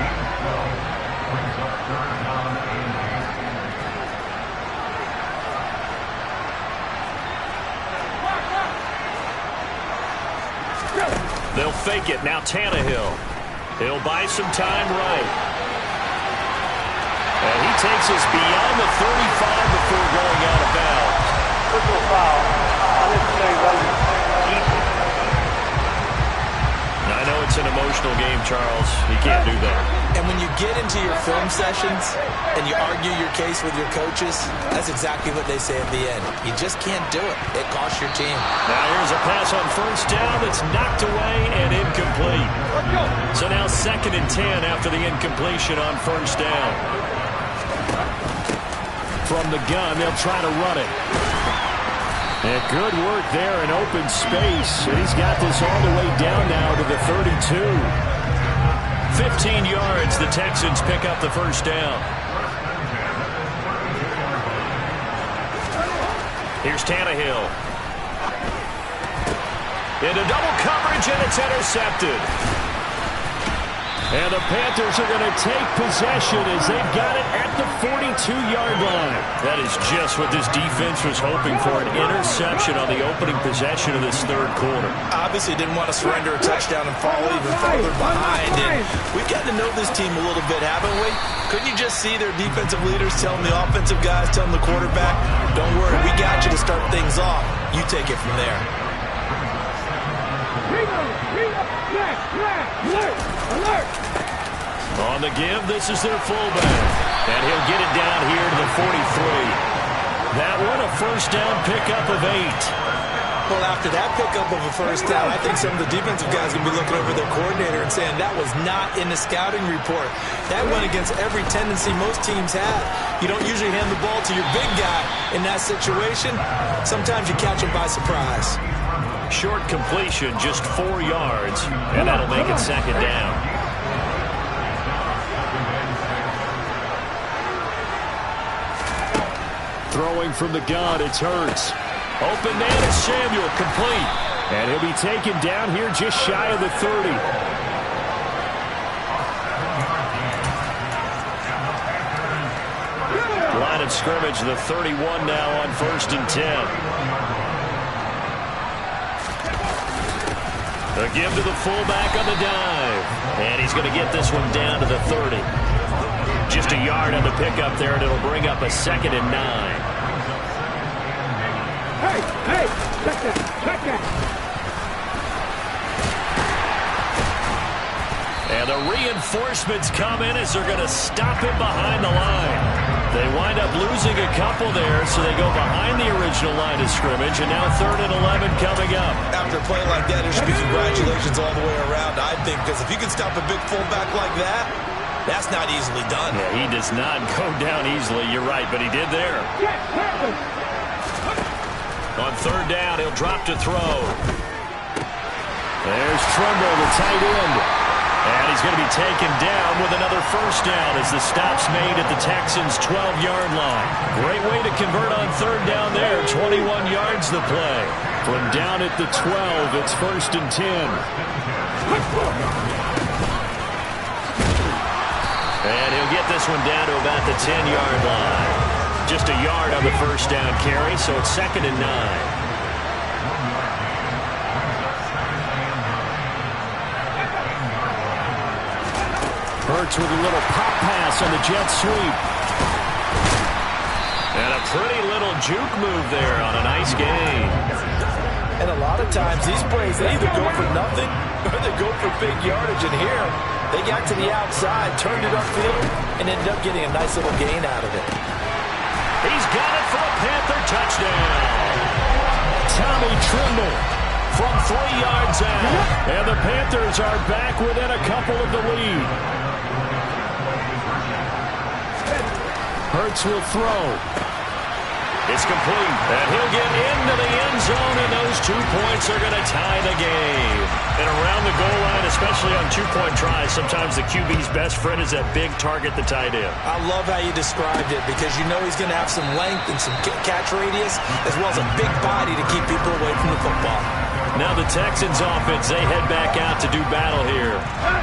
D: They'll fake it. Now Tannehill. He'll buy some time right. And he takes us beyond the 35 before going out of bounds.
F: Personal foul.
D: I know it's It's an emotional game, Charles. You can't do that.
J: And when you get into your film sessions and you argue your case with your coaches, that's exactly what they say at the end. You just can't do it. It costs your team.
D: Now here's a pass on first down that's knocked away and incomplete. So now 2nd and 10 after the incompletion on first down. From the gun, they'll try to run it. And good work there in open space. And he's got this all the way down now to the 32. 15 yards, the Texans pick up the first down. Here's Tannehill. Into double coverage, and it's intercepted. And the Panthers are going to take possession as they've got it at the 42-yard line. That is just what this defense was hoping for, an interception on the opening possession of this third quarter.
J: Obviously didn't want to surrender a touchdown and fall even farther behind. And we've gotten to know this team a little bit, haven't we? Couldn't you just see their defensive leaders telling the offensive guys, telling the quarterback, don't worry, we got you to start things off. You take it from there.
F: Alert!
D: On the give, this is their fullback. And he'll get it down here to the 43. That one, a first down pickup of 8.
J: Well, after that pickup of a first down, I think some of the defensive guys are going to be looking over their coordinator and saying that was not in the scouting report. That went against every tendency most teams have. You don't usually hand the ball to your big guy in that situation. Sometimes you catch him by surprise.
D: Short completion, just 4 yards, and that'll make it 2nd down. Throwing from the gun, it's Hurts. Open man is Samuel, complete. And he'll be taken down here just shy of the 30. Line of scrimmage, the 31 now on 1st and 10. A give to the fullback on the dive. And he's going to get this one down to the 30. Just a yard on the pickup there, and it'll bring up a 2nd and 9.
F: Hey, check that.
D: And the reinforcements come in as they're going to stop him behind the line. They wind up losing a couple there, so they go behind the original line of scrimmage, and now 3rd and 11 coming up.
J: After a play like that, there should be congratulations all the way around, I think, because if you can stop a big fullback like that, that's not easily done.
D: Yeah, he does not go down easily, you're right, but he did there. On 3rd down, he'll drop to throw. There's Trimble, the tight end. And he's going to be taken down with another first down as the stop's made at the Texans' 12-yard line. Great way to convert on 3rd down there. 21 yards the play. From down at the 12, it's 1st and 10. And he'll get this one down to about the 10-yard line. Just a yard on the first down carry, so it's 2nd and 9. Hurts with a little pop pass on the jet sweep. And a pretty little juke move there on a nice game.
E: And a lot of times these plays, they either go for nothing or they go for big yardage. And here, they got to the outside, turned it upfield, and ended up getting a nice little gain out of it.
D: He's got it for a Panther touchdown. Tommy Trimble from 3 yards out. And the Panthers are back within a couple of the lead. Hurts will throw. It's complete. And he'll get into the end zone, and those 2 points are going to tie the game. And around the goal line, especially on 2-point tries, sometimes the QB's best friend is that big target, the tight end.
J: I love how you described it because you know he's going to have some length and some catch radius as well as a big body to keep people away from the football.
D: Now the Texans offense, they head back out to do battle here.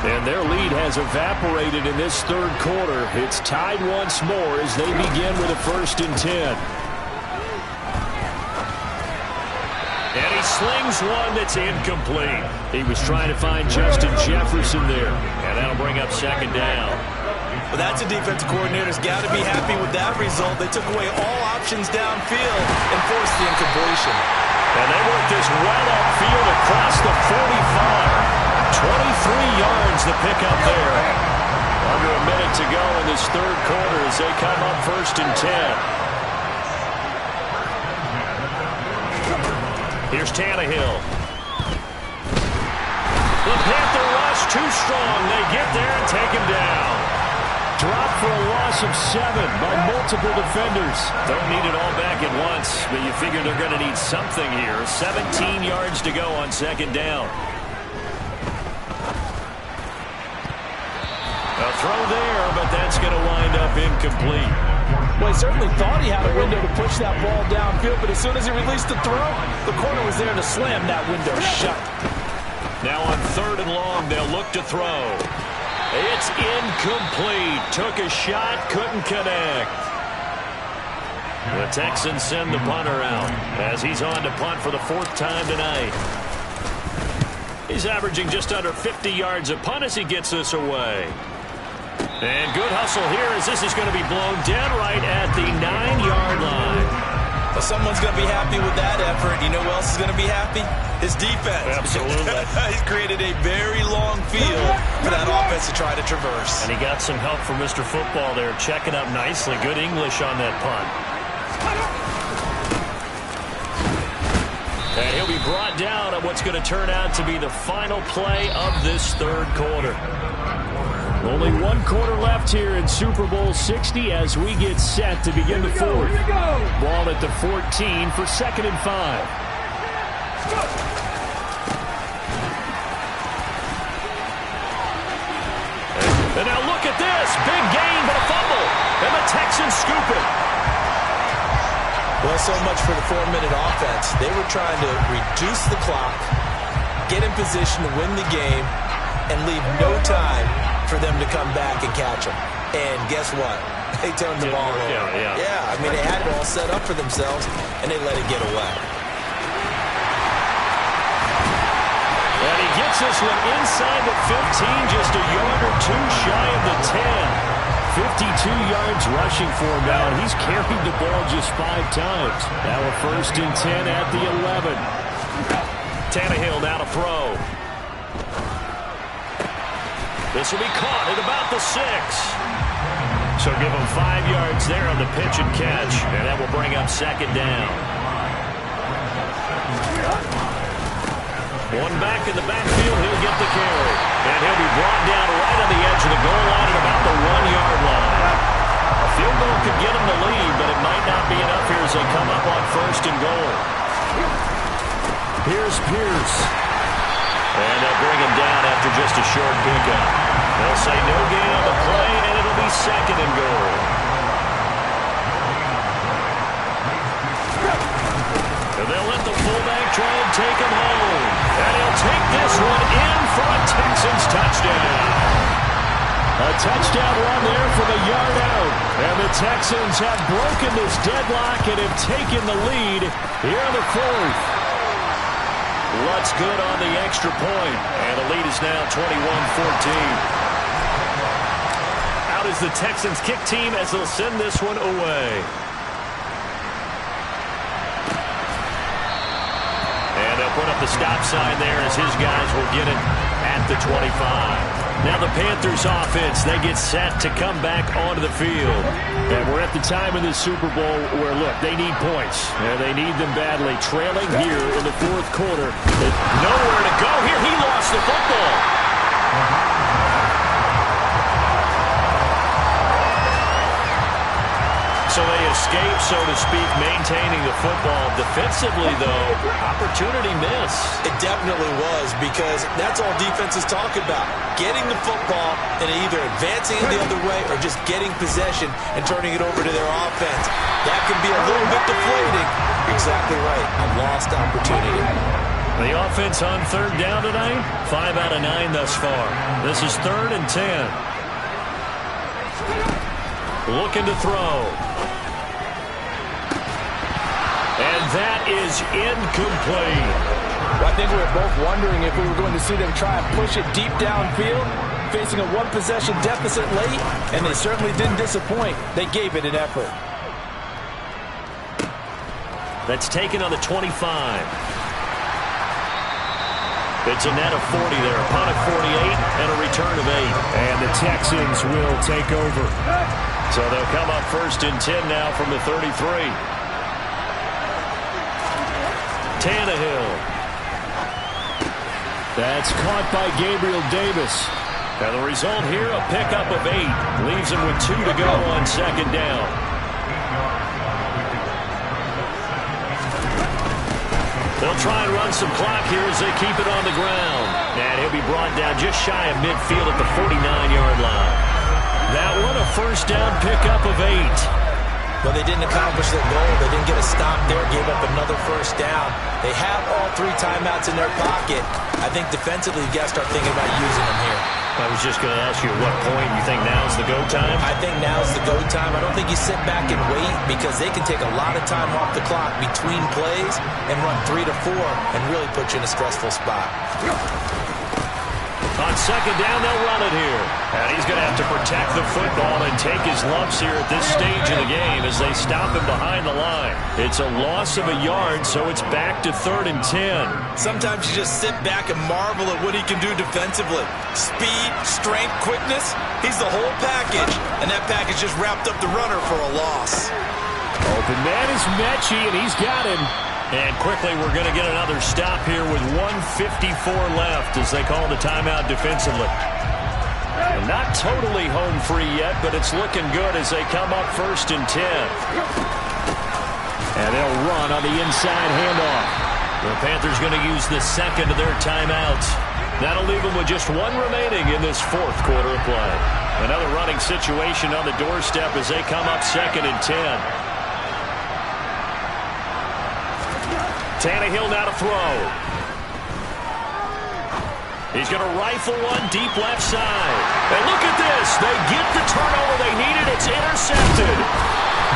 D: And their lead has evaporated in this third quarter. It's tied once more as they begin with a 1st and 10. And he slings one that's incomplete. He was trying to find Justin Jefferson there. And that'll bring up 2nd down.
J: Well, that's a defensive coordinator's got to be happy with that result. They took away all options downfield and forced the incompletion.
D: And they work this well upfield across the 45. 23 Texans the pickup there. Under a minute to go in this third quarter as they come up 1st and 10. Here's Tannehill. The Panther rush too strong. They get there and take him down. Drop for a loss of 7 by multiple defenders. Don't need it all back at once, but you figure they're going to need something here. 17 yards to go on 2nd down. A throw there, but that's going to wind up incomplete.
E: Well, he certainly thought he had a window to push that ball downfield, but as soon as he released the throw, the corner was there to slam that window shut.
D: Now on 3rd and long, they'll look to throw. It's incomplete. Took a shot, couldn't connect. The Texans send the punter out as he's on to punt for the 4th time tonight. He's averaging just under 50 yards a punt as he gets this away. And good hustle here as this is going to be blown dead right at the 9-yard line.
J: Well, someone's going to be happy with that effort. You know who else is going to be happy? His defense.
D: Absolutely.
J: He's created a very long field for that offense to try to traverse.
D: And he got some help from Mr. Football there, checking up nicely. Good English on that punt. And he'll be brought down on what's going to turn out to be the final play of this third quarter. Only 1 quarter left here in Super Bowl 60 as we get set to begin the 4th. Ball at the 14 for 2nd and 5. And now look at this. Big gain, but a fumble. And the Texans scoop it.
J: Well, so much for the 4-minute offense. They were trying to reduce the clock, get in position to win the game, and leave no time for them to come back and catch them. And guess what? They turned the ball over. Yeah, I mean, they had it all set up for themselves, and they let it get away.
D: And he gets this one inside the 15, just a yard or 2 shy of the 10. 52 yards rushing for him now, and he's carried the ball just 5 times. Now a 1st and 10 at the 11. Tannehill now to throw. This will be caught at about the 6. So give him 5 yards there on the pitch and catch, and that will bring up 2nd down. One back in the backfield, he'll get the carry. And he'll be brought down right on the edge of the goal line at about the 1-yard line. A field goal could get him the lead, but it might not be enough here as they come up on 1st and goal. Here's Pierce. And they'll bring him down after just a short pickup. They'll say no gain on the play, and it'll be 2nd and goal. And they'll let the fullback try and take him home. And he'll take this one in for a Texans touchdown. A touchdown run there from a yard out. And the Texans have broken this deadlock and have taken the lead here in the 4th. What's good on the extra point. And the lead is now 21-14. Out is the Texans kick team as they'll send this one away. And they'll put up the stop sign there as his guys will get it at the 25. Now the Panthers offense, they get set to come back onto the field. And we're at the time in this Super Bowl where, look, they need points. And they need them badly. Trailing here in the 4th quarter. Nowhere to go here. He lost the football. So they escape, so to speak, maintaining the football. Defensively, though, opportunity miss.
J: It definitely was, because that's all defenses talk about. Getting the football and either advancing it the other way or just getting possession and turning it over to their offense. That can be a little bit deflating. Exactly right. A lost opportunity.
D: The offense on 3rd down tonight, 5 out of 9 thus far. This is 3rd and 10. Looking to throw. And that is incomplete.
E: Well, I think we were both wondering if we were going to see them try and push it deep downfield, facing a 1-possession deficit late, and they certainly didn't disappoint. They gave it an effort.
D: That's taken on the 25. It's a net of 40 there. A punt of 48 and a return of 8.
G: And the Texans will take over.
D: So they'll come up 1st and 10 now from the 33. Tannehill.
G: That's caught by Gabriel Davis.
D: And the result here, a pickup of 8. Leaves him with 2 to go on 2nd down. They'll try and run some clock here as they keep it on the ground. And he'll be brought down just shy of midfield at the 49-yard line. That one, a 1st down pickup of 8.
J: Well, they didn't accomplish their goal. They didn't get a stop there, gave up another 1st down. They have all 3 timeouts in their pocket. I think defensively, you got to start thinking about using them here.
D: I was just going to ask you at what point you think now's the go time?
J: I think now's the go time. I don't think you sit back and wait because they can take a lot of time off the clock between plays and run 3 to 4 and really put you in a stressful spot.
D: On 2nd down, they'll run it here. And he's going to have to protect the football and take his lumps here at this stage of the game as they stop him behind the line. It's a loss of a yard, so it's back to 3rd and 10.
J: Sometimes you just sit back and marvel at what he can do defensively. Speed, strength, quickness, he's the whole package. And that package just wrapped up the runner for a loss.
G: Open man is Mechie, and he's got him.
D: And quickly, we're going to get another stop here with 1:54 left as they call the timeout defensively. And not totally home free yet, but it's looking good as they come up 1st and 10.
G: And they'll run on the inside handoff.
D: The Panthers going to use the 2nd of their timeouts. That'll leave them with just 1 remaining in this 4th quarter of play. Another running situation on the doorstep as they come up 2nd and 10. Tannehill now to throw. He's going to rifle one deep left side. And look at this. They get the turnover they needed. It's intercepted.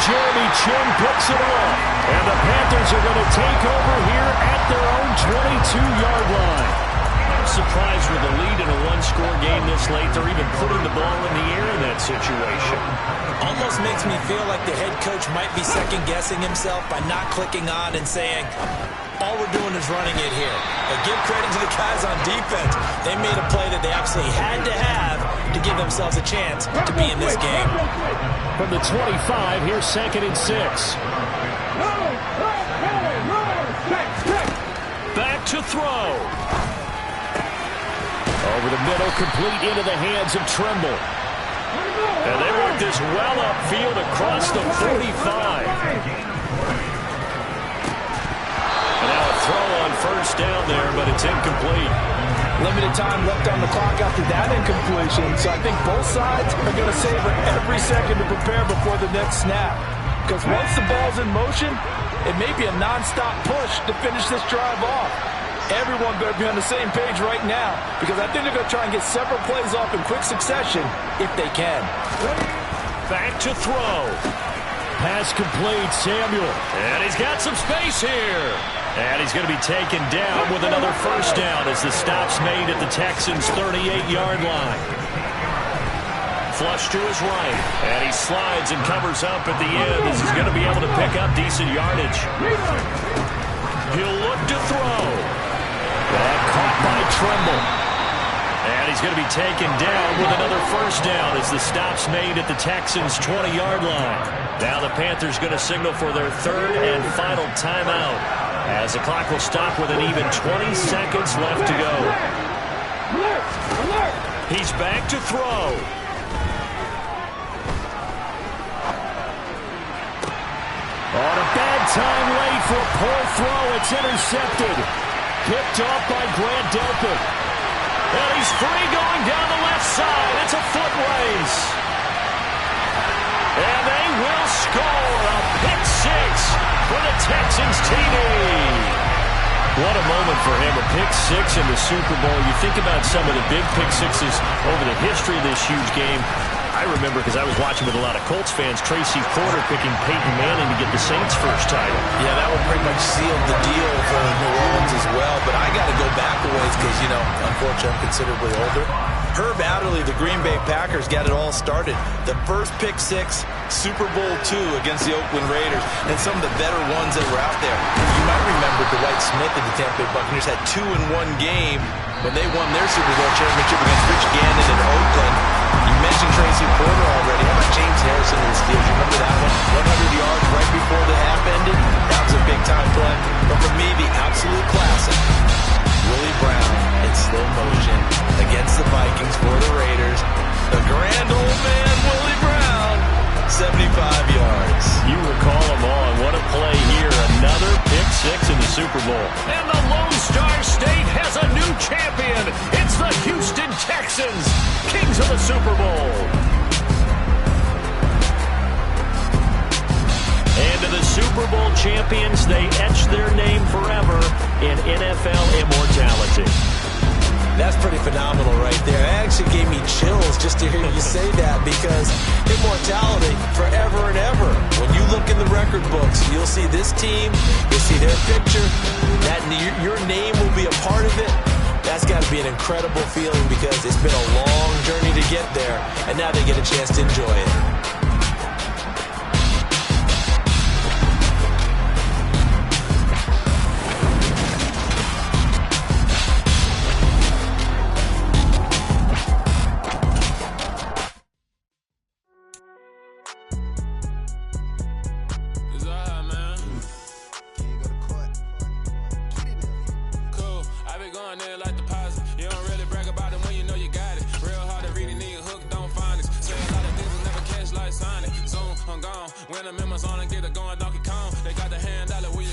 G: Jeremy Chin picks it off. And the Panthers are going to take over here at their own 22-yard line.
D: I'm surprised with the lead in a 1-score game this late. They're even putting the ball in the air in that situation.
J: Almost makes me feel like the head coach might be second-guessing himself by not clicking on and saying, all we're doing is running it here. But give credit to the guys on defense. They made a play that they absolutely had to have to give themselves a chance to be in this game.
G: From the 25, here's 2nd and 6.
D: Back to throw.
G: Over the middle, complete into the hands of Trimble.
D: And they work this well upfield across the 45. And now a throw on 1st down there, but it's incomplete.
E: Limited time left on the clock after that incompletion, so I think both sides are going to savor every second to prepare before the next snap. Because once the ball's in motion, it may be a non-stop push to finish this drive off. Everyone better be on the same page right now because I think they're going to try and get several plays off in quick succession if they can.
D: Back to throw.
G: Pass complete, Samuel.
D: And he's got some space here. And he's going to be taken down with another 1st down as the stop's made at the Texans' 38-yard line. Flush to his right. And he slides and covers up at the end as he's going to be able to pick up decent yardage. He'll look to throw. And caught by Trimble. And he's going to be taken down with another 1st down as the stop's made at the Texans' 20-yard line. Now the Panthers going to signal for their 3rd and final timeout as the clock will stop with an even 20 seconds left to go. He's back to throw.
G: On a bad time late for a poor throw. It's intercepted. Picked off by Grant Delpit.
D: And he's free going down the left side. It's a foot race. And they will score a pick 6 for the Texans TD. What a moment for him, a pick 6 in the Super Bowl. You think about some of the big pick 6s over the history of this huge game. I
G: I remember, because I was watching with a lot of Colts fans, Tracy Porter picking Peyton Manning to get the Saints' first title.
J: Yeah, that one pretty much sealed the deal for New Orleans as well. But I got to go back a ways because, unfortunately, I'm considerably older. Herb Adderley, the Green Bay Packers, got it all started. The first pick six, Super Bowl II against the Oakland Raiders, and some of the better ones that were out there. You might remember Dwight Smith and the Tampa Bay Buccaneers had 2 in one game when they won their Super Bowl championship against Rich Gannon in Oakland. You mentioned Tracy Porter already. How about James Harrison in the Steelers? You remember that one? 100 yards right before the half ended. That was a big-time play. But for me, the absolute classic, Willie Brown in slow motion against the Vikings for the Raiders. The grand old man, Willie Brown, 75 yards.
G: You recall them all, and what a play here. Another pick six in the Super Bowl. And the Lone Star State has a new champion. It's the Houston Texans, kings of the Super Bowl. And to the Super Bowl champions, they etch their name forever in NFL immortality.
J: That's pretty phenomenal right there. It actually gave me chills just to hear you say that, because immortality forever and ever. When you look in the record books, you'll see this team, you'll see their picture, that your name will be a part of it. That's got to be an incredible feeling, because it's been a long journey to get there, and now they get a chance to enjoy it.
B: When the members on and get it going.